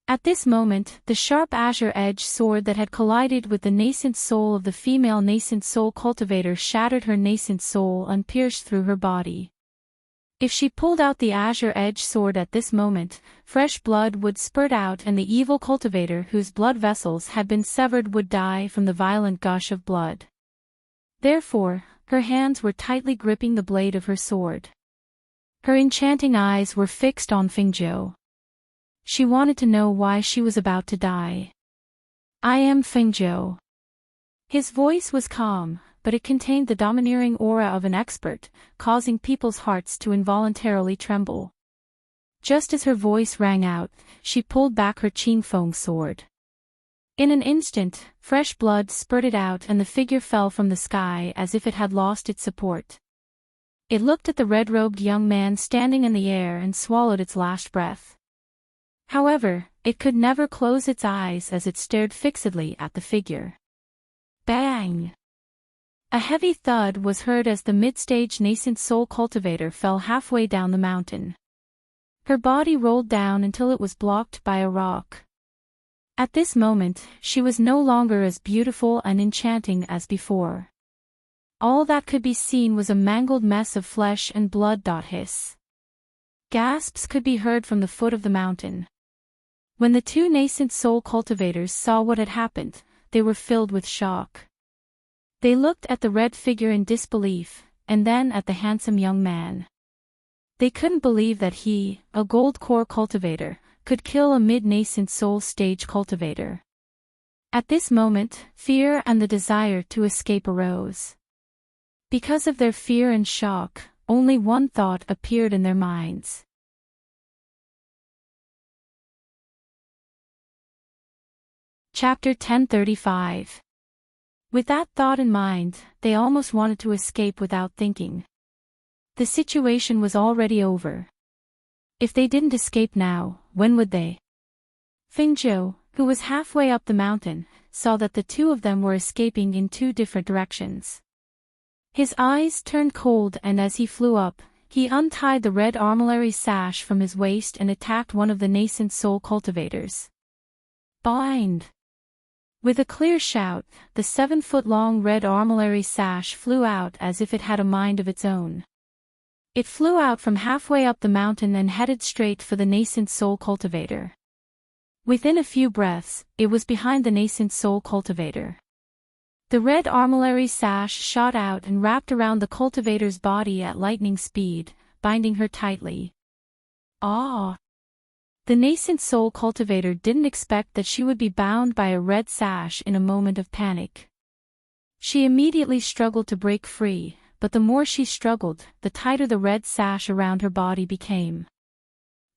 At this moment, the sharp azure-edged sword that had collided with the nascent soul of the female nascent soul cultivator shattered her nascent soul and pierced through her body. If she pulled out the azure-edged sword at this moment, fresh blood would spurt out and the evil cultivator whose blood vessels had been severed would die from the violent gush of blood. Therefore, her hands were tightly gripping the blade of her sword. Her enchanting eyes were fixed on Fengzhou. She wanted to know why she was about to die. "I am Fengzhou." His voice was calm, but it contained the domineering aura of an expert, causing people's hearts to involuntarily tremble. Just as her voice rang out, she pulled back her Qingfeng sword. In an instant, fresh blood spurted out and the figure fell from the sky as if it had lost its support. It looked at the red-robed young man standing in the air and swallowed its last breath. However, it could never close its eyes as it stared fixedly at the figure. Bang! A heavy thud was heard as the mid-stage nascent soul cultivator fell halfway down the mountain. Her body rolled down until it was blocked by a rock. At this moment, she was no longer as beautiful and enchanting as before. All that could be seen was a mangled mess of flesh and blood. Hiss. Gasps could be heard from the foot of the mountain. When the two nascent soul cultivators saw what had happened, they were filled with shock. They looked at the red figure in disbelief, and then at the handsome young man. They couldn't believe that he, a gold core cultivator, could kill a mid-nascent soul stage cultivator. At this moment, fear and the desire to escape arose. Because of their fear and shock, only one thought appeared in their minds. Chapter 1035. With that thought in mind, they almost wanted to escape without thinking. The situation was already over. If they didn't escape now, when would they? Fengzhou, who was halfway up the mountain, saw that the two of them were escaping in two different directions. His eyes turned cold and as he flew up, he untied the red armillary sash from his waist and attacked one of the nascent soul cultivators. Bind! With a clear shout, the 7-foot-long red armillary sash flew out as if it had a mind of its own. It flew out from halfway up the mountain and headed straight for the nascent soul cultivator. Within a few breaths, it was behind the nascent soul cultivator. The red armillary sash shot out and wrapped around the cultivator's body at lightning speed, binding her tightly. Ah! The nascent soul cultivator didn't expect that she would be bound by a red sash in a moment of panic. She immediately struggled to break free, but the more she struggled, the tighter the red sash around her body became.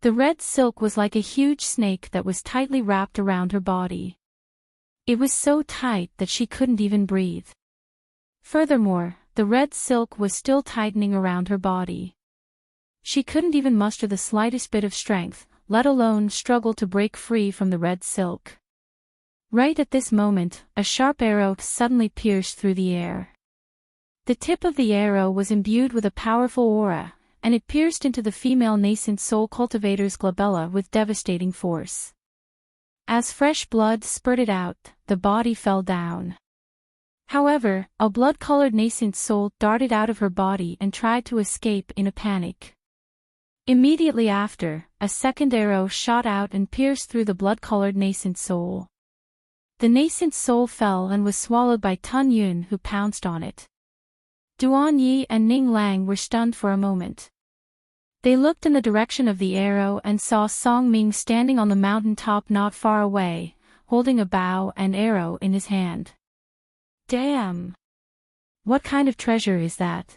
The red silk was like a huge snake that was tightly wrapped around her body. It was so tight that she couldn't even breathe. Furthermore, the red silk was still tightening around her body. She couldn't even muster the slightest bit of strength, let alone struggle to break free from the red silk. Right at this moment, a sharp arrow suddenly pierced through the air. The tip of the arrow was imbued with a powerful aura, and it pierced into the female nascent soul cultivator's glabella with devastating force. As fresh blood spurted out, the body fell down. However, a blood-colored nascent soul darted out of her body and tried to escape in a panic. Immediately after, a second arrow shot out and pierced through the blood-colored nascent soul. The nascent soul fell and was swallowed by Tun Yun, who pounced on it. Duan Yi and Ning Lang were stunned for a moment. They looked in the direction of the arrow and saw Song Ming standing on the mountain top not far away, holding a bow and arrow in his hand. Damn! What kind of treasure is that?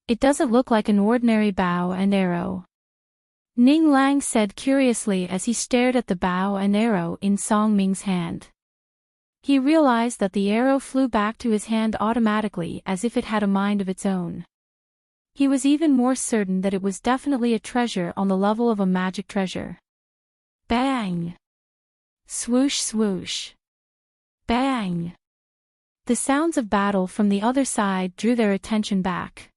It doesn't look like an ordinary bow and arrow. Ning Lang said curiously as he stared at the bow and arrow in Song Ming's hand. He realized that the arrow flew back to his hand automatically as if it had a mind of its own. He was even more certain that it was definitely a treasure on the level of a magic treasure. Bang! Swoosh swoosh! Bang! The sounds of battle from the other side drew their attention back.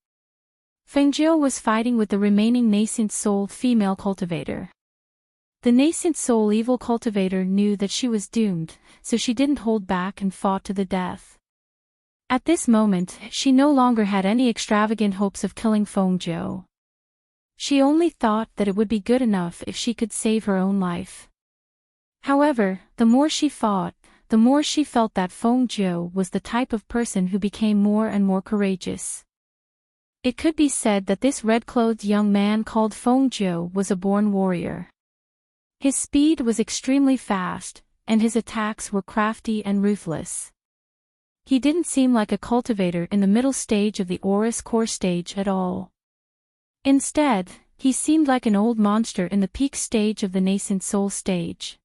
Fengjiu was fighting with the remaining nascent soul female cultivator. The nascent soul evil cultivator knew that she was doomed, so she didn't hold back and fought to the death. At this moment, she no longer had any extravagant hopes of killing Fengjiu. She only thought that it would be good enough if she could save her own life. However, the more she fought, the more she felt that Fengjiu was the type of person who became more and more courageous. It could be said that this red-clothed young man called Fengjiu was a born warrior. His speed was extremely fast, and his attacks were crafty and ruthless. He didn't seem like a cultivator in the middle stage of the Aurus core stage at all. Instead, he seemed like an old monster in the peak stage of the nascent soul stage.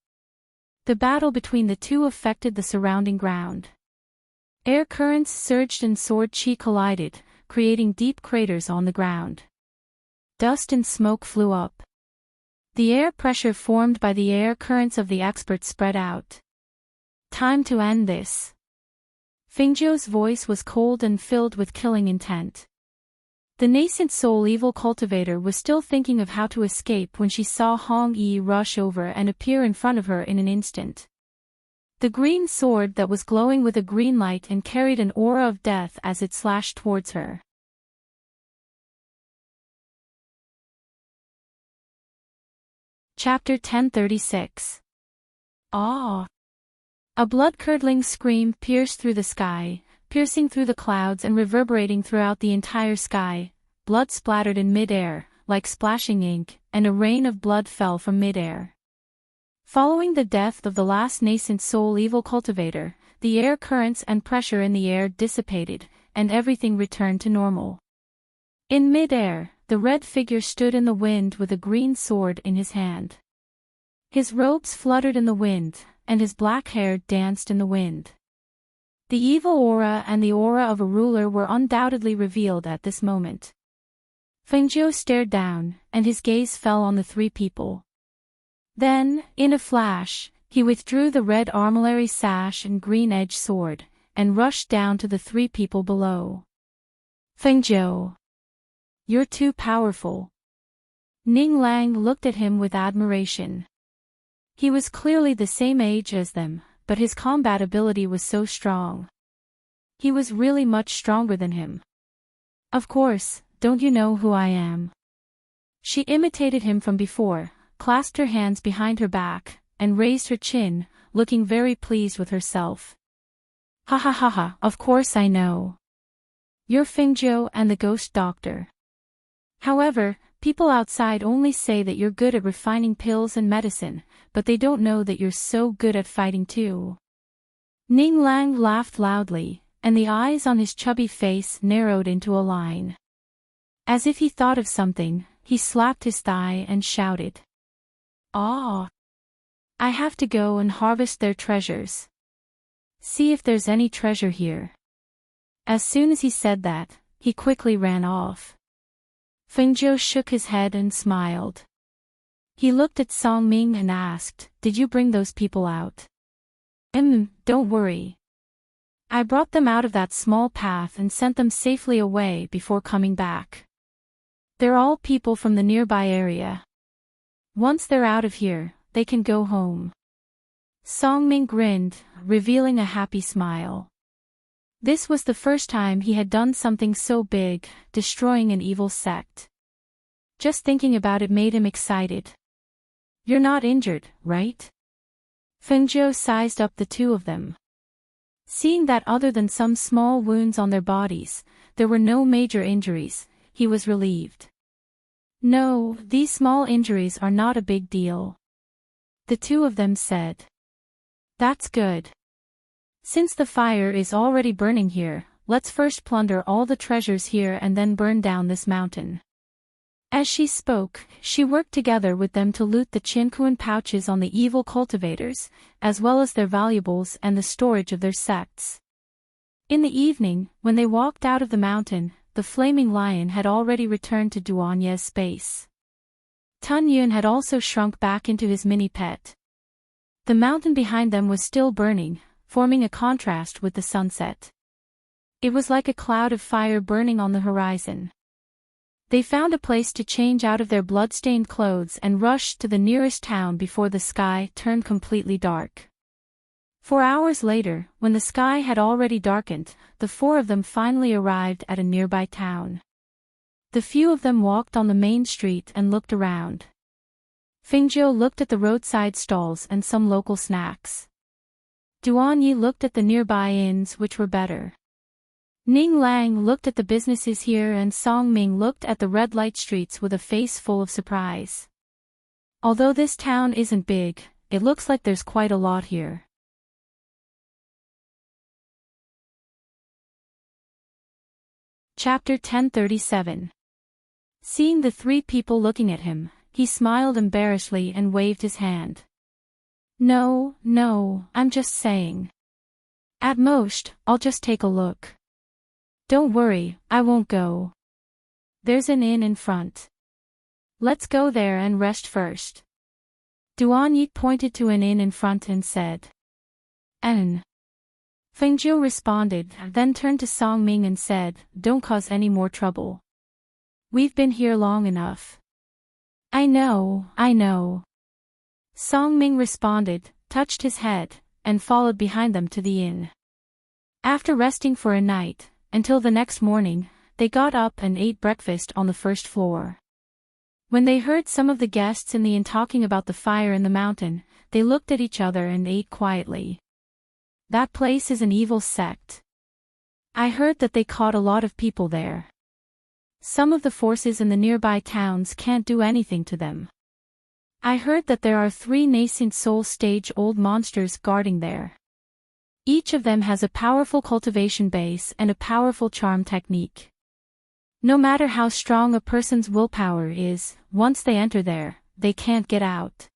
The battle between the two affected the surrounding ground. Air currents surged and sword chi collided, creating deep craters on the ground. Dust and smoke flew up. The air pressure formed by the air currents of the experts spread out. Time to end this. Fengjiu's voice was cold and filled with killing intent. The nascent soul evil cultivator was still thinking of how to escape when she saw Hong Yi rush over and appear in front of her in an instant. The green sword that was glowing with a green light and carried an aura of death as it slashed towards her. Chapter 1036. Ah! A blood-curdling scream pierced through the sky, piercing through the clouds and reverberating throughout the entire sky. Blood splattered in mid-air, like splashing ink, and a rain of blood fell from mid-air. Following the death of the last nascent soul evil cultivator, the air currents and pressure in the air dissipated, and everything returned to normal. In mid-air, the red figure stood in the wind with a green sword in his hand. His robes fluttered in the wind, and his black hair danced in the wind. The evil aura and the aura of a ruler were undoubtedly revealed at this moment. Fengjiu stared down, and his gaze fell on the three people. Then, in a flash, he withdrew the red armillary sash and green-edged sword, and rushed down to the three people below. Fengjiu! You're too powerful. Ning Lang looked at him with admiration. He was clearly the same age as them, but his combat ability was so strong. He was really much stronger than him. Of course, don't you know who I am? She imitated him from before, clasped her hands behind her back, and raised her chin, looking very pleased with herself. Ha ha ha ha, of course I know. You're Fingzhou and the ghost doctor. However, people outside only say that you're good at refining pills and medicine, but they don't know that you're so good at fighting too. Ning Lang laughed loudly, and the eyes on his chubby face narrowed into a line. As if he thought of something, he slapped his thigh and shouted. "Ah! I have to go and harvest their treasures. See if there's any treasure here." As soon as he said that, he quickly ran off. Fengzhou shook his head and smiled. He looked at Song Ming and asked, "Did you bring those people out?" Don't worry. I brought them out of that small path and sent them safely away before coming back. They're all people from the nearby area. Once they're out of here, they can go home." Song Ming grinned, revealing a happy smile. This was the first time he had done something so big, destroying an evil sect. Just thinking about it made him excited. "You're not injured, right?" Fengzhou sized up the two of them. Seeing that other than some small wounds on their bodies, there were no major injuries, he was relieved. "No, these small injuries are not a big deal," the two of them said. "That's good. Since the fire is already burning here, let's first plunder all the treasures here and then burn down this mountain." As she spoke, she worked together with them to loot the Qinkuan pouches on the evil cultivators, as well as their valuables and the storage of their sects. In the evening, when they walked out of the mountain, the flaming lion had already returned to Duanye's space. Tun Yun had also shrunk back into his mini-pet. The mountain behind them was still burning, forming a contrast with the sunset. It was like a cloud of fire burning on the horizon. They found a place to change out of their blood-stained clothes and rushed to the nearest town before the sky turned completely dark. 4 hours later, when the sky had already darkened, the four of them finally arrived at a nearby town. The few of them walked on the main street and looked around. Fingzhou looked at the roadside stalls and some local snacks. Duanyi looked at the nearby inns, which were better. Ning Lang looked at the businesses here and Song Ming looked at the red light streets with a face full of surprise. Although this town isn't big, it looks like there's quite a lot here. Chapter 1037. Seeing the three people looking at him, he smiled embarrassedly and waved his hand. No, I'm just saying. At most, I'll just take a look. Don't worry, I won't go. There's an inn in front. Let's go there and rest first." Duanyi pointed to an inn in front and said. "An." Fengzhou responded, then turned to Song Ming and said, "Don't cause any more trouble. We've been here long enough." I know. Song Ming responded, touched his head, and followed behind them to the inn. After resting for a night, until the next morning, they got up and ate breakfast on the first floor. When they heard some of the guests in the inn talking about the fire in the mountain, they looked at each other and ate quietly. "That place is an evil sect. I heard that they caught a lot of people there. Some of the forces in the nearby towns can't do anything to them. I heard that there are 3 nascent soul stage-old monsters guarding there. Each of them has a powerful cultivation base and a powerful charm technique. No matter how strong a person's willpower is, once they enter there, they can't get out."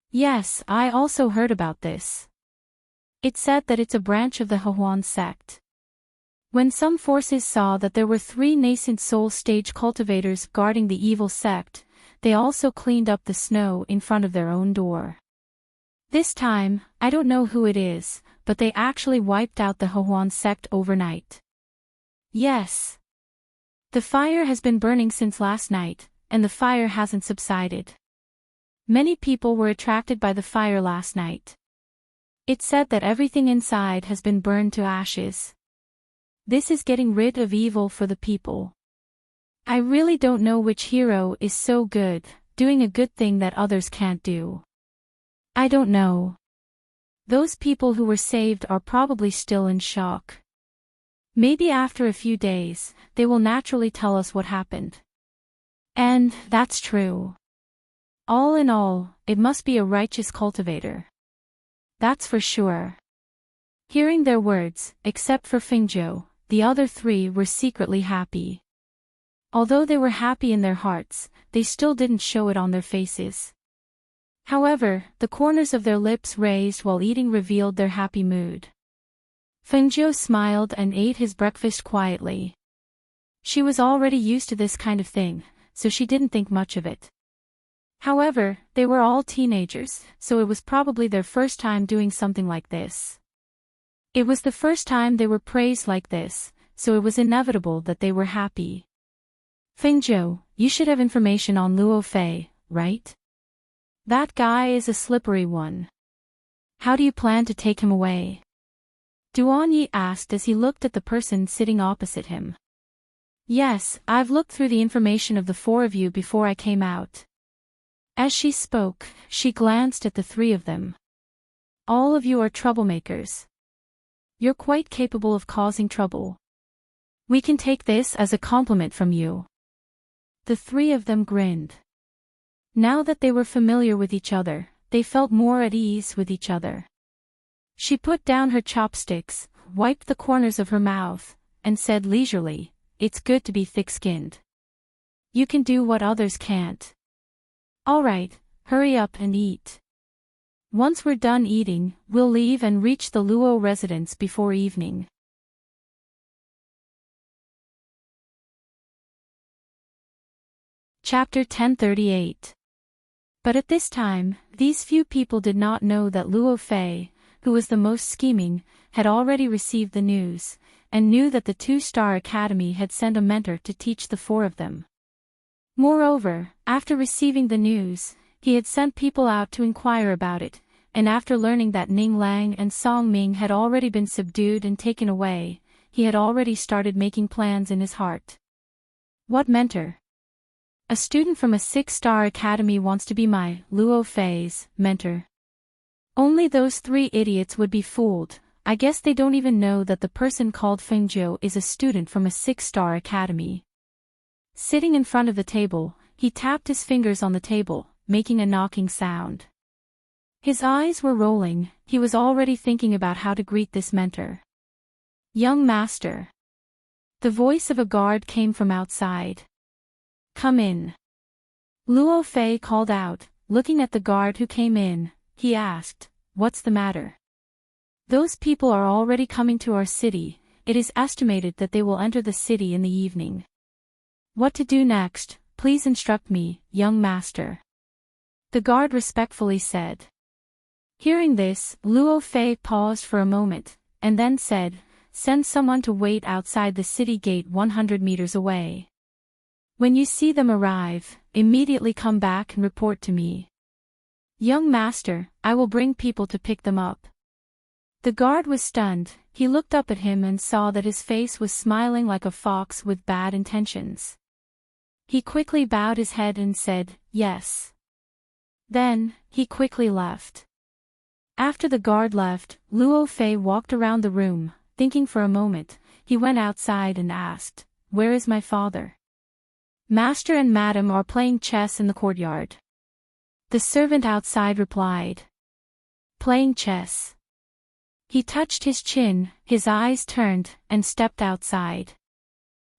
"Yes, I also heard about this. It said that it's a branch of the Hehuan sect." When some forces saw that there were 3 nascent soul stage cultivators guarding the evil sect, they also cleaned up the snow in front of their own door. This time, I don't know who it is, but they actually wiped out the Hehuan sect overnight. Yes. The fire has been burning since last night, and the fire hasn't subsided. Many people were attracted by the fire last night. It said that everything inside has been burned to ashes. This is getting rid of evil for the people. I really don't know which hero is so good, doing a good thing that others can't do. I don't know. Those people who were saved are probably still in shock. Maybe after a few days, they will naturally tell us what happened. And that's true. All in all, it must be a righteous cultivator. That's for sure. Hearing their words, except for Fingzhou, the other three were secretly happy. Although they were happy in their hearts, they still didn't show it on their faces. However, the corners of their lips raised while eating revealed their happy mood. Fengzhou smiled and ate his breakfast quietly. She was already used to this kind of thing, so she didn't think much of it. However, they were all teenagers, so it was probably their first time doing something like this. It was the first time they were praised like this, so it was inevitable that they were happy. Fengzhou, you should have information on Luo Fei, right? That guy is a slippery one. How do you plan to take him away? Duan Yi asked as he looked at the person sitting opposite him. Yes, I've looked through the information of the four of you before I came out. As she spoke, she glanced at the three of them. All of you are troublemakers. You're quite capable of causing trouble. We can take this as a compliment from you. The three of them grinned. Now that they were familiar with each other, they felt more at ease with each other. She put down her chopsticks, wiped the corners of her mouth, and said leisurely, "It's good to be thick-skinned. You can do what others can't. All right, hurry up and eat. Once we're done eating, we'll leave and reach the Luo residence before evening." Chapter 1038. But at this time, these few people did not know that Luo Fei, who was the most scheming, had already received the news, and knew that the Two-Star Academy had sent a mentor to teach the four of them. Moreover, after receiving the news, he had sent people out to inquire about it, and after learning that Ning Lang and Song Ming had already been subdued and taken away, he had already started making plans in his heart. What mentor? A student from a 6-star academy wants to be my, Luo Fei's, mentor. Only those three idiots would be fooled. I guess they don't even know that the person called Fengzhou is a student from a 6-star academy. Sitting in front of the table, he tapped his fingers on the table, making a knocking sound. His eyes were rolling, he was already thinking about how to greet this mentor. "Young master." The voice of a guard came from outside. "Come in." Luo Fei called out, looking at the guard who came in. He asked, "What's the matter?" "Those people are already coming to our city. It is estimated that they will enter the city in the evening. What to do next, please instruct me, young master," the guard respectfully said. Hearing this, Luo Fei paused for a moment, and then said, "Send someone to wait outside the city gate 100 meters away. When you see them arrive, immediately come back and report to me." "Young master, I will bring people to pick them up." The guard was stunned. He looked up at him and saw that his face was smiling like a fox with bad intentions. He quickly bowed his head and said, "Yes." Then, he quickly left. After the guard left, Luo Fei walked around the room, thinking for a moment. He went outside and asked, "Where is my father?" "Master and madam are playing chess in the courtyard." The servant outside replied. "Playing chess." He touched his chin, his eyes turned, and stepped outside.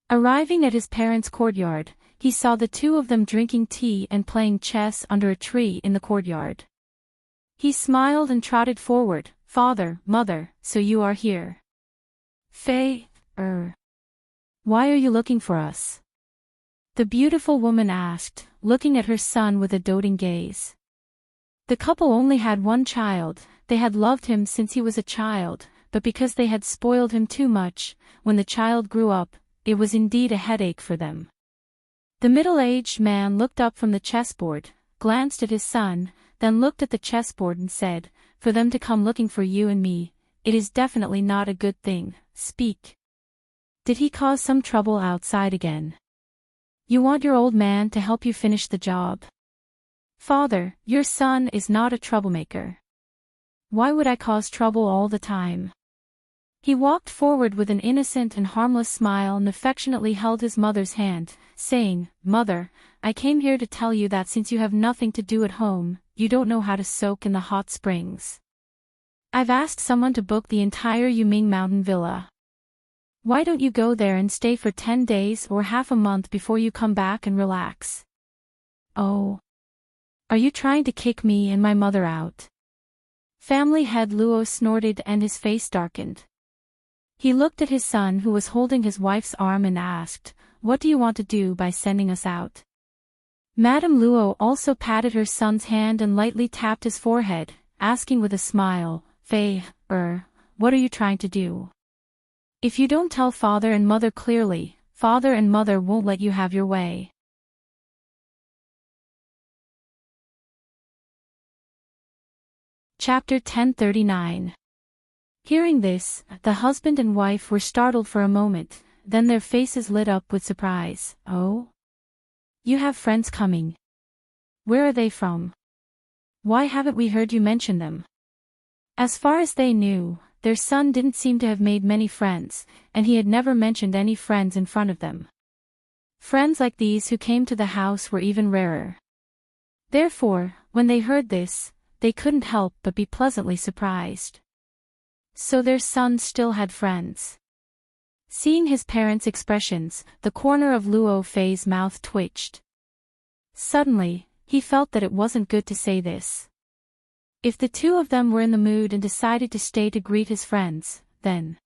Arriving at his parents' courtyard, he saw the two of them drinking tea and playing chess under a tree in the courtyard. He smiled and trotted forward. "Father, mother, so you are here." "Fei, why are you looking for us?" the beautiful woman asked, looking at her son with a doting gaze. The couple only had one child. They had loved him since he was a child, but because they had spoiled him too much, when the child grew up, it was indeed a headache for them. The middle-aged man looked up from the chessboard, glanced at his son, then looked at the chessboard and said, "For them to come looking for you and me, it is definitely not a good thing. Speak. Did he cause some trouble outside again? You want your old man to help you finish the job? Father, your son is not a troublemaker. Why would I cause trouble all the time?" He walked forward with an innocent and harmless smile and affectionately held his mother's hand, saying, "Mother, I came here to tell you that since you have nothing to do at home, you don't know how to soak in the hot springs. I've asked someone to book the entire Yuming Mountain Villa. Why don't you go there and stay for 10 days or half a month before you come back and relax?" "Oh. Are you trying to kick me and my mother out?" Family head Luo snorted and his face darkened. He looked at his son who was holding his wife's arm and asked, "What do you want to do by sending us out?" Madame Luo also patted her son's hand and lightly tapped his forehead, asking with a smile, "Fei, what are you trying to do? If you don't tell father and mother clearly, father and mother won't let you have your way." Chapter 1039. Hearing this, the husband and wife were startled for a moment, then their faces lit up with surprise. "Oh? You have friends coming. Where are they from? Why haven't we heard you mention them?" As far as they knew, their son didn't seem to have made many friends, and he had never mentioned any friends in front of them. Friends like these who came to the house were even rarer. Therefore, when they heard this, they couldn't help but be pleasantly surprised. So their son still had friends. Seeing his parents' expressions, the corner of Luo Fei's mouth twitched. Suddenly, he felt that it wasn't good to say this. If the two of them were in the mood and decided to stay to greet his friends, then...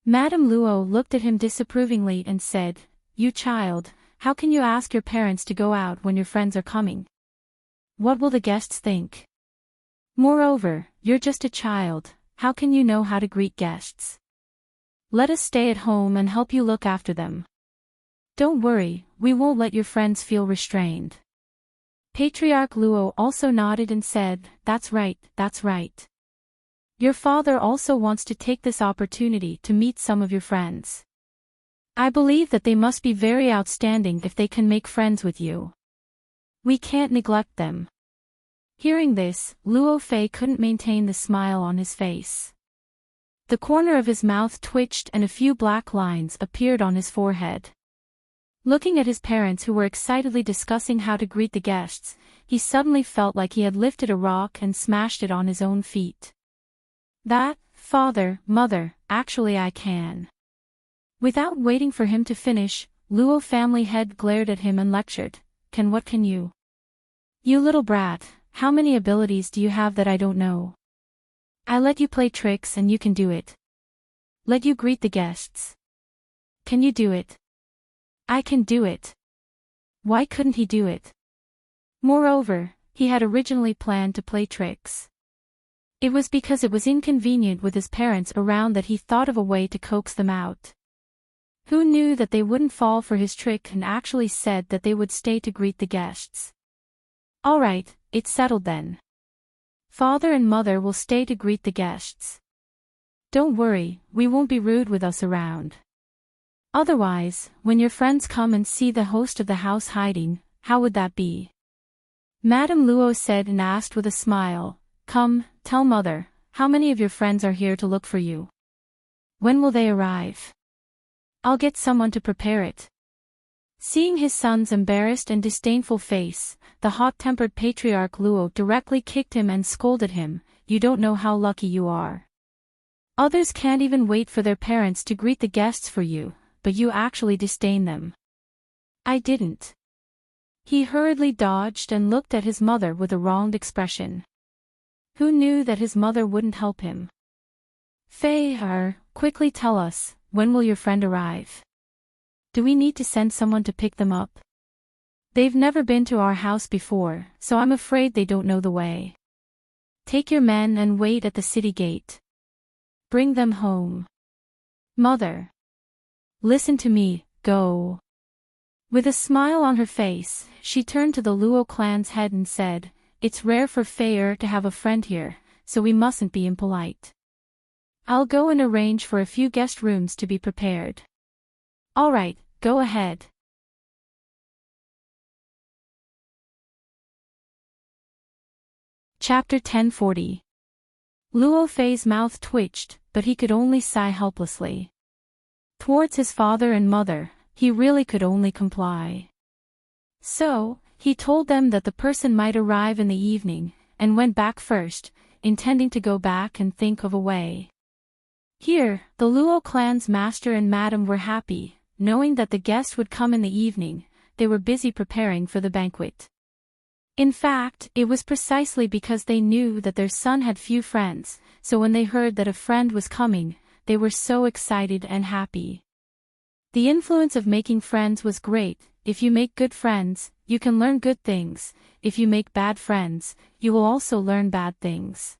Madame Luo looked at him disapprovingly and said, "You child, how can you ask your parents to go out when your friends are coming? What will the guests think? Moreover, you're just a child. How can you know how to greet guests? Let us stay at home and help you look after them. Don't worry, we won't let your friends feel restrained." Patriarch Luo also nodded and said, "That's right, that's right. Your father also wants to take this opportunity to meet some of your friends. I believe that they must be very outstanding if they can make friends with you. We can't neglect them." Hearing this, Luo Fei couldn't maintain the smile on his face. The corner of his mouth twitched and a few black lines appeared on his forehead. Looking at his parents who were excitedly discussing how to greet the guests, he suddenly felt like he had lifted a rock and smashed it on his own feet. "That, father, mother, actually I can." Without waiting for him to finish, Luo family head glared at him and lectured, What can you? You little brat. How many abilities do you have that I don't know? I let you play tricks and you can do it. Let you greet the guests. Can you do it? I can do it. Why couldn't he do it? Moreover, he had originally planned to play tricks. It was because it was inconvenient with his parents around that he thought of a way to coax them out. Who knew that they wouldn't fall for his trick and actually said that they would stay to greet the guests? All right, it's settled then. Father and mother will stay to greet the guests. Don't worry, we won't be rude with us around. Otherwise, when your friends come and see the host of the house hiding, how would that be? Madame Luo said and asked with a smile, Come, tell mother, how many of your friends are here to look for you? When will they arrive? I'll get someone to prepare it. Seeing his son's embarrassed and disdainful face, the hot-tempered patriarch Luo directly kicked him and scolded him, You don't know how lucky you are. Others can't even wait for their parents to greet the guests for you, but you actually disdain them. I didn't. He hurriedly dodged and looked at his mother with a wronged expression. Who knew that his mother wouldn't help him? Fei, quickly tell us, when will your friend arrive? Do we need to send someone to pick them up? They've never been to our house before, so I'm afraid they don't know the way. Take your men and wait at the city gate. Bring them home. Mother. Listen to me, go. With a smile on her face, she turned to the Luo clan's head and said, it's rare for Fair to have a friend here, so we mustn't be impolite. I'll go and arrange for a few guest rooms to be prepared. All right, go ahead. Chapter 1040. Luo Fei's mouth twitched, but he could only sigh helplessly. Towards his father and mother, he really could only comply. So, he told them that the person might arrive in the evening, and went back first, intending to go back and think of a way. Here, the Luo clan's master and madam were happy, knowing that the guest would come in the evening. They were busy preparing for the banquet. In fact, it was precisely because they knew that their son had few friends, so when they heard that a friend was coming, they were so excited and happy. The influence of making friends was great. If you make good friends, you can learn good things. If you make bad friends, you will also learn bad things.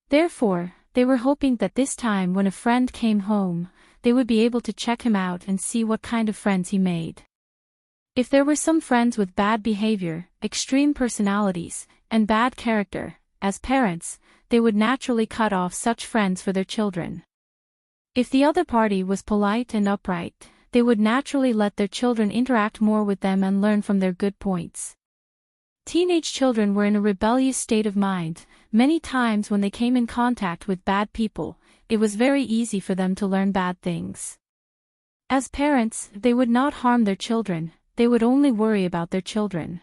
Therefore, they were hoping that this time when a friend came home, they would be able to check him out and see what kind of friends he made. If there were some friends with bad behavior, extreme personalities, and bad character, as parents, they would naturally cut off such friends for their children. If the other party was polite and upright, they would naturally let their children interact more with them and learn from their good points. Teenage children were in a rebellious state of mind. Many times when they came in contact with bad people, it was very easy for them to learn bad things. As parents, they would not harm their children, they would only worry about their children.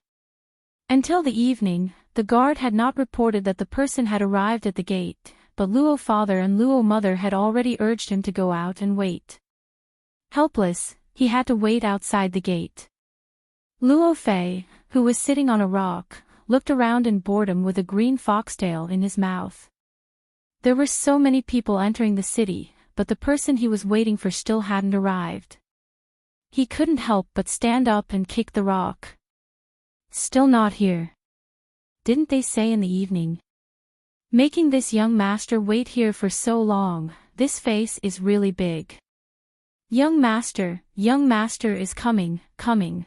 Until the evening, the guard had not reported that the person had arrived at the gate, but Luo father and Luo mother had already urged him to go out and wait. Helpless, he had to wait outside the gate. Luo Fei, who was sitting on a rock, looked around in boredom with a green foxtail in his mouth. There were so many people entering the city, but the person he was waiting for still hadn't arrived. He couldn't help but stand up and kick the rock. Still not here. Didn't they say in the evening? Making this young master wait here for so long, this face is really big. Young master is coming, coming.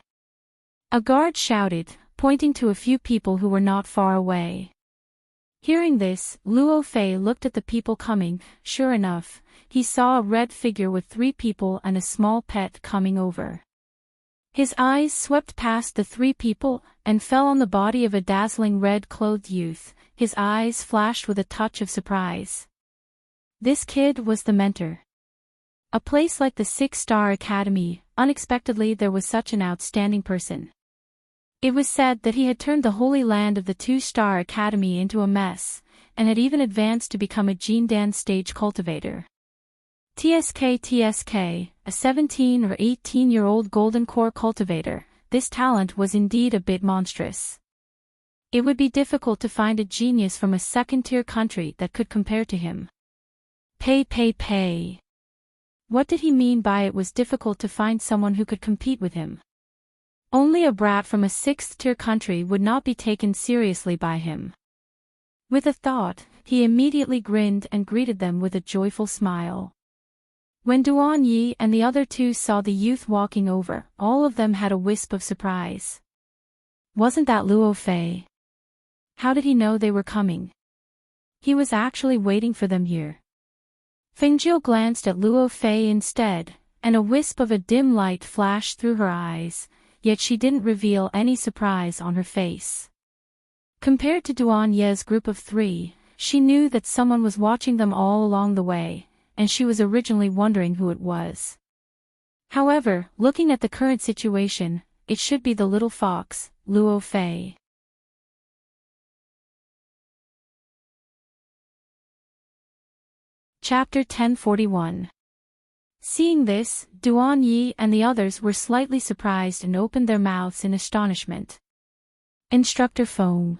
A guard shouted, pointing to a few people who were not far away. Hearing this, Luo Fei looked at the people coming. Sure enough, he saw a red figure with 3 people and a small pet coming over. His eyes swept past the 3 people, and fell on the body of a dazzling red-clothed youth. His eyes flashed with a touch of surprise. This kid was the mentor. A place like the 6-Star Academy, unexpectedly there was such an outstanding person. It was said that he had turned the holy land of the 2-Star Academy into a mess, and had even advanced to become a Jindan stage cultivator. TSK, a 17 or 18-year-old golden core cultivator, this talent was indeed a bit monstrous. It would be difficult to find a genius from a second-tier country that could compare to him. Pay. What did he mean by it was difficult to find someone who could compete with him? Only a brat from a 6th-tier country would not be taken seriously by him. With a thought, he immediately grinned and greeted them with a joyful smile. When Duan Yi and the other 2 saw the youth walking over, all of them had a wisp of surprise. Wasn't that Luo Fei? How did he know they were coming? He was actually waiting for them here. Fengjiu glanced at Luo Fei instead, and a wisp of a dim light flashed through her eyes, yet she didn't reveal any surprise on her face. Compared to Duan Ye's group of 3, she knew that someone was watching them all along the way, and she was originally wondering who it was. However, looking at the current situation, it should be the little fox, Luo Fei. Chapter 1041. Seeing this, Duan Yi and the others were slightly surprised and opened their mouths in astonishment. Instructor Feng.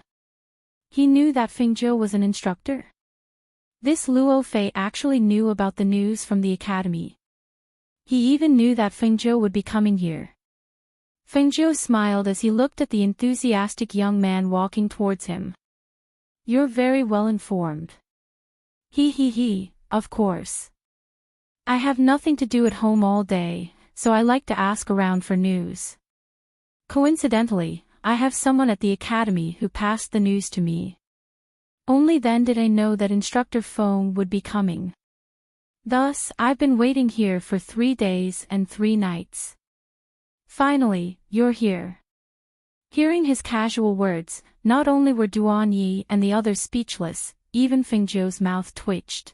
He knew that Fengjiu was an instructor? This Luo Fei actually knew about the news from the academy. He even knew that Fengjiu would be coming here. Fengjiu smiled as he looked at the enthusiastic young man walking towards him. You're very well informed. He, of course. I have nothing to do at home all day, so I like to ask around for news. Coincidentally, I have someone at the academy who passed the news to me. Only then did I know that Instructor Feng would be coming. Thus, I've been waiting here for 3 days and 3 nights. Finally, you're here." Hearing his casual words, not only were Duan Yi and the others speechless, even Fengzhou's mouth twitched.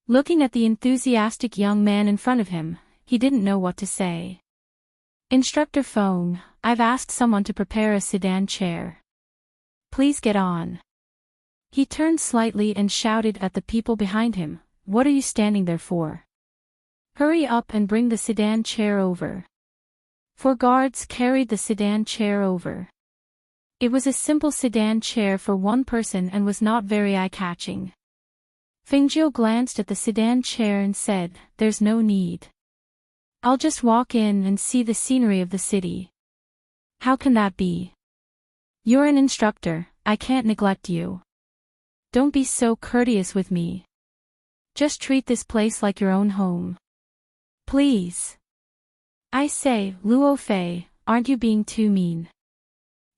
Looking at the enthusiastic young man in front of him, he didn't know what to say. "Instructor Feng, I've asked someone to prepare a sedan chair. Please get on." He turned slightly and shouted at the people behind him, "What are you standing there for? Hurry up and bring the sedan chair over." 4 guards carried the sedan chair over. It was a simple sedan chair for 1 person and was not very eye-catching. Fengzhou glanced at the sedan chair and said, "There's no need. I'll just walk in and see the scenery of the city." "How can that be? You're an instructor, I can't neglect you. Don't be so courteous with me. Just treat this place like your own home. Please." "I say, Luo Fei, aren't you being too mean?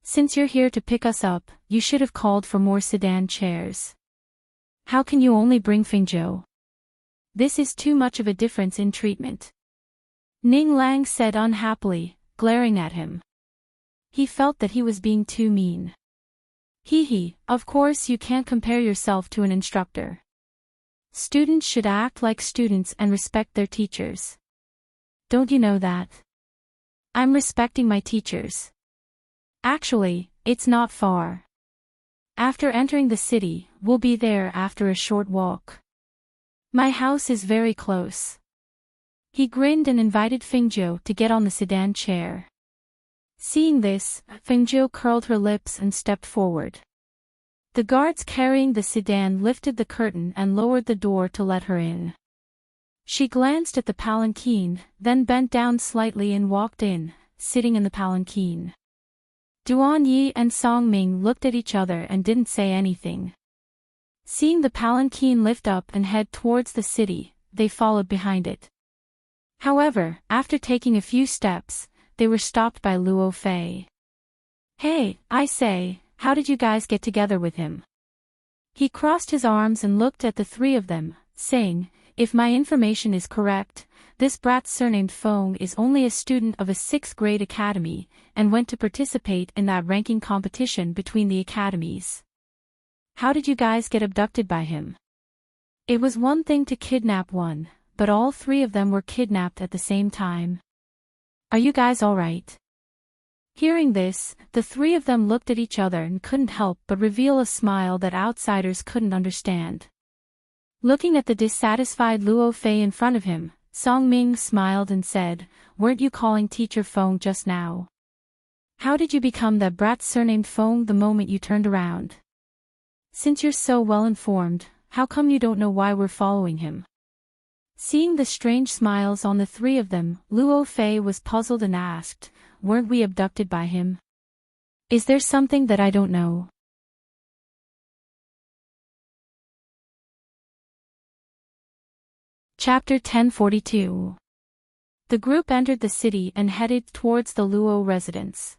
Since you're here to pick us up, you should have called for more sedan chairs. How can you only bring Fengzhou? This is too much of a difference in treatment." Ning Lang said unhappily, glaring at him. He felt that he was being too mean. Hee, of course you can't compare yourself to an instructor. Students should act like students and respect their teachers. Don't you know that? I'm respecting my teachers. Actually, it's not far. After entering the city, we'll be there after a short walk. My house is very close." He grinned and invited Fengzhou to get on the sedan chair. Seeing this, Fengzhou curled her lips and stepped forward. The guards carrying the sedan lifted the curtain and lowered the door to let her in. She glanced at the palanquin, then bent down slightly and walked in, sitting in the palanquin. Duan Yi and Song Ming looked at each other and didn't say anything. Seeing the palanquin lift up and head towards the city, they followed behind it. However, after taking a few steps, they were stopped by Luo Fei. "Hey, I say, how did you guys get together with him?" He crossed his arms and looked at the 3 of them, saying, "If my information is correct, this brat surnamed Feng is only a student of a 6th grade academy, and went to participate in that ranking competition between the academies. How did you guys get abducted by him?" It was one thing to kidnap one, but all 3 of them were kidnapped at the same time. "Are you guys alright?" Hearing this, the 3 of them looked at each other and couldn't help but reveal a smile that outsiders couldn't understand. Looking at the dissatisfied Luo Fei in front of him, Song Ming smiled and said, "Weren't you calling Teacher Feng just now? How did you become that brat surnamed Feng the moment you turned around? Since you're so well informed, how come you don't know why we're following him?" Seeing the strange smiles on the 3 of them, Luo Fei was puzzled and asked, "Weren't we abducted by him? Is there something that I don't know?" Chapter 1042. The group entered the city and headed towards the Luo residence.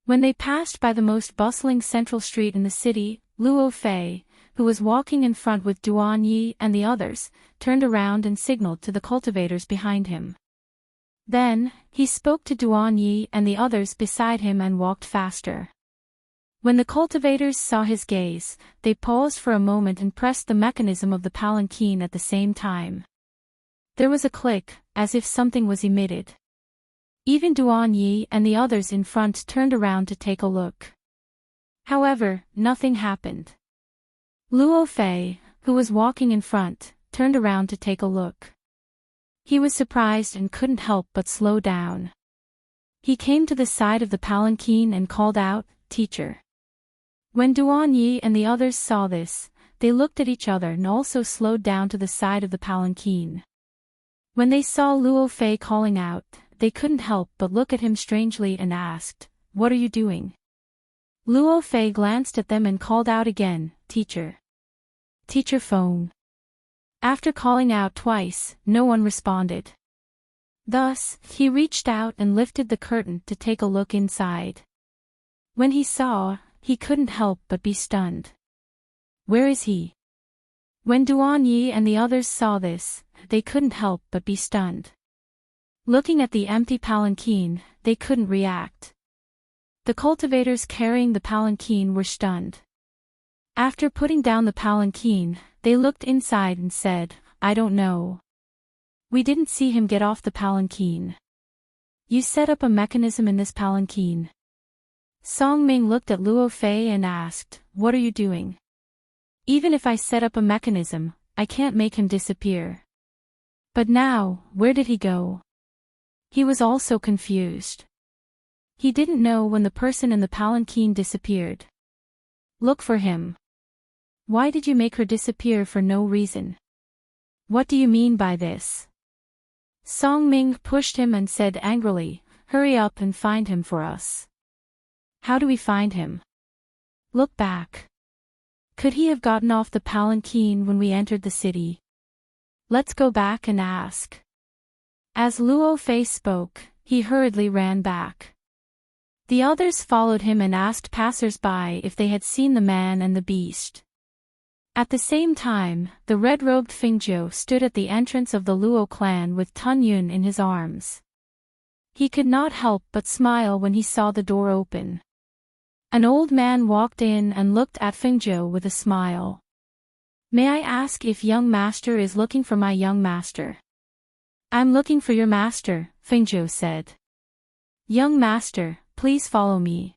When they passed by the most bustling central street in the city, Luo Fei, who was walking in front with Duan Yi and the others, turned around and signaled to the cultivators behind him. Then, he spoke to Duan Yi and the others beside him and walked faster. When the cultivators saw his gaze, they paused for a moment and pressed the mechanism of the palanquin at the same time. There was a click, as if something was emitted. Even Duan Yi and the others in front turned around to take a look. However, nothing happened. Luo Fei, who was walking in front, turned around to take a look. He was surprised and couldn't help but slow down. He came to the side of the palanquin and called out, "Teacher." When Duan Yi and the others saw this, they looked at each other and also slowed down to the side of the palanquin. When they saw Luo Fei calling out, they couldn't help but look at him strangely and asked, "What are you doing?" Luo Fei glanced at them and called out again, "Teacher. Teacher Feng." After calling out twice, no one responded. Thus, he reached out and lifted the curtain to take a look inside. When he saw, he couldn't help but be stunned. Where is he? When Duan Yi and the others saw this, they couldn't help but be stunned. Looking at the empty palanquin, they couldn't react. The cultivators carrying the palanquin were stunned. After putting down the palanquin, they looked inside and said, I don't know. We didn't see him get off the palanquin. You set up a mechanism in this palanquin. Song Ming looked at Luo Fei and asked, what are you doing? Even if I set up a mechanism, I can't make him disappear. But now, where did he go? He was also confused. He didn't know when the person in the palanquin disappeared. Look for him. Why did you make her disappear for no reason? What do you mean by this? Song Ming pushed him and said angrily, hurry up and find him for us. How do we find him? Look back. Could he have gotten off the palanquin when we entered the city? Let's go back and ask. As Luo Fei spoke, he hurriedly ran back. The others followed him and asked passers-by if they had seen the man and the beast. At the same time, the red-robed Fingzhou stood at the entrance of the Luo clan with Tun Yun in his arms. He could not help but smile when he saw the door open. An old man walked in and looked at Fingzhou with a smile. May I ask if young master is looking for my young master? I'm looking for your master, Fingzhou said. Young master, please follow me.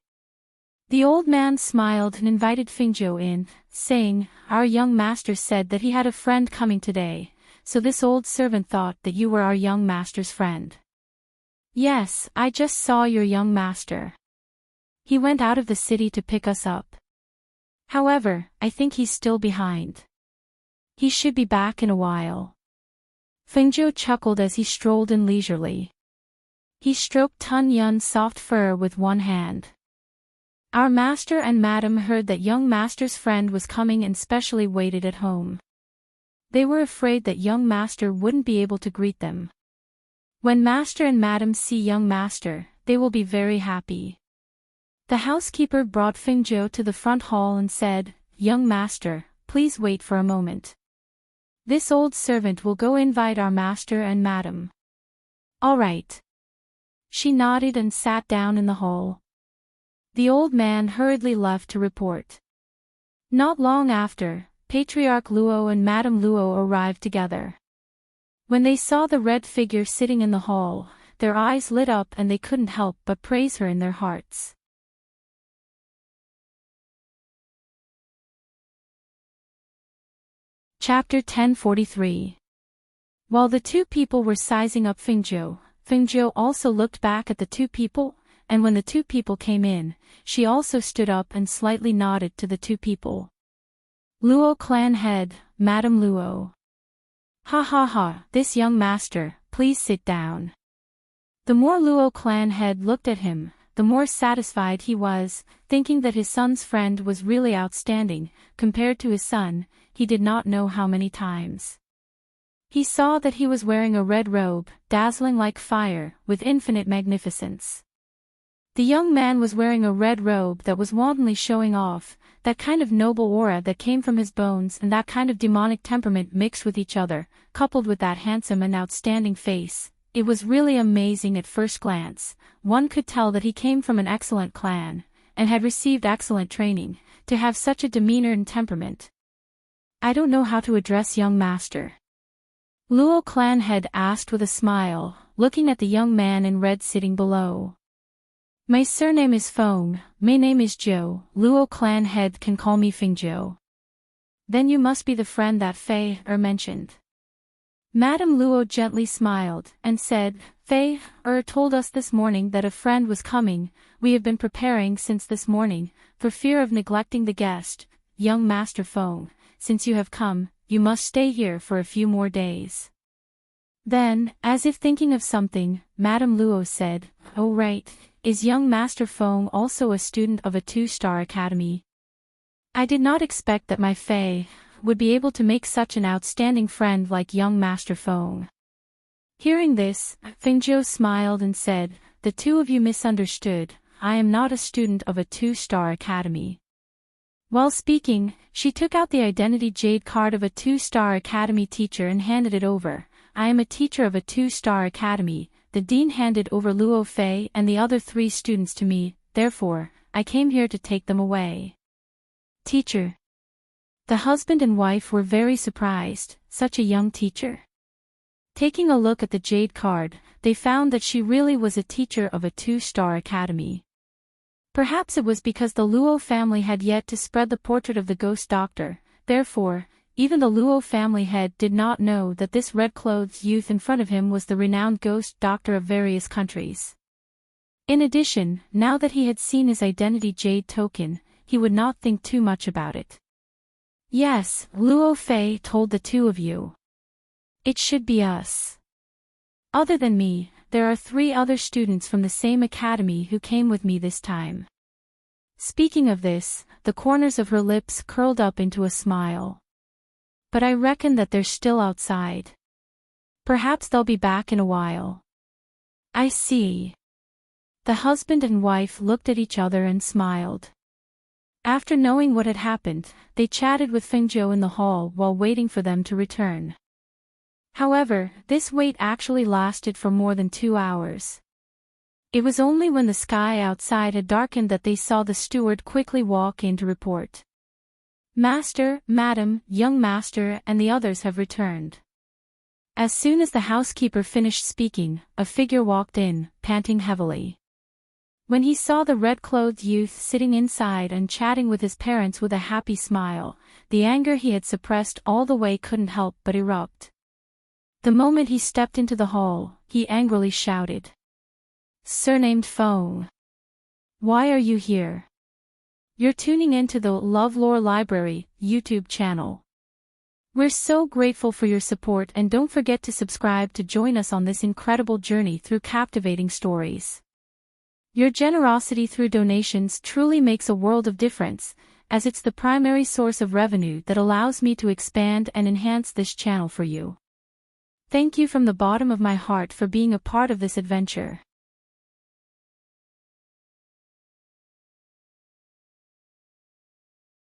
The old man smiled and invited Fingzhou in, saying, our young master said that he had a friend coming today, so this old servant thought that you were our young master's friend. Yes, I just saw your young master. He went out of the city to pick us up. However, I think he's still behind. He should be back in a while. Fingzhou chuckled as he strolled in leisurely. He stroked Tun Yun's soft fur with one hand. Our master and madam heard that young master's friend was coming and specially waited at home. They were afraid that young master wouldn't be able to greet them. When master and madam see young master, they will be very happy. The housekeeper brought Fingzhou to the front hall and said, young master, please wait for a moment. This old servant will go invite our master and madam. All right. She nodded and sat down in the hall. The old man hurriedly left to report. Not long after, Patriarch Luo and Madame Luo arrived together. When they saw the red figure sitting in the hall, their eyes lit up and they couldn't help but praise her in their hearts. Chapter 1043. While the two people were sizing up Fingzhou, Fingzhou also looked back at the two people, and when the two people came in, she also stood up and slightly nodded to the two people. Luo clan head, Madame Luo. Ha ha ha, this young master, please sit down. The more Luo clan head looked at him, the more satisfied he was, thinking that his son's friend was really outstanding, compared to his son, he did not know how many times. He saw that he was wearing a red robe, dazzling like fire, with infinite magnificence. The young man was wearing a red robe that was wantonly showing off, that kind of noble aura that came from his bones and that kind of demonic temperament mixed with each other, coupled with that handsome and outstanding face. It was really amazing at first glance. One could tell that he came from an excellent clan, and had received excellent training, to have such a demeanor and temperament. I don't know how to address young master. Luo clan head asked with a smile, looking at the young man in red sitting below. My surname is Feng, my name is Zhou, Luo clan head can call me Fingzhou. Then you must be the friend that Fei mentioned. Madame Luo gently smiled, and said, Fei told us this morning that a friend was coming. We have been preparing since this morning, for fear of neglecting the guest. Young Master Feng, since you have come, you must stay here for a few more days. Then, as if thinking of something, Madame Luo said, oh right, is young Master Feng also a student of a 2-star academy? I did not expect that my Fei would be able to make such an outstanding friend like young Master Feng. Hearing this, Fingzhou smiled and said, the two of you misunderstood. I am not a student of a 2-star academy. While speaking, she took out the identity jade card of a 2-star academy teacher and handed it over. I am a teacher of a 2-star academy. The dean handed over Luo Fei and the other 3 students to me, therefore, I came here to take them away. Teacher. The husband and wife were very surprised, such a young teacher. Taking a look at the jade card, they found that she really was a teacher of a 2-star academy. Perhaps it was because the Luo family had yet to spread the portrait of the ghost doctor, therefore, even the Luo family head did not know that this red-clothed youth in front of him was the renowned ghost doctor of various countries. In addition, now that he had seen his identity jade token, he would not think too much about it. Yes, Luo Fei told the 2 of you. It should be us. Other than me, there are 3 other students from the same academy who came with me this time. Speaking of this, the corners of her lips curled up into a smile. But I reckon that they're still outside. Perhaps they'll be back in a while. I see. The husband and wife looked at each other and smiled. After knowing what had happened, they chatted with Fengzhou in the hall while waiting for them to return. However, this wait actually lasted for more than 2 hours. It was only when the sky outside had darkened that they saw the steward quickly walk in to report. Master, Madam, young master and the others have returned. As soon as the housekeeper finished speaking, a figure walked in, panting heavily. When he saw the red-clothed youth sitting inside and chatting with his parents with a happy smile, the anger he had suppressed all the way couldn't help but erupt. The moment he stepped into the hall, he angrily shouted. Surnamed Feng. Why are you here? You're tuning into the LoveLore Library YouTube channel. We're so grateful for your support and don't forget to subscribe to join us on this incredible journey through captivating stories. Your generosity through donations truly makes a world of difference, as it's the primary source of revenue that allows me to expand and enhance this channel for you. Thank you from the bottom of my heart for being a part of this adventure.